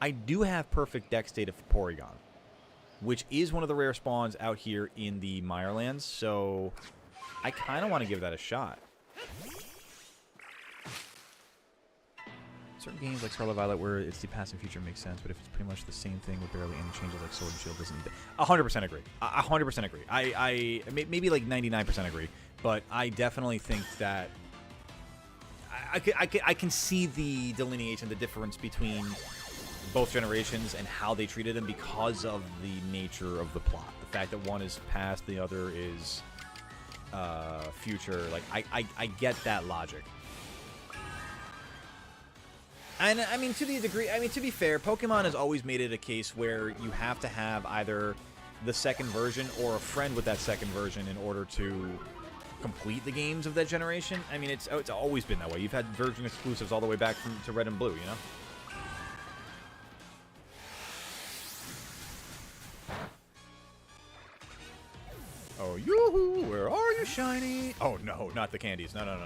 I do have perfect dex data for Porygon, which is one of the rare spawns out here in the Mirelands, so I kind of want to give that a shot. Certain games like Scarlet Violet, where it's the past and future, makes sense, but if it's pretty much the same thing with barely any changes like Sword and Shield, doesn't need that. 100% agree. 100% agree. I maybe like 99% agree, but I definitely think that I can see the delineation, the difference between both generations and how they treated them because of the nature of the plot. The fact that one is past, the other is future. Like, I get that logic. And, I mean, to the degree, I mean, to be fair, Pokemon has always made it a case where you have to have either the second version or a friend with that second version in order to complete the games of that generation. I mean, it's always been that way. You've had version exclusives all the way back to Red and Blue, you know? Oh, yoo-hoo! Where are you, Shiny? Oh, no, not the candies. No.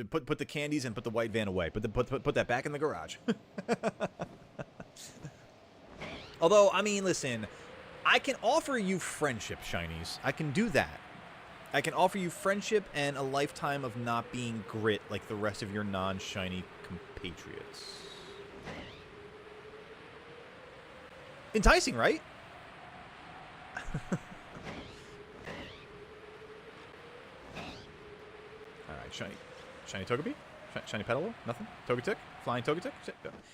Put the candies and put the white van away. Put that back in the garage. Although, I mean, listen, I can offer you friendship, Shinies. I can do that. I can offer you friendship and a lifetime of not being grit like the rest of your non-shiny compatriots. Enticing, right? Alright, Shiny Togepi? Shiny Petal? Nothing? Togetic? Flying Togetic?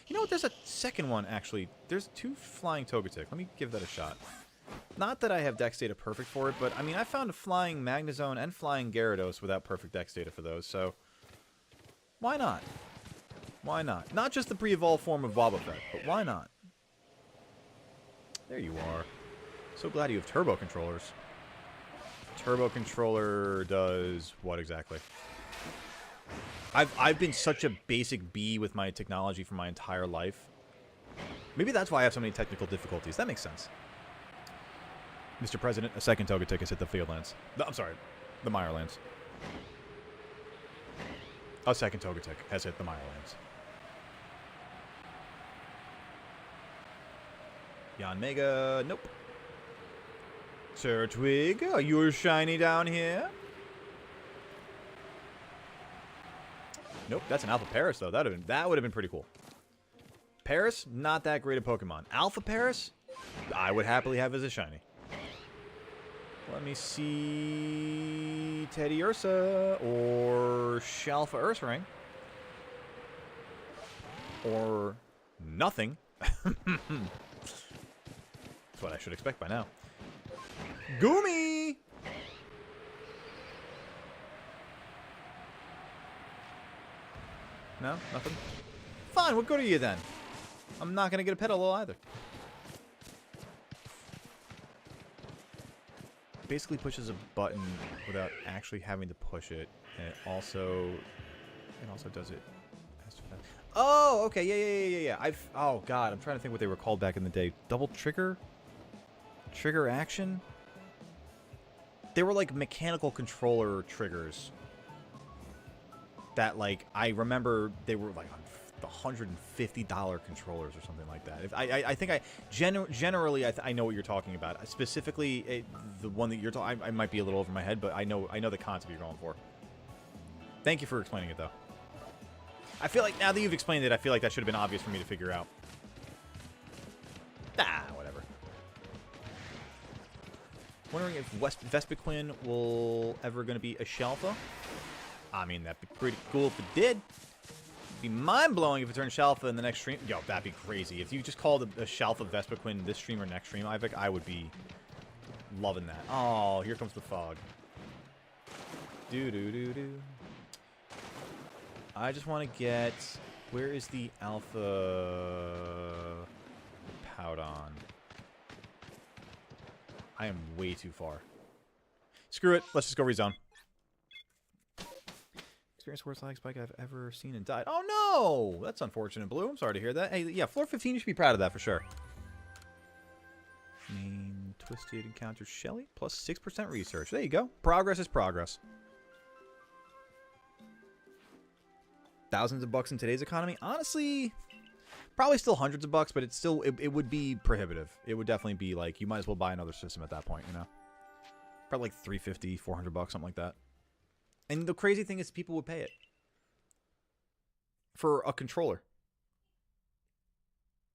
You know what? There's a second one, actually. There's two Flying Togetic. Let me give that a shot. Not that I have Dex data perfect for it, but, I mean, I found a Flying Magnezone and Flying Gyarados without perfect Dex data for those, so why not? Why not? Not just the pre-evolved form of Wobbuffet, but why not? There you are. So glad you have Turbo Controllers. Turbo Controller does what exactly? I've been such a basic bee with my technology for my entire life. Maybe that's why I have so many technical difficulties. That makes sense. Mr. President, a second Togetic has hit the Fieldlands. I'm sorry, the Mirelands. A second Togetic has hit the Mirelands. Yanmega, nope. Turtwig, are you shiny down here? Nope, that's an Alpha Paris, though. That would have been pretty cool. Paris, not that great a Pokemon. Alpha Paris, I would happily have as a shiny. Let me see... Teddy Ursa, or Shalfa Ursaring. Or nothing. That's what I should expect by now. Goomy! No? Nothing? Fine, what good are you then? I'm not gonna get a Petal either. Basically pushes a button without actually having to push it. And it also does it. Oh, okay, yeah. Oh god, I'm trying to think what they were called back in the day. Double trigger? Trigger action? They were like mechanical controller triggers. That, like, I remember they were like on the $150 controllers or something like that. If I think generally I know what you're talking about. Specifically, the one that you're talking, I might be a little over my head, but I know the concept you're going for. Thank you for explaining it, though. I feel like now that you've explained it, I feel like that should have been obvious for me to figure out. Whatever. Wondering if Vespiquen will ever going to be a Shalfa. I mean, that'd be pretty cool if it did. It'd be mind-blowing if it turned Shalfa in the next stream. Yo, that'd be crazy. If you just called a Shalfa Vespiquen this stream or next stream, I would be loving that. Oh, here comes the fog. Do-do-do-do. I just want to get... Where is the Alpha Powdon? I am way too far. Screw it. Let's just go rezone. Experience worst lag spike I've ever seen and died. Oh, no! That's unfortunate, Blue. I'm sorry to hear that. Hey, yeah, floor 15, you should be proud of that for sure. Name Twisted encounters Shelly. Plus 6% research. There you go. Progress is progress. Thousands of bucks in today's economy. Honestly, probably still hundreds of bucks, but it's still it would be prohibitive. It would definitely be like you might as well buy another system at that point, you know. Probably like $350, $400, something like that. And the crazy thing is, people would pay it for a controller.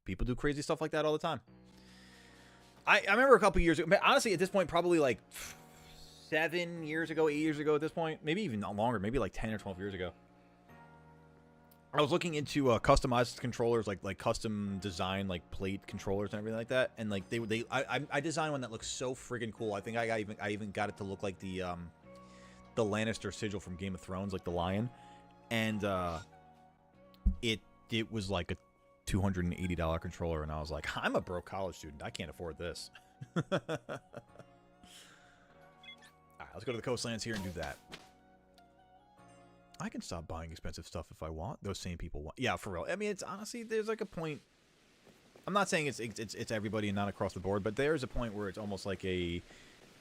People do crazy stuff like that all the time. I remember a couple years ago. Honestly, at this point, probably like 7 years ago, 8 years ago. At this point, maybe even longer. Maybe like 10 or 12 years ago. I was looking into customized controllers, like custom design, like plate controllers and everything like that. And like I designed one that looks so friggin' cool. I think I even got it to look like the Lannister sigil from Game of Thrones, like the lion. And it was like a $280 controller, and I was like, I'm a broke college student. I can't afford this. All right, let's go to the coastlands here and do that. I can stop buying expensive stuff if I want. Those same people want. Yeah, for real. I mean, it's honestly, there's like a point. I'm not saying it's everybody and not across the board, but there's a point where it's almost like a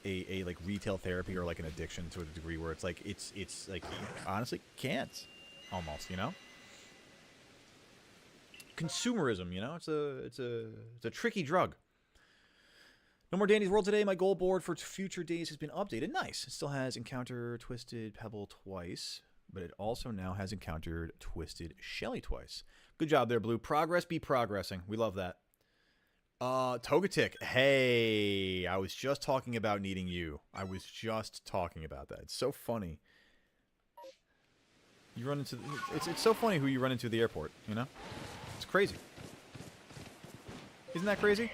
like retail therapy or like an addiction to a degree where it's like it's like honestly can't almost, you know. Consumerism, you know, it's a tricky drug. No more Dandy's World today. My goal board for future days has been updated. Nice. It still has encounter Twisted Pebble twice, but it also now has encountered Twisted Shelly twice. Good job there, Blue. Progress be progressing. We love that. Togetic. Hey, I was just talking about needing you. I was just talking about that. It's so funny. You run into it's so funny who you run into at the airport, you know? It's crazy. Isn't that crazy?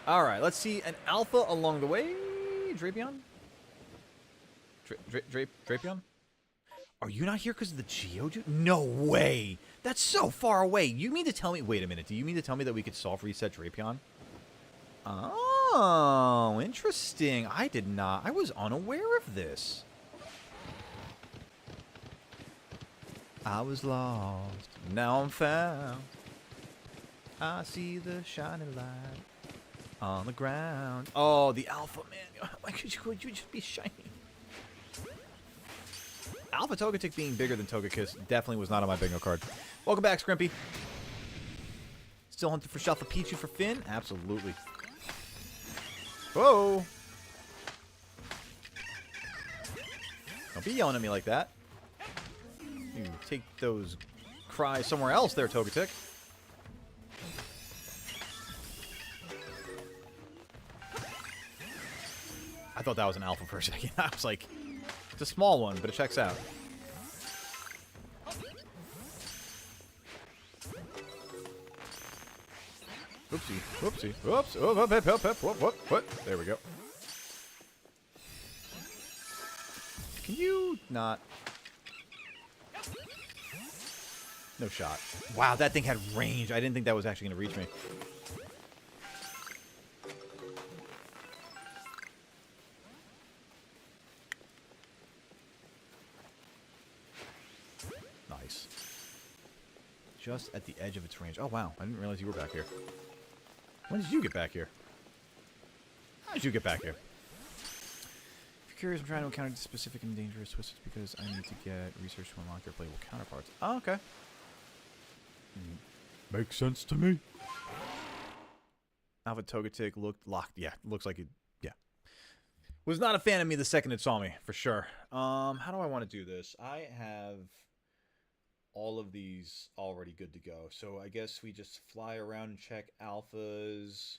All right, let's see an alpha along the way. Drapion? Drapion? Are you not here because of the Geodude? No way. That's so far away. You mean to tell me... Wait a minute. Do you mean to tell me that we could soft reset Drapion? Oh, interesting. I did not... I was unaware of this. I was lost. Now I'm found. I see the shining light on the ground. Oh, the alpha, man. Why could you just be shiny? Alpha Togetic being bigger than Togekiss definitely was not on my bingo card. Welcome back, Scrimpy. Still hunting for Shalfa Pichu for Finn? Absolutely. Whoa. Don't be yelling at me like that. You take those cries somewhere else there, Togetic. I thought that was an alpha for a second. I was like, it's a small one, but it checks out. Oopsie, whoopsie, whoops, whoop. There we go. Can you not? No shot. Wow, that thing had range. I didn't think that was actually going to reach me. Nice. Just at the edge of its range. Oh, wow. I didn't realize you were back here. When did you get back here? How did you get back here? If you curious. I'm trying to encounter specific and dangerous twists because I need to get research to unlock their playable counterparts. Oh, okay. Makes sense to me. Alpha Togetic looked locked. Yeah, looks like it. Yeah. Was not a fan of me the second it saw me, for sure. How do I want to do this? I have all of these already good to go. So I guess we just fly around and check alphas,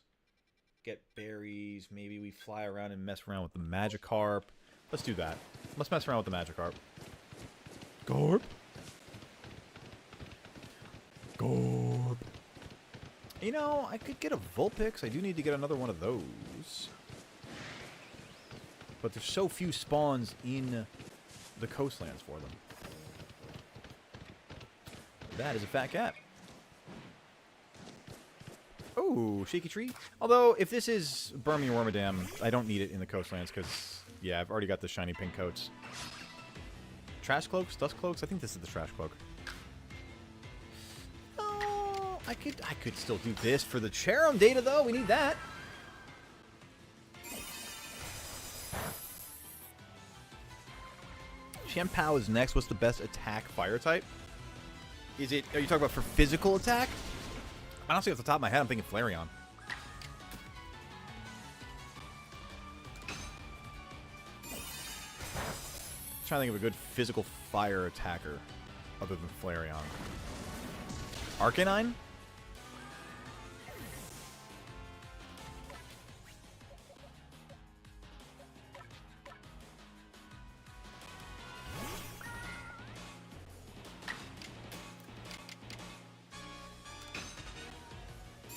get berries. Maybe we fly around and mess around with the Magikarp. Let's do that. Let's mess around with the Magikarp. Garp. Garp. You know, I could get a Vulpix. I do need to get another one of those. But there's so few spawns in the coastlands for them. That is a fat cat. Oh, shaky tree. Although, if this is Burmy or Wormadam, I don't need it in the coastlands because, yeah, I've already got the shiny pink coats. Trash cloaks? Dust cloaks? I think this is the trash cloak. Oh, I could still do this for the Cherum data, though. We need that. Chien-Pao is next. What's the best attack fire type? Are you talking about for physical attack? Honestly, off the top of my head, I'm thinking Flareon. Trying to think of a good physical fire attacker other than Flareon. Arcanine?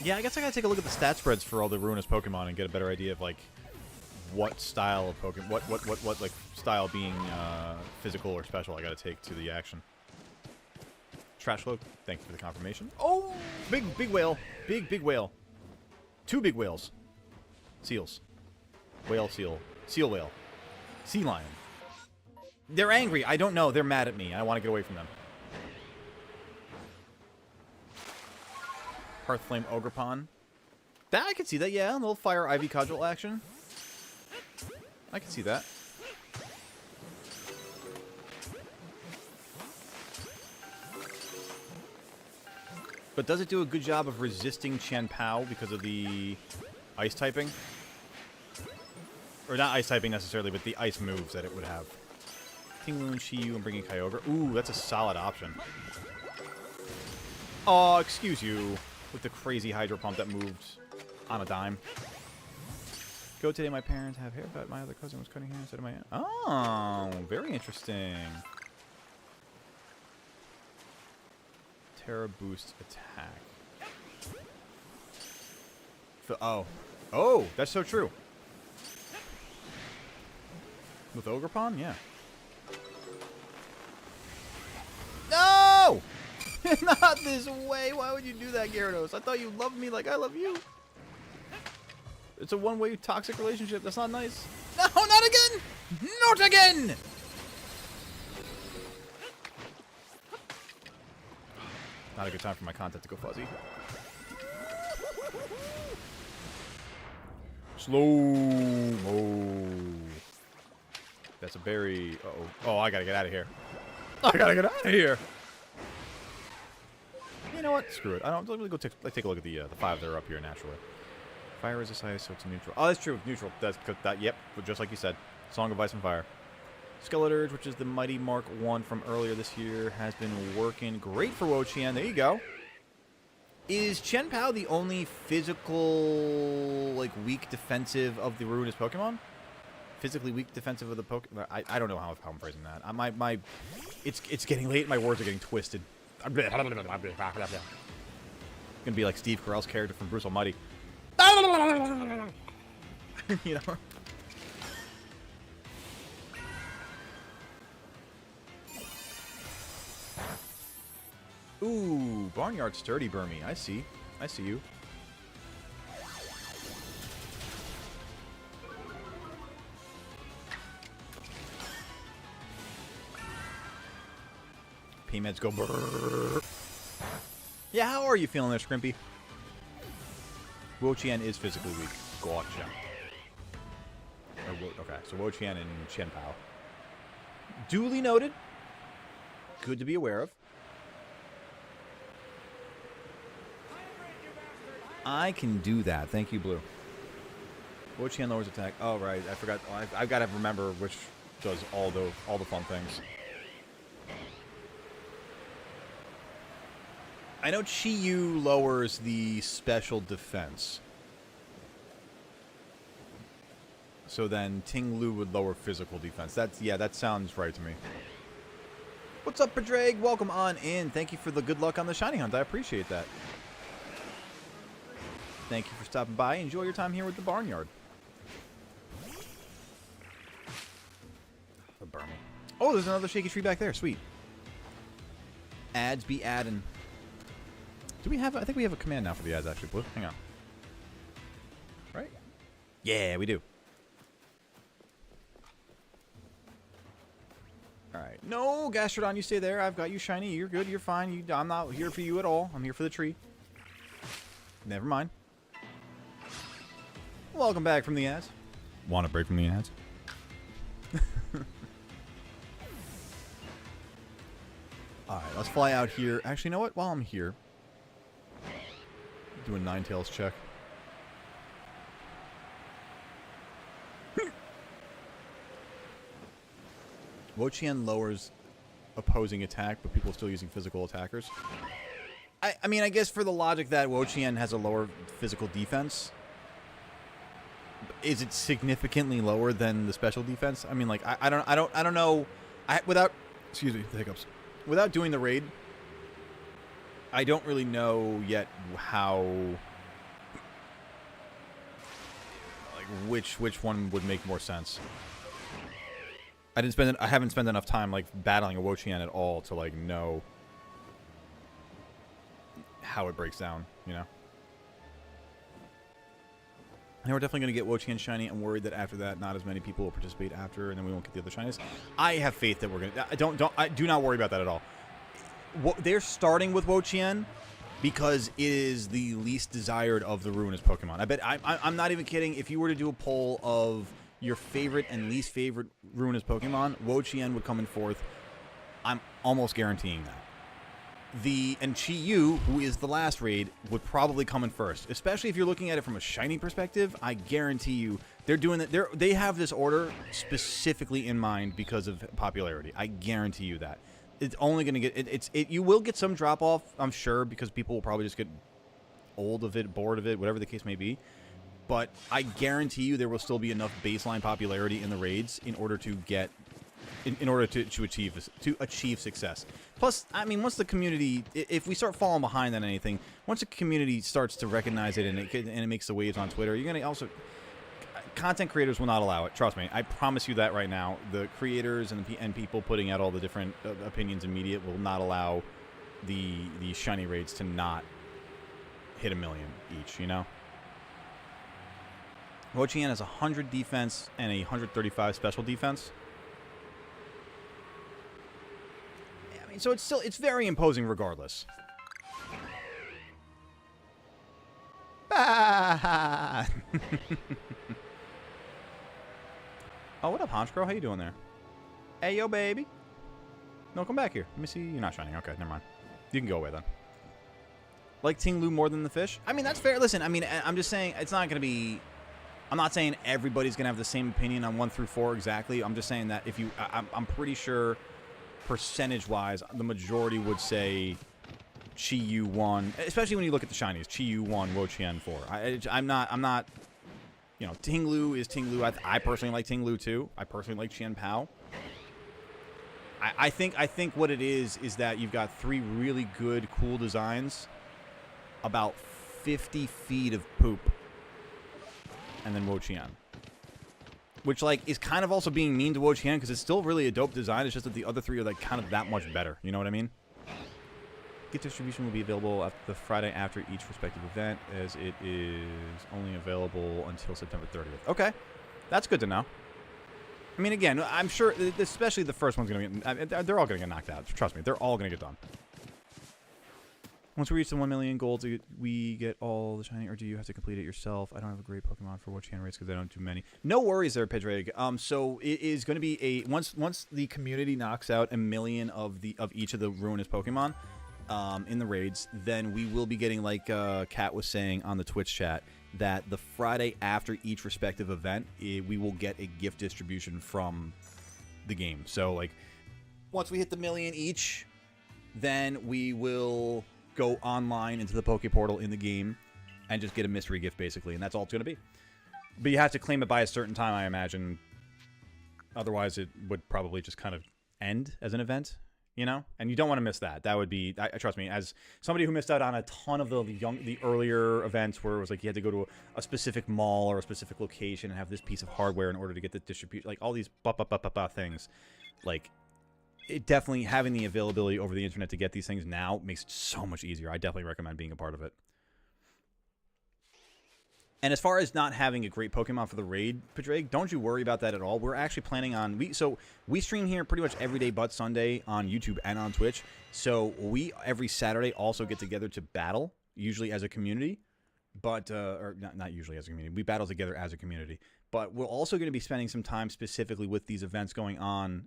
Yeah, I guess I gotta take a look at the stat spreads for all the ruinous Pokemon and get a better idea of like what style of Pokemon, what like style being physical or special I gotta take to the action. Trash Cloak, thank you for the confirmation. Oh, big whale, big whale, 2 big whales, seals, whale, seal whale, sea lion. They're angry. I don't know. They're mad at me. I want to get away from them. Hearthflame Ogrepon. That I can see that, yeah. A little Fire Ivy Cudgel action. I can see that. But does it do a good job of resisting Chien-Pao because of the ice typing? Or not ice typing necessarily, but the ice moves that it would have. Tinglu and Shiyu and bringing Kyogre. Ooh, that's a solid option. Oh, excuse you. With the crazy Hydro Pump that moved on a dime. Go today, my parents have hair, but my other cousin was cutting hair instead of my... Oh, very interesting. Terra Boost attack. Oh, that's so true. With Ogrepon? Yeah. No! Not this way. Why would you do that, Gyarados? I thought you loved me like I love you. It's a one-way toxic relationship. That's not nice. No, not again! Not again! Not a good time for my content to go fuzzy. Slow-mo. That's a berry. Uh-oh. Oh, I gotta get out of here. I gotta get out of here. You know what? Screw it. I don't really go take a look at the 5 that are up here naturally. Fire resist ice, so it's neutral. Oh, that's true. Neutral. That's that. Yep. Just like you said. Song of Ice and Fire. Skeleturge, which is the Mighty Mark 1 from earlier this year, has been working great for Wo-Chien. There you go. Is Chien-Pao the only physical, like, weak defensive of the ruinous Pokemon? Physically weak defensive of the Pokemon? I don't know how I'm phrasing that. It's getting late. My words are getting twisted. Gonna be like Steve Carell's character from Bruce Almighty. You know? Ooh, Barnyard Sturdy Burmy. I see you. P-Meds go brrrr. Yeah, how are you feeling there, Scrimpy? Wo-Chien is physically weak. Gotcha. Okay, so Wo-Chien and Chen Pao. Duly noted. Good to be aware of. I can do that. Thank you, Blue. Wo-Chien lowers attack. Oh, right. I forgot. Oh, I've got to remember which does all the fun things. I know Chi-Yu lowers the special defense. So then Ting Lu would lower physical defense. That sounds right to me. What's up, Padraig? Welcome on in. Thank you for the good luck on the shiny hunt. I appreciate that. Thank you for stopping by. Enjoy your time here with the Barnyard. Oh, there's another shaky tree back there. Sweet. Ads be adding. Do we have... I think we have a command now for the ads, actually, Blue. Hang on. Right? Yeah, we do. Alright. No, Gastrodon, you stay there. I've got you, Shiny. You're good. You're fine. I'm not here for you at all. I'm here for the tree. Never mind. Welcome back from the ads. Want a break from the ads? Alright, let's fly out here. Actually, you know what? While I'm here, do a Ninetales check. Wo-Chien lowers opposing attack, but people are still using physical attackers. I mean, I guess for the logic that Wo-Chien has a lower physical defense, is it significantly lower than the special defense? I mean, like, I don't know. Without, excuse me, the hiccups. Without doing the raid, I don't really know yet how, like, which one would make more sense. I haven't spent enough time like battling a Wo-Chien at all to like know how it breaks down, you know. And we're definitely going to get Wo-Chien shiny. I'm worried that after that, not as many people will participate after, and then we won't get the other shinies. I have faith that we're going to... do not worry about that at all. They're starting with Wo-Chien because it is the least desired of the Ruinous Pokemon. I bet... I'm not even kidding. If you were to do a poll of your favorite and least favorite Ruinous Pokemon, Wo-Chien would come in fourth. I'm almost guaranteeing that. And Chi-Yu, who is the last raid, would probably come in first. Especially if you're looking at it from a shiny perspective, I guarantee you they're doing that. They have this order specifically in mind because of popularity. I guarantee you that. It's only going to get you will get some drop off, I'm sure, because people will probably just get old of it, bored of it, whatever the case may be. But I guarantee you there will still be enough baseline popularity in the raids in order to get to achieve success. Plus, I mean, once the community, if we start falling behind on anything, once the community starts to recognize it and it makes the waves on Twitter, you're gonna also, content creators will not allow it. Trust me, I promise you that right now. The creators and people putting out all the different opinions in media will not allow the shiny raids to not hit 1 million each. You know. Wo-Chien has 100 defense and a 135 special defense. So it's very imposing regardless. Oh, what up, Honchkrow? How you doing there? Hey, yo, baby. No, come back here. Let me see. You're not shining. Okay, never mind. You can go away then. Like Ting Lu more than the fish? I mean, that's fair. Listen, I mean, I'm just saying it's not going to be... I'm not saying everybody's going to have the same opinion on 1 through 4 exactly. I'm just saying that if you... I'm pretty sure... percentage-wise, the majority would say Chi-Yu won, especially when you look at the shinies. Chi-Yu won, Wo-Chien 4. I'm not, you know, Ting Lu is Ting Lu. I personally like Ting Lu too. I personally like Chen Pao. I think what it is that you've got 3 really good, cool designs, about 50 feet of poop, and then Wo-Chien. Which, like, is kind of also being mean to Wo-Chien because it's still really a dope design. It's just that the other 3 are, like, kind of that much better. You know what I mean? Gift distribution will be available after the Friday after each respective event, as it is only available until September 30th. Okay. That's good to know. I mean, again, I'm sure, especially the first one's going to get... They're all going to get knocked out. Trust me. They're all going to get done. Once we reach the 1 million gold, we get all the shiny, or do you have to complete it yourself? I don't have a great Pokemon for Wo-Chien raids because I don't do many. No worries there, Pedrig. So it is going to be a once the community knocks out 1 million of each of the ruinous Pokemon in the raids, then we will be getting, like Kat was saying on the Twitch chat, that the Friday after each respective event, we will get a gift distribution from the game. So like once we hit the 1 million each, then we will go online into the Poke Portal in the game and just get a mystery gift, basically, and that's all it's going to be. But you have to claim it by a certain time, I imagine. Otherwise, it would probably just kind of end as an event, you know? And you don't want to miss that. That would be, trust me, as somebody who missed out on a ton of the earlier events where it was like you had to go to a specific mall or a specific location and have this piece of hardware in order to get the distribution, like all these things, like... It definitely, having the availability over the internet to get these things now makes it so much easier. I definitely recommend being a part of it. And as far as not having a great Pokemon for the raid, Padraig, don't you worry about that at all. We're actually planning on... we stream here pretty much every day but Sunday on YouTube and on Twitch. So we, every Saturday, also get together to battle, usually as a community. But, or not usually as a community. We battle together as a community. But we're also going to be spending some time specifically with these events going on.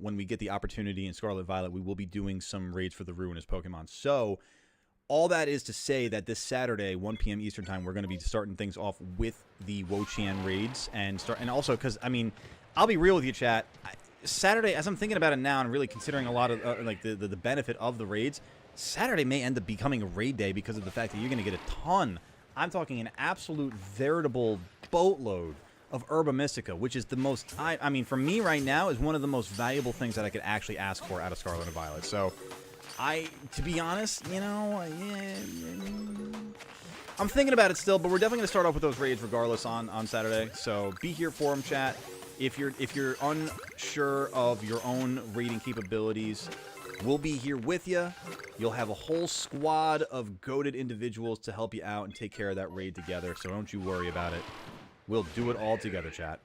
When we get the opportunity in Scarlet Violet, we will be doing some raids for the ruinous Pokemon. So, all that is to say that this Saturday, 1 p.m. Eastern Time, we're going to be starting things off with the Wo-Chien raids. And also, because, I mean, I'll be real with you, chat. Saturday, as I'm thinking about it now and really considering a lot of, like, the benefit of the raids, Saturday may end up becoming a raid day because of the fact that you're going to get a ton. I'm talking an absolute veritable boatload of Herba Mystica, which is the most, I mean, for me right now, is one of the most valuable things that I could actually ask for out of Scarlet and Violet. So, to be honest, you know, I'm thinking about it still, but we're definitely going to start off with those raids regardless on Saturday. So, be here for them, chat. If you're unsure of your own raiding capabilities, we'll be here with you. You'll have a whole squad of goated individuals to help you out and take care of that raid together, so don't you worry about it. We'll do it all together, chat.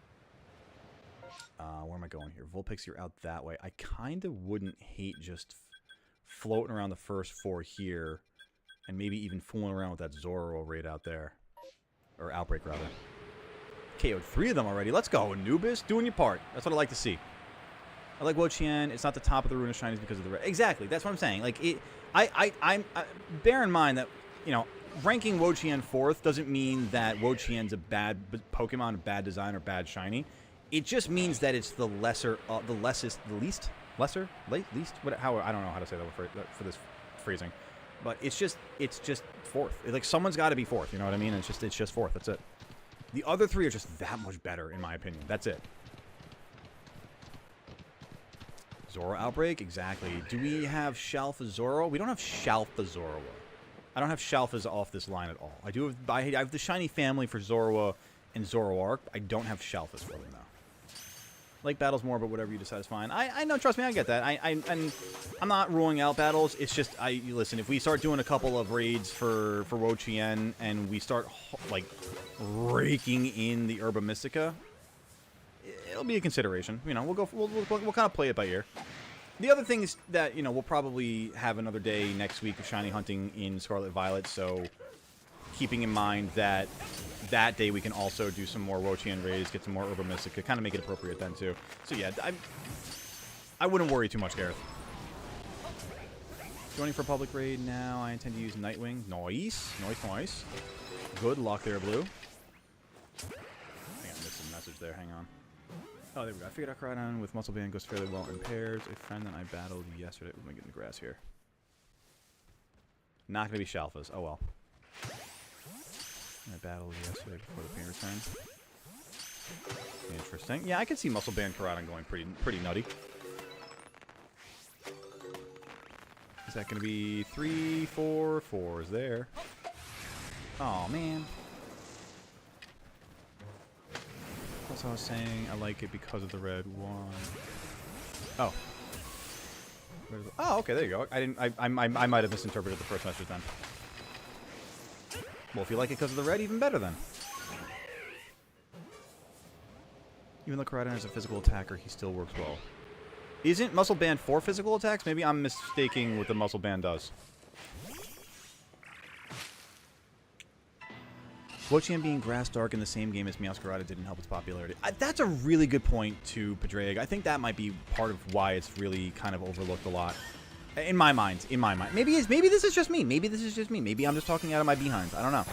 Where am I going here? Vulpix, you're out that way. I kind of wouldn't hate just floating around the first 4 here and maybe even fooling around with that Zoro raid out there. Or Outbreak, rather. KO'd 3 of them already. Let's go, Anubis. Doing your part. That's what I like to see. I like Wo-Chien. It's not the top of the Ruinous Shinies because of the red. Exactly. That's what I'm saying. Like, bear in mind that, you know, ranking Wo-Chien 4th doesn't mean that Wo-Chien's a bad Pokemon, a bad design, or bad shiny. It just means that it's the lesser, least, how, I don't know how to say that for this phrasing, but it's just 4th. Like, someone's got to be 4th. You know what I mean? It's just 4th. That's it. The other 3 are just that much better, in my opinion. That's it. Zoro Outbreak, exactly. Do we have Shalfa Zoro? We don't have Shalfa Zoroa. I don't have Shalfas off this line at all. I have the shiny family for Zoroa and Zoroark. I don't have Shalfas for them, though. Like battles more, but whatever you decide is fine. I know, trust me, I get that. I'm not ruling out battles. It's just, listen, if we start doing a couple of raids for Wo-Chien and we start, like, raking in the Herba Mystica, it'll be a consideration. You know, we'll kind of play it by ear. The other thing is that, you know, we'll probably have another day next week of shiny hunting in Scarlet Violet, so keeping in mind that that day we can also do some more Wo-Chien raids, get some more Herba Mystica, kind of make it appropriate then, too. So, yeah, I wouldn't worry too much, Gareth. Joining for public raid now. I intend to use Nightwing. Nice. Nice. Good luck there, Blue. I think I missed a message there. Hang on. Oh, there we go. I figured out Crowdon with Muscle Band goes fairly well in pairs. A friend that I battled yesterday. Let me get in the grass here. Not going to be Shalfas. Oh, well. I battled yesterday before the pain return. Interesting. Yeah, I could see Muscle Band Crowdon going pretty nutty. Is that going to be 3, 4, 4s there? Oh, man. That's what I was saying. I like it because of the red one. Oh. Oh, okay, there you go. I might have misinterpreted the first message then. Well, if you like it because of the red, even better then. Even though Koraidon is a physical attacker, he still works well. Isn't Muscle Band for physical attacks? Maybe I'm mistaking what the Muscle Band does. Watching him being Grass Dark in the same game as Meowscarada didn't help its popularity. That's a really good point to Padraig. I think that might be part of why it's really kind of overlooked a lot. In my mind. Maybe this is just me. Maybe I'm just talking out of my behinds. I don't know.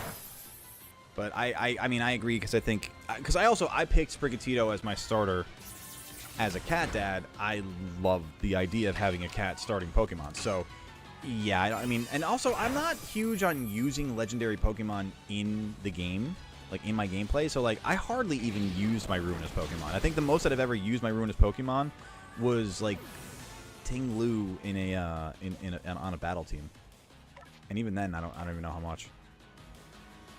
But I mean, I agree because I think... Because I picked Sprigatito as my starter as a cat dad. I love the idea of having a cat starting Pokemon. So... Yeah, I mean, and also, I'm not huge on using legendary Pokemon in the game, like, in my gameplay, so, like, I hardly even used my Ruinous Pokemon. I think the most that I've ever used my Ruinous Pokemon was, like, Ting Lu in on a battle team. And even then, I don't even know how much.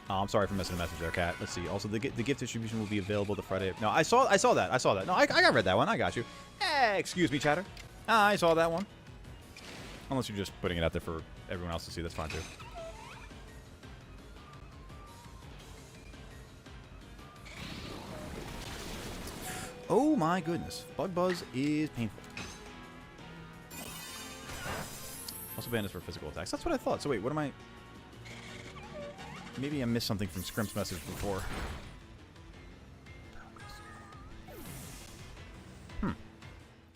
Oh, I'm sorry for missing a message there, Cat. Let's see. Also, the gift distribution will be available the Friday. No, I saw that. No, I read that one. I got you. Hey, excuse me, chatter. I saw that one. Unless you're just putting it out there for everyone else to see, that's fine too. Oh my goodness. Bug Buzz is painful. Also banned for physical attacks. That's what I thought. So wait, what am I... Maybe I missed something from Scrimp's message before.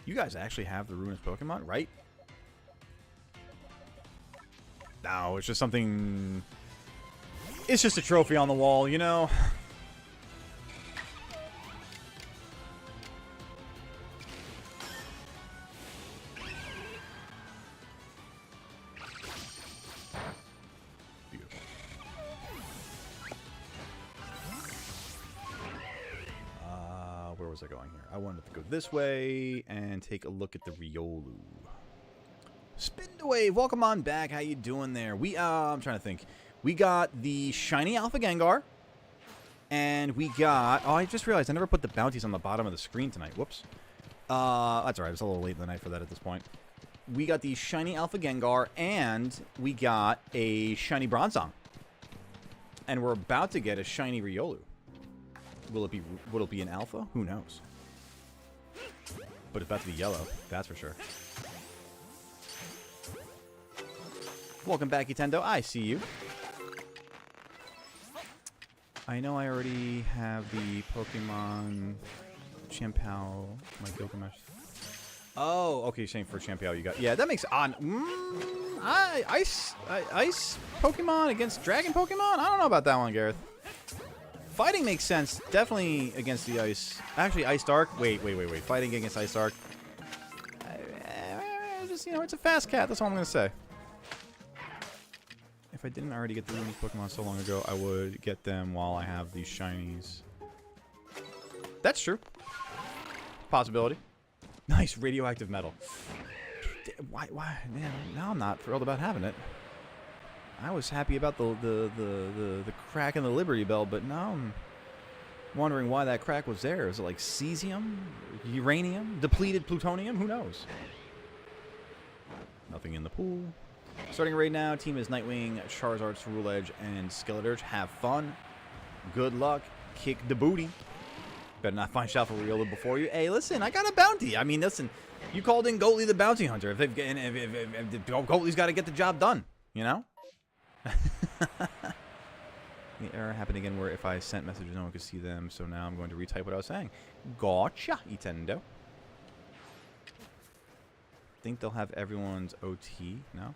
You guys actually have the Ruinous Pokemon, right? No, it's just something... It's just a trophy on the wall, you know? Beautiful. Where was I going here? I wanted to go this way and take a look at the Riolu. Spin the wave, welcome on back. How you doing there? I'm trying to think. We got the Shiny Alpha Gengar, and we got... Oh, I just realized I never put the bounties on the bottom of the screen tonight. Whoops. That's alright. It's a little late in the night for that at this point. We got the Shiny Alpha Gengar, and we got a Shiny Bronzong, and we're about to get a Shiny Riolu. Will it be an Alpha? Who knows? But it's about to be yellow. That's for sure. Welcome back, Nintendo. I see you. I know I already have the Pokemon Champao, my Gilgamesh. Oh, okay, same for Champao you got. Yeah, that makes on ice Pokemon against Dragon Pokemon? I don't know about that one, Gareth. Fighting makes sense. Definitely against the Ice. Actually, Ice Dark. Wait. Fighting against Ice Dark. Just, you know, it's a fast cat. That's all I'm going to say. If I didn't already get the Luminous Pokemon so long ago, I would get them while I have these shinies. That's true. Possibility. Nice radioactive metal. Why? Man, now I'm not thrilled about having it. I was happy about the crack in the Liberty Bell, but now I'm wondering why that crack was there. Is it like cesium, uranium, depleted plutonium? Who knows? Nothing in the pool. Starting right now, team is Nightwing, Charizard, Cerule Edge, and Skeleturge. Have fun. Good luck. Kick the booty. Better not find Shalfa Riolu before you. Hey, listen, I got a bounty. I mean, listen, you called in Goatley the bounty hunter. If Goatley's got to get the job done, you know? The error happened again where if I sent messages, no one could see them. So now I'm going to retype what I was saying. Gotcha, Nintendo. Think they'll have everyone's OT? No?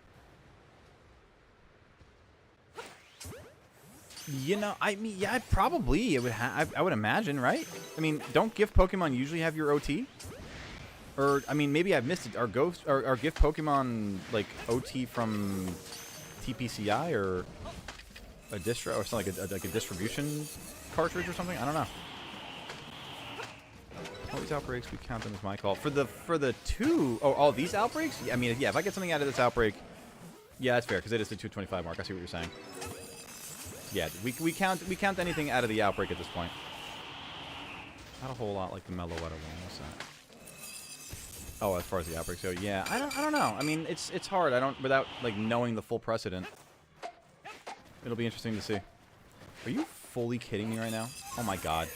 You know, I mean, yeah, probably. It would I would imagine, right? I mean, don't gift Pokemon usually have your OT? Or, I mean, maybe I've missed it. Are gift Pokemon, like, OT from TPCI or a distro or something like a distribution cartridge or something? I don't know. All these outbreaks, we count them as my call. For the two... Oh, all these outbreaks? I mean, yeah, if I get something out of this outbreak... Yeah, that's fair, because it is the 225 mark. I see what you're saying. Yeah, we count anything out of the outbreak at this point. Not a whole lot like the Mellow Wetter one. What's that? Oh, as far as the outbreaks go, yeah. I don't know. I mean, it's hard. Without like knowing the full precedent. It'll be interesting to see. Are you fully kidding me right now? Oh my god.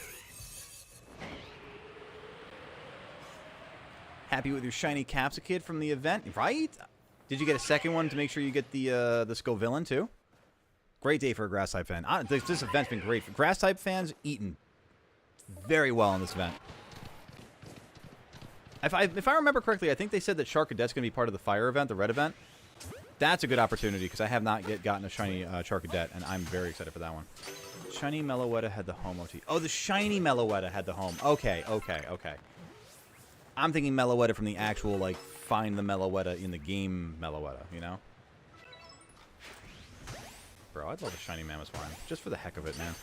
Happy with your shiny Capsicid from the event, right? Did you get a second one to make sure you get the Scovillain too? Great day for a grass type fan. This event's been great. For grass type fans, eaten very well in this event. If I remember correctly, I think they said that Charcadet's going to be part of the fire event, the red event. That's a good opportunity because I have not yet gotten a shiny Charcadet, and I'm very excited for that one. Shiny Meloetta had the home OT. Oh, the shiny Meloetta had the home. Okay. I'm thinking Meloetta from the actual, like, find the Meloetta in the game Meloetta, you know? Bro, I'd love a shiny Mamoswine. Just for the heck of it, man.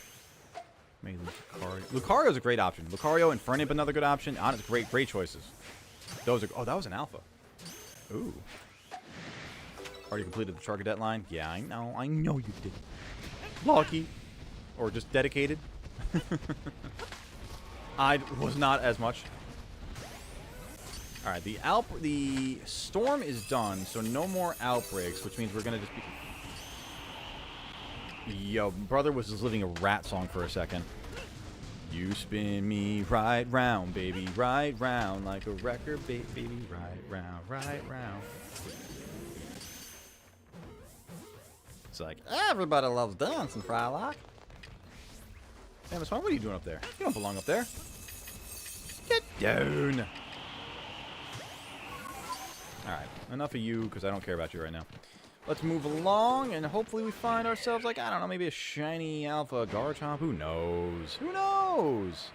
Maybe Lucario. Lucario's a great option. Lucario and Fernip, another good option. Honest, great choices. Those are... Oh, that was an alpha. Ooh. Already completed the Charcadet line? Yeah, I know you did. Lucky. Or just dedicated. I was not as much. Alright, the storm is done, so no more outbreaks, which means we're gonna just be... Yo, brother was just living a rat song for a second. You spin me right round, baby, right round, like a record, baby, right round, right round. It's like, everybody loves dancing, Frylock. Mamoswine, what are you doing up there? You don't belong up there. Get down. Alright, enough of you, because I don't care about you right now. Let's move along, and hopefully we find ourselves, like, I don't know, maybe a shiny Alpha Garchomp. Who knows? Who knows?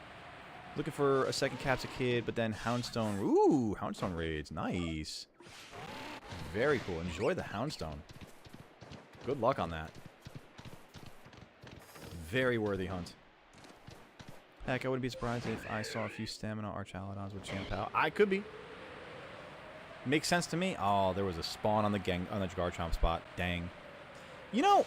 Looking for a second Capsicid, but then Houndstone. Ooh, Houndstone raids. Nice. Very cool. Enjoy the Houndstone. Good luck on that. Very worthy hunt. Heck, I wouldn't be surprised if I saw a few Stamina Archalodons with Champao. I could be. Makes sense to me. Oh, there was a spawn on the Garchomp spot. Dang. You know,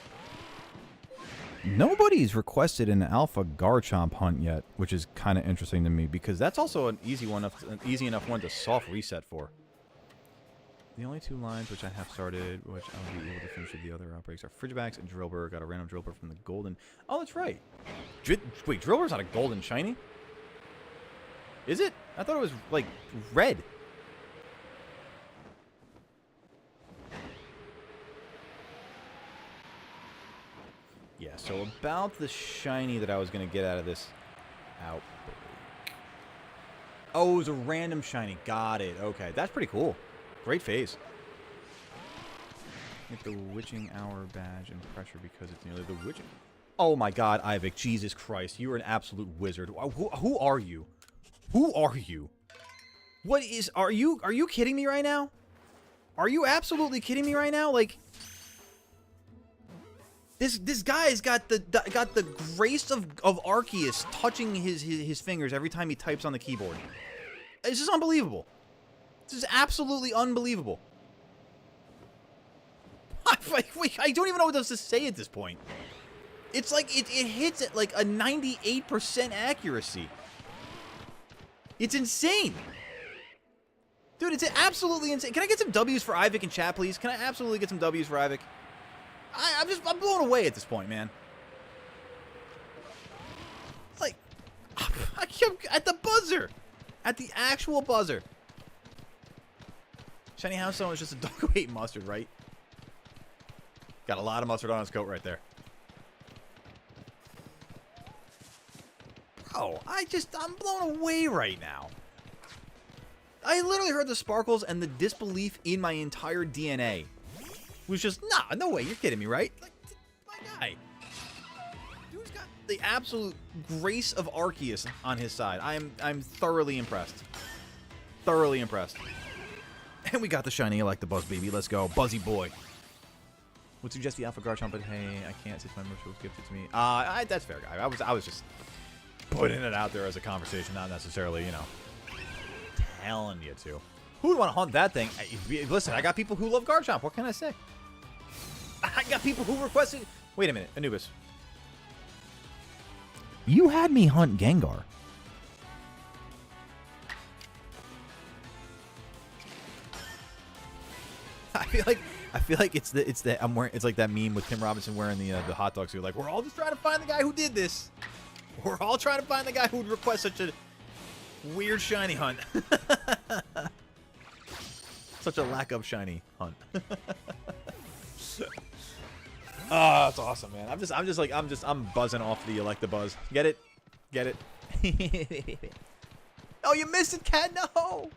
nobody's requested an Alpha Garchomp hunt yet, which is kind of interesting to me because that's also an easy enough one to soft reset for. The only two lines which I have started, which I'll be able to finish with the other outbreaks, are Frigibax and Drillbur. Got a random Drillbur from the Golden. Oh, that's right. Wait, Drillbur's not a Golden Shiny? Is it? I thought it was, like, red. Yeah, so about the shiny that I was going to get out of this outbreak. Oh, it was a random shiny. Got it. Okay, that's pretty cool. Great phase. Get the Witching Hour badge and pressure because it's nearly the Witching... Oh my god, Ivik. Jesus Christ. You're an absolute wizard. Who are you? Who are you? What is... Are you kidding me right now? Are you absolutely kidding me right now? Like... This guy's got the grace of Arceus touching his fingers every time he types on the keyboard. It's just unbelievable. This is absolutely unbelievable. I don't even know what else to say at this point. It's like it hits at like a 98% accuracy. It's insane. Dude, it's absolutely insane. Can I get some W's for Ivik in chat, please? Can I absolutely get some W's for Ivik? I'm blown away at this point, man. Like, at the buzzer. At the actual buzzer. Shiny Houndstone is just a dog who ate mustard, right? Got a lot of mustard on his coat right there. Bro, I'm blown away right now. I literally heard the sparkles and the disbelief in my entire DNA. Was just, nah, no way, you're kidding me, right? Like, my guy. Dude's got the absolute grace of Arceus on his side. I'm thoroughly impressed. Thoroughly impressed. And we got the shiny, I like the Buzz Baby. Let's go, Buzzy boy. Would suggest the Alpha Garchomp, but hey, I can't since my merch was gifted to me. That's fair, guy. I was just putting it out there as a conversation, not necessarily, you know, telling you to. Who would want to hunt that thing? Listen, I got people who love Garchomp. What can I say? I got people who requested... Wait a minute, Anubis. You had me hunt Gengar. I feel like it's like that meme with Tim Robinson wearing the hot dog suit. Like, we're all just trying to find the guy who did this. We're all trying to find the guy who would request such a weird shiny hunt. Such a lack of shiny hunt. Oh, that's awesome, man. I'm buzzing off the Electabuzz. Get it? Get it? Oh, you missed it, Cat. No.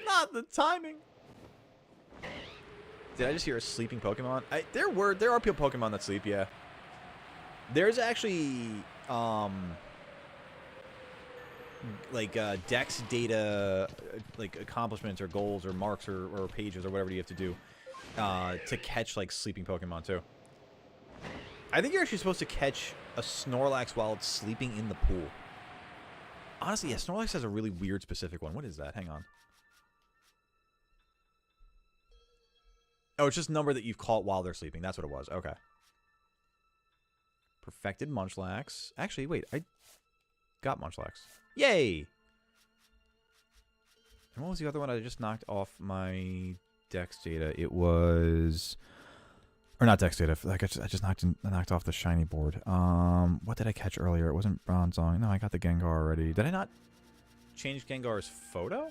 Not the timing. Did I just hear a sleeping Pokemon? There are Pokemon that sleep, yeah. There's actually like Dex data, like accomplishments or goals or marks or pages or whatever you have to do to catch like sleeping Pokemon too. I think you're actually supposed to catch a Snorlax while it's sleeping in the pool. Honestly, yeah, Snorlax has a really weird specific one. What is that? Hang on. Oh, it's just a number that you've caught while they're sleeping. That's what it was. Okay. Perfected Munchlax. Actually, wait. I got Munchlax. Yay! And what was the other one I just knocked off my Dex data? It was... Or not Dex data. Like I just knocked off the shiny board. What did I catch earlier? It wasn't Bronzong. No, I got the Gengar already. Did I not change Gengar's photo?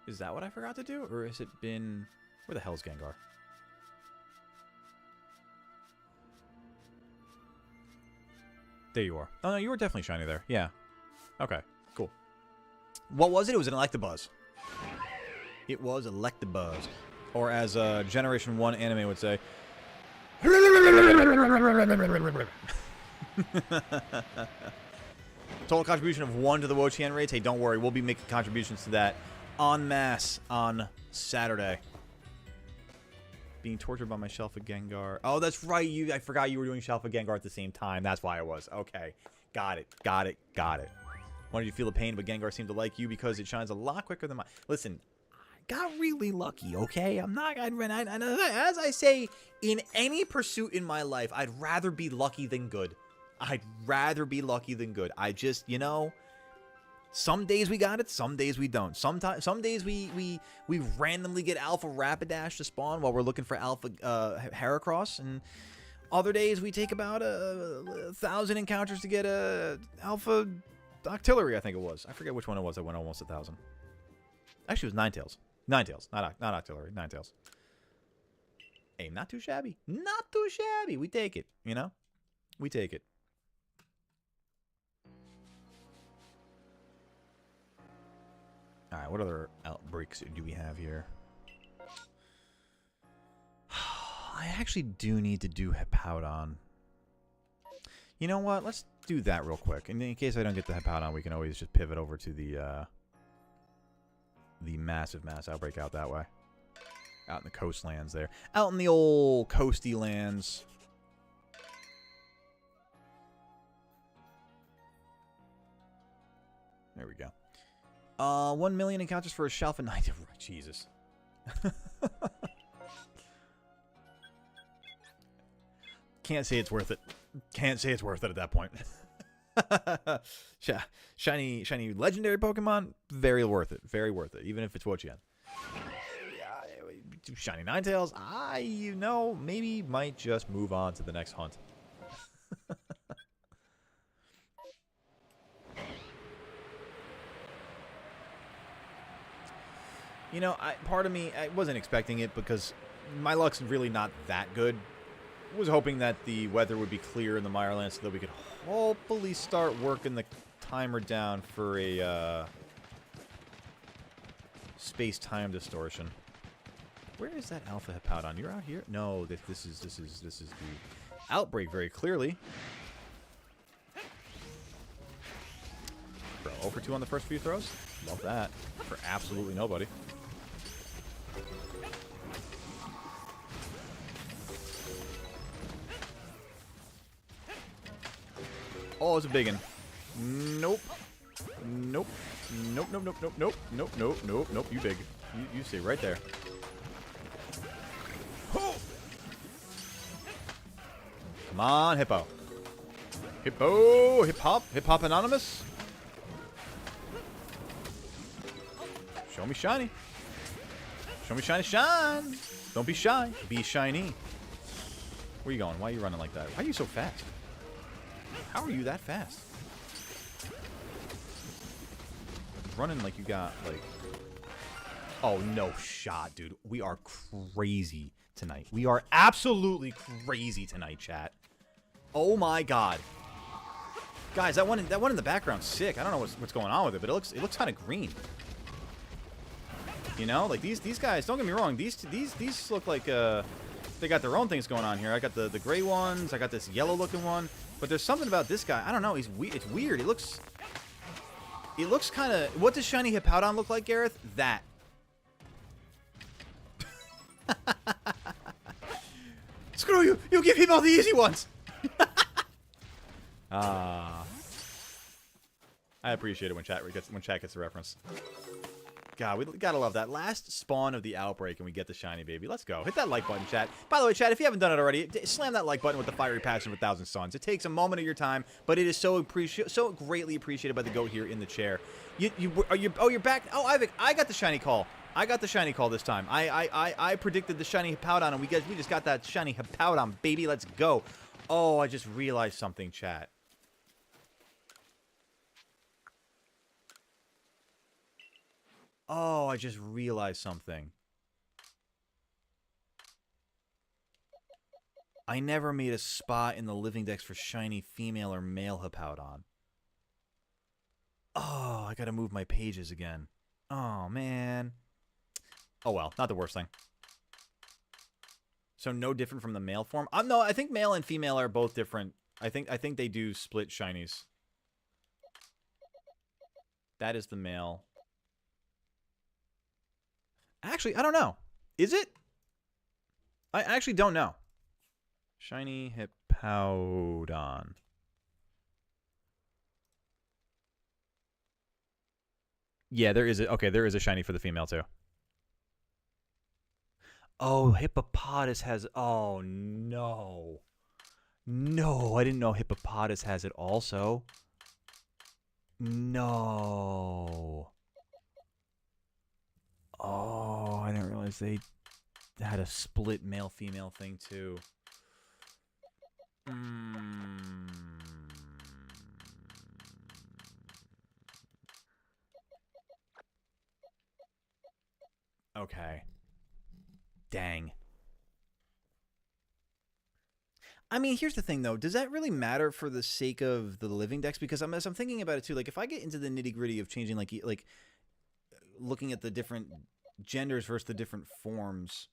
Is that what I forgot to do? Or has it been... Where the hell is Gengar? There you are. Oh, no, you were definitely shiny there. Yeah. Okay, cool. What was it? It was an Electabuzz. It was Electabuzz. Or as Generation 1 anime would say... Total contribution of 1 to the Wo-Chien rates. Hey, don't worry. We'll be making contributions to that en masse on Saturday. Being tortured by my Shelfa Gengar. Oh, that's right. I forgot you were doing Shelfa Gengar at the same time. That's why it was. Okay. Got it. Got it. Got it. Why did you feel the pain, but Gengar seemed to like you because it shines a lot quicker than mine? Listen, I got really lucky, okay? I'm not... as I say, in any pursuit in my life, I'd rather be lucky than good. I'd rather be lucky than good. I just, you know... Some days we got it, some days we don't. Some days we randomly get Alpha Rapidash to spawn while we're looking for Alpha Heracross, and other days we take about 1,000 encounters to get a Alpha Octillery, I think it was. I forget which one it was that went almost 1,000. Actually, it was Ninetales. Ninetales, not Octillery, Ninetales. Hey, not too shabby. Not too shabby. We take it, you know? We take it. Alright, what other outbreaks do we have here? I actually do need to do Hippowdon. You know what? Let's do that real quick. And in case I don't get the Hippowdon, we can always just pivot over to the massive mass outbreak out that way. Out in the coastlands there. Out in the old coasty lands. There we go. 1 million encounters for a Shelfa Knight. Jesus. Can't say it's worth it. Can't say it's worth it at that point. Shiny legendary Pokemon, very worth it. Very worth it. Even if it's Wo-Chien. Shiny Ninetales, you know, maybe might just move on to the next hunt. You know, part of me, I wasn't expecting it because my luck's really not that good. I was hoping that the weather would be clear in the Mireland so that we could hopefully start working the timer down for a space-time distortion. Where is that Alpha Hippowdon? You're out here? No, this is the outbreak very clearly. Bro, 0 for 2 on the first few throws? Love that. For absolutely nobody. Oh, it's a big one. Nope. Nope. Nope, nope, nope, nope, nope, nope, nope, nope, nope. You big. You stay right there. Oh! Come on, Hippo. Hippo! Hip-hop? Hip-hop Anonymous? Show me shiny. Show me shiny shine. Don't be shy. Be shiny. Where are you going? Why are you running like that? Why are you so fast? How are you that fast? Running like you got, like... Oh, no shot, dude. We are crazy. tonight. We are absolutely crazy tonight, chat. Oh my god. Guys, that one in the background's sick. I don't know what's going on with it, but it looks kind of green. You know, like these guys, don't get me wrong, these look like they got their own things going on here. I got the gray ones, I got this yellow looking one, but there's something about this guy. I don't know, it's weird. It looks kind of, what does Shiny Hippowdon look like, Gareth? That. Screw you! You give him all the easy ones! I appreciate it when chat gets the reference. God, we gotta love that. Last spawn of the outbreak and we get the shiny baby. Let's go. Hit that like button, chat. By the way, chat, if you haven't done it already, slam that like button with the fiery passion of 1,000 suns. It takes a moment of your time, but it is so greatly appreciated by the goat here in the chair. You're back. Oh, I got the shiny call. I got the shiny call this time. I predicted the shiny Hippowdon, and we just got that shiny Hippowdon, baby. Let's go. Oh, I just realized something, chat. Oh, I just realized something. I never made a spot in the living dex for shiny female or male Hippowdon. Oh, I gotta move my pages again. Oh, man. Oh, well, not the worst thing. So no different from the male form? No, I think male and female are both different. I think they do split shinies. That is the male. Actually, I don't know. Is it? I actually don't know. Shiny Hippowdon. Yeah, there is okay, there is a shiny for the female too. Oh, Hippopotas has... Oh, no. No, I didn't know Hippopotas has it also. No. Oh, I didn't realize they had a split male-female thing, too. Okay. Dang. I mean, here's the thing, though. Does that really matter for the sake of the living dex? Because as I'm thinking about it, too, like, if I get into the nitty-gritty of changing, like looking at the different genders versus the different forms,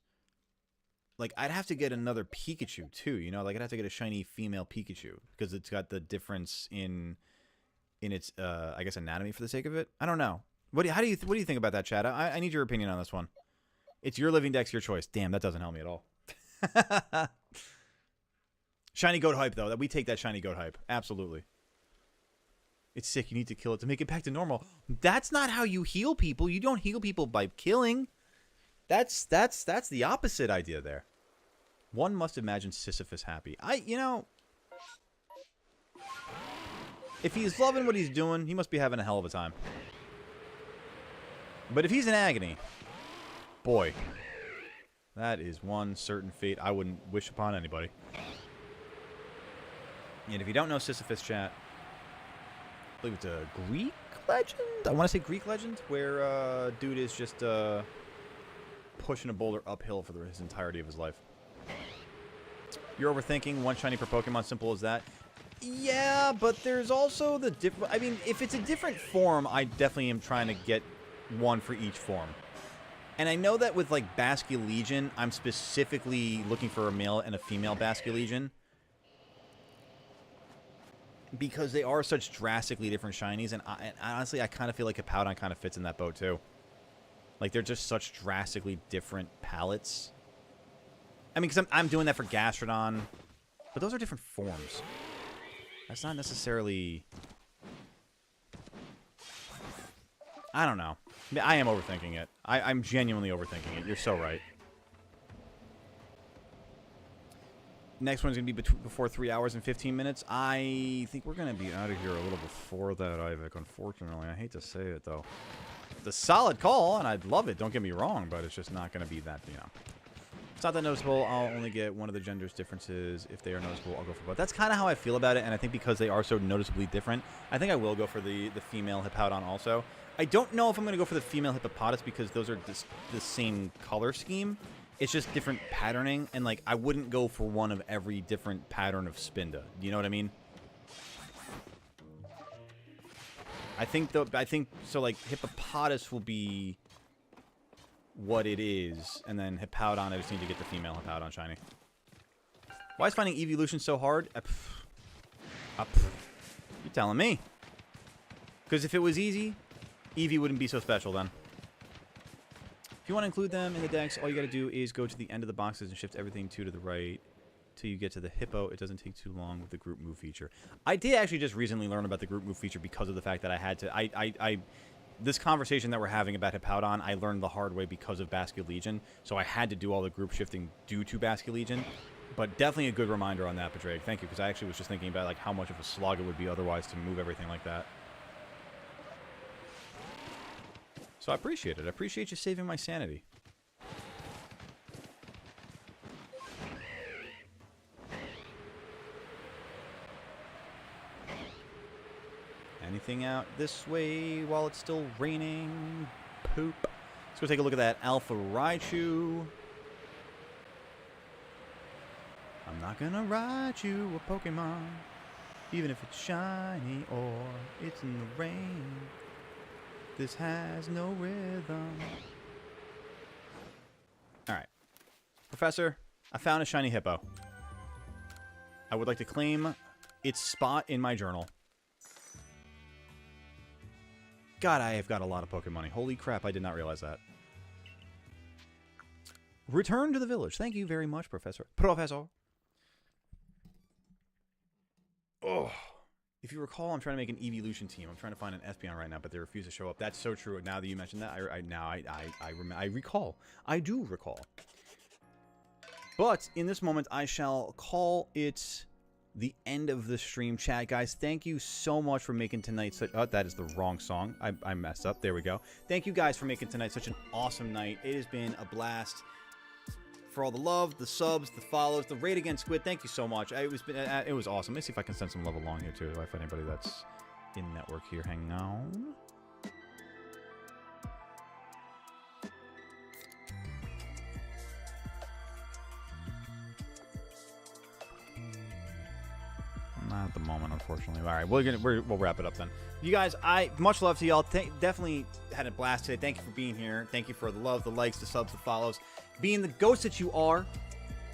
like, I'd have to get another Pikachu, too, you know? Like, I'd have to get a shiny female Pikachu, because it's got the difference in its, I guess, anatomy for the sake of it. I don't know. What do you think about that, Chad? I need your opinion on this one. It's your living dex, your choice. Damn, that doesn't help me at all. Shiny goat hype, though. We take that shiny goat hype. Absolutely. It's sick. You need to kill it to make it back to normal. That's not how you heal people. You don't heal people by killing. That's the opposite idea there. One must imagine Sisyphus happy. You know, if he's loving what he's doing, he must be having a hell of a time. But if he's in agony, boy, that is one certain fate I wouldn't wish upon anybody. And if you don't know Sisyphus, chat, I believe it's a Greek legend? I want to say Greek legend, where dude is just pushing a boulder uphill for his entirety of his life. You're overthinking one shiny per Pokemon, simple as that. Yeah, but there's also the different... I mean, if it's a different form, I definitely am trying to get one for each form. And I know that with, like, Basculegion, I'm specifically looking for a male and a female Basculegion, because they are such drastically different shinies, and honestly, I kind of feel like Hippowdon kind of fits in that boat, too. Like, they're just such drastically different palettes. I mean, because I'm doing that for Gastrodon, but those are different forms. That's not necessarily... I don't know. I am overthinking it. I'm genuinely overthinking it. You're so right. Next one's going to be before 3 hours and 15 minutes. I think we're going to be out of here a little before that, Ivik, unfortunately. I hate to say it, though. It's a solid call, and I'd love it. Don't get me wrong, but it's just not going to be that, you know. It's not that noticeable. I'll only get one of the gender's differences. If they are noticeable, I'll go for both. That's kind of how I feel about it, and I think because they are so noticeably different, I think I will go for the female Hippowdon also. I don't know if I'm going to go for the female Hippopotas because those are the same color scheme. It's just different patterning, and like I wouldn't go for one of every different pattern of Spinda. You know what I mean? I think so. Like Hippopotas will be what it is, and then Hippowdon, I just need to get the female Hippowdon shiny. Why is finding evolution so hard? You're telling me. Because if it was easy, Eevee wouldn't be so special then. If you want to include them in the decks, all you got to do is go to the end of the boxes and shift everything 2 to the right till you get to the Hippo. It doesn't take too long with the group move feature. I did actually just recently learn about the group move feature because of the fact that I had to... This conversation that we're having about Hippowdon, I learned the hard way because of Basculegion, so I had to do all the group shifting due to Basculegion. But definitely a good reminder on that, Padraig. Thank you, because I actually was just thinking about like how much of a slog it would be otherwise to move everything like that. So I appreciate it. I appreciate you saving my sanity. Anything out this way while it's still raining? Poop. Let's go take a look at that Alpha Raichu. I'm not gonna Raichu a Pokemon, even if it's shiny or it's in the rain. This has no rhythm. Alright. Professor, I found a shiny hippo. I would like to claim its spot in my journal. God, I have got a lot of Pokemon money. Holy crap, I did not realize that. Return to the village. Thank you very much, Professor. Professor. Oh. If you recall, I'm trying to make an evolution team. I'm trying to find an Espeon right now, but they refuse to show up. That's so true. Now that you mentioned that, I recall. I do recall. But in this moment, I shall call it the end of the stream. Chat, guys, thank you so much for making tonight such... Oh, that is the wrong song. I messed up. There we go. Thank you guys for making tonight such an awesome night. It has been a blast. For all the love, the subs, the follows, the raid against Squid, thank you so much. It was awesome. Let me see if I can send some love along here, too. If I find anybody that's in network here. Hang on. Not at the moment, unfortunately. All right, we'll wrap it up then. You guys, much love to y'all. Definitely had a blast today. Thank you for being here. Thank you for the love, the likes, the subs, the follows. Being the ghost that you are,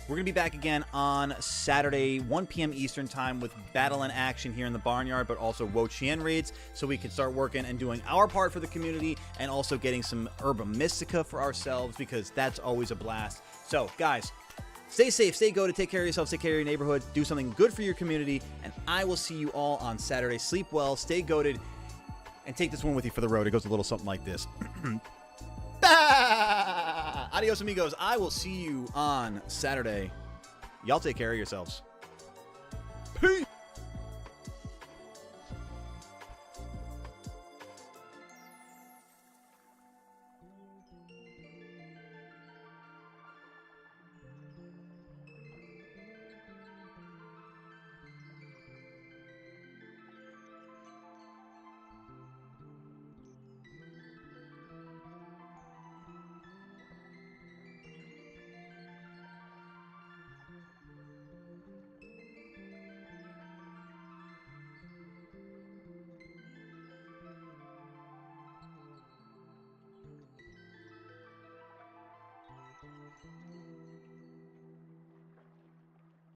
we're going to be back again on Saturday, 1 p.m. Eastern Time with Battle and Action here in the Barnyard, but also Wo-Chien raids, so we can start working and doing our part for the community and also getting some Herba Mystica for ourselves, because that's always a blast. So, guys, stay safe, stay goated, take care of yourself, take care of your neighborhood, do something good for your community, and I will see you all on Saturday. Sleep well, stay goated, and take this one with you for the road. It goes a little something like this. Adios, amigos. I will see you on Saturday. Y'all take care of yourselves. Peace.